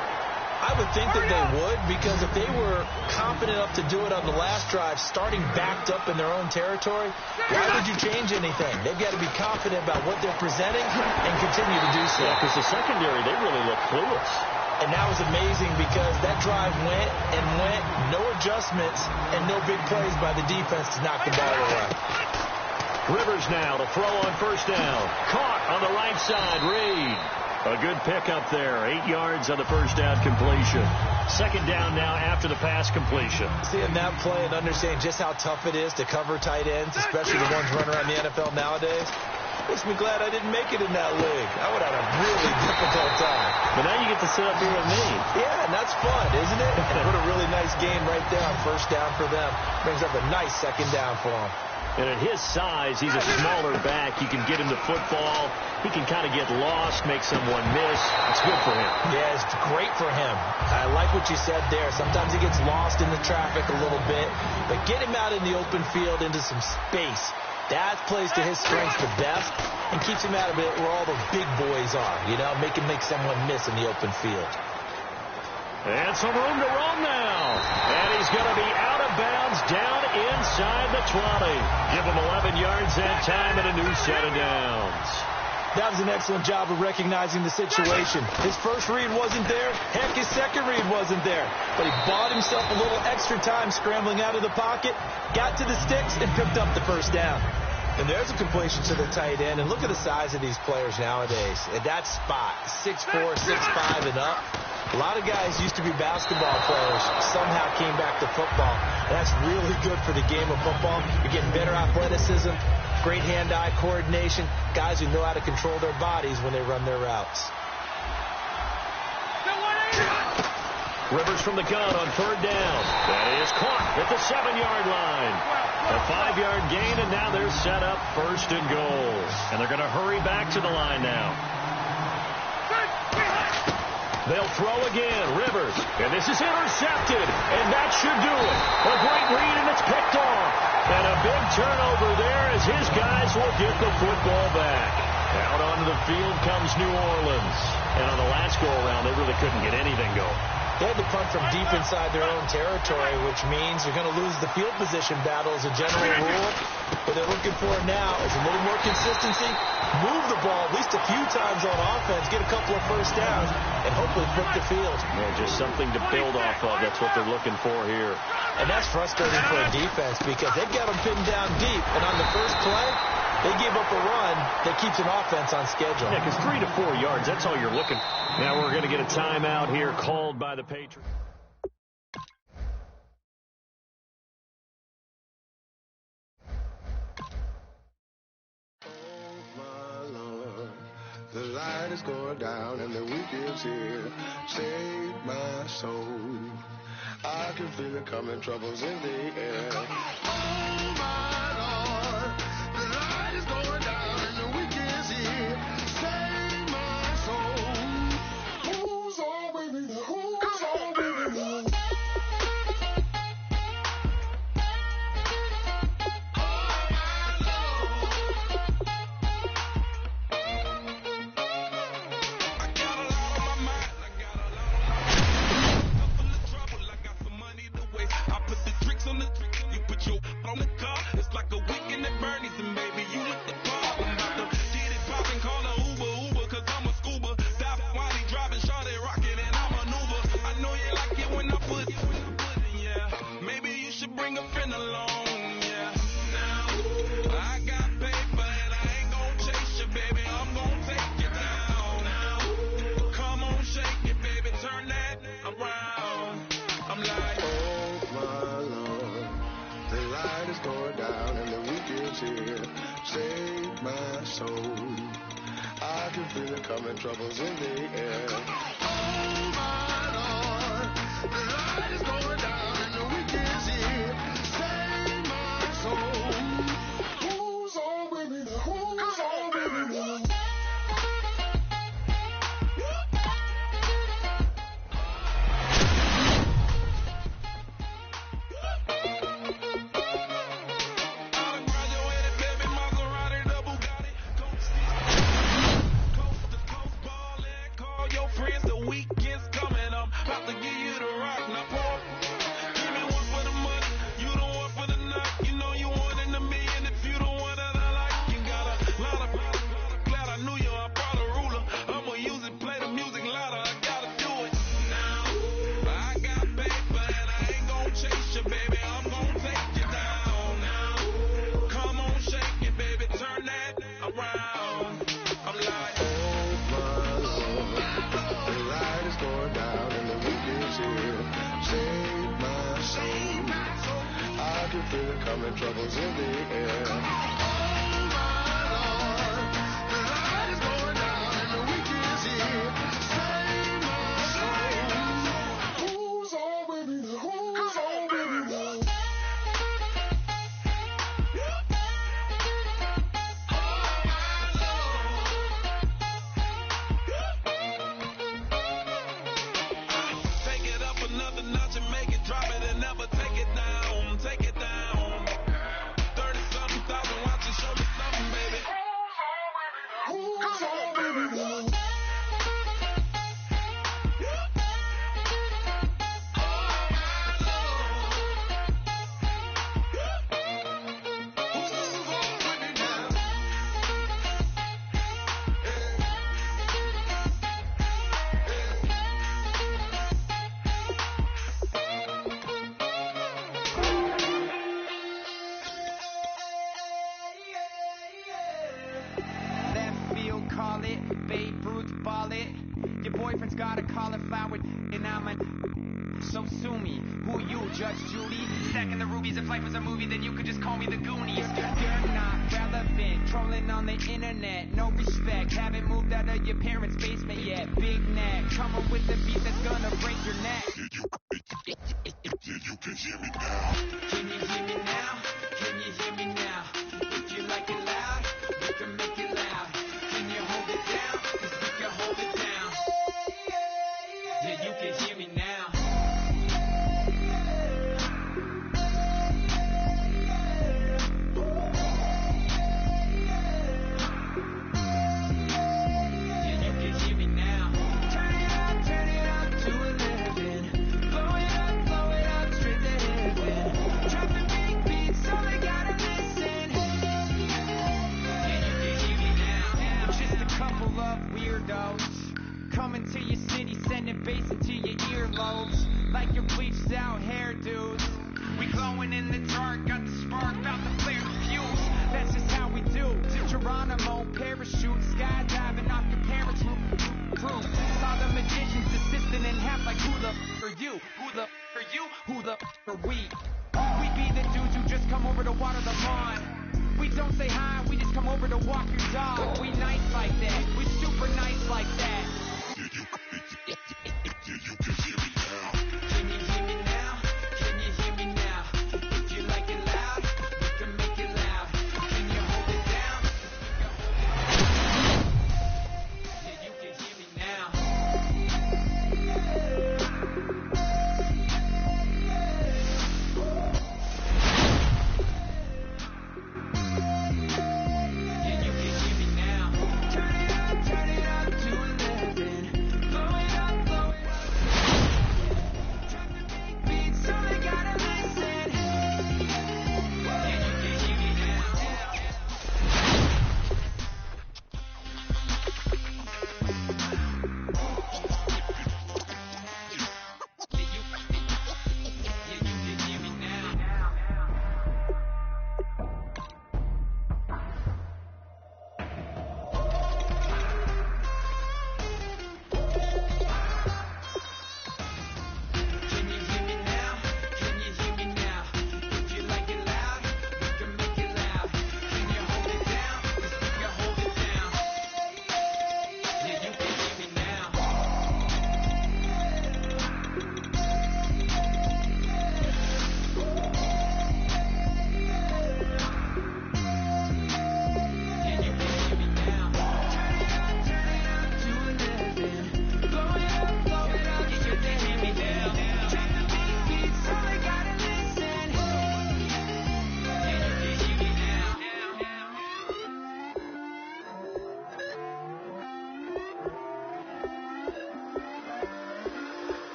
I would think that they would, because if they were confident enough to do it on the last drive, starting backed up in their own territory, why would you change anything? They've got to be confident about what they're presenting and continue to do so. Yeah, because the secondary, they really look clueless. And that was amazing because that drive went and went, no adjustments, and no big plays by the defense to knock the ball away. Rivers now to throw on 1st down. Caught on the right side, Reed. A good pickup there. 8 yards on the 1st down completion. 2nd down now after the pass completion. Seeing that play and understanding just how tough it is to cover tight ends, especially the ones running around the NFL nowadays, makes me glad I didn't make it in that league. I would have had a really difficult time. But now you get to sit up here with me. Yeah, and that's fun, isn't it? And put a really nice game right there on 1st down for them. Brings up a nice 2nd down for them. And at his size, he's a smaller back. You can get him the football. He can kind of get lost, make someone miss. It's good for him. Yeah, it's great for him. I like what you said there. Sometimes he gets lost in the traffic a little bit. But get him out in the open field into some space. That plays to his strengths the best and keeps him out of it where all the big boys are. You know, make someone miss in the open field. And some room to run now. And he's going to be out of bounds down inside the 20. Give him 11 yards that time and a new set of downs. That was an excellent job of recognizing the situation. His first read wasn't there. Heck, his second read wasn't there. But he bought himself a little extra time scrambling out of the pocket, got to the sticks, and picked up the 1st down. And there's a completion to the tight end. And look at the size of these players nowadays. At that spot, 6'4", 6'5", and up. A lot of guys used to be basketball players, somehow came back to football. And that's really good for the game of football. You're getting better athleticism, great hand-eye coordination, guys who know how to control their bodies when they run their routes. Rivers from the gun on 3rd down. That is caught at the 7-yard line. A 5-yard gain, and now they're set up 1st and goal. And they're going to hurry back to the line now. They'll throw again. Rivers. And this is intercepted. And that should do it. A great read, and it's picked off. And a big turnover there as his guys will get the football back. Out onto the field comes New Orleans. And on the last go-around, they really couldn't get anything going. They had to punt from deep inside their own territory, which means they're going to lose the field position battle as a general rule. What they're looking for now is a little more consistency, move the ball at least a few times on offense, get a couple of first downs, and hopefully flip the field. Yeah, just something to build off of. That's what they're looking for here. And that's frustrating for a defense because they've got them pinned down deep. And on the first play, they gave up a run that keeps an offense on schedule. Yeah, because 3 to 4 yards, that's all you're looking for. Now we're going to get a timeout here called by the Patriots. The light is going down and the week is here. Save my soul. I can feel it coming, troubles in the air. Oh my Lord, the light is going down and the week is here. Save my soul. Who's all with me? Who's all with me? Troubles in the air. Oh my Lord, the light is going down and the week is here. Save my soul. Who's all with me? Who's all with me? Troubles in the air. Oh my Lord, the light is going down and the week is here. Save my soul. Who's all with me? Who's all with me? Take it up another notch and make it drop it and never take it down. Take it down. Show me something, baby. Who's all with me? Call it, Babe Ruth ball it. Your boyfriend's got a cauliflower and I'm a... So sue me, who you, Judge Judy? Stacking the rubies, if life was a movie, then you could just call me the Goonies. You're not relevant, trolling on the internet, no respect. Haven't moved out of your parents' basement yet, big neck. Coming with the beat that's gonna break your neck. You can hear me now. Can you hear me now? Can you hear me now? If you like it loud, you can make it loud. Can you hold it down? 'Cause we can hold it down. Yeah, you can hear me now. Yeah, you can hear me now. Turn it up to 11. like your bleached out hairdos. We glowing in the dark, got the spark, about to flare the fuse. That's just how we do. To Geronimo, parachute, skydiving off your parents' roof. Saw the magician's assistant in half like who the are you? Who the are you? Who the are we? We be the dudes who just come over to water the lawn. We don't say hi, we just come over to walk your dog. We nice like that, we super nice like that. You can hear me now. Can you hear me now? Can you hear me now? If you like it loud, we can make it loud. Can you hold it down? Yeah, you can hear me now.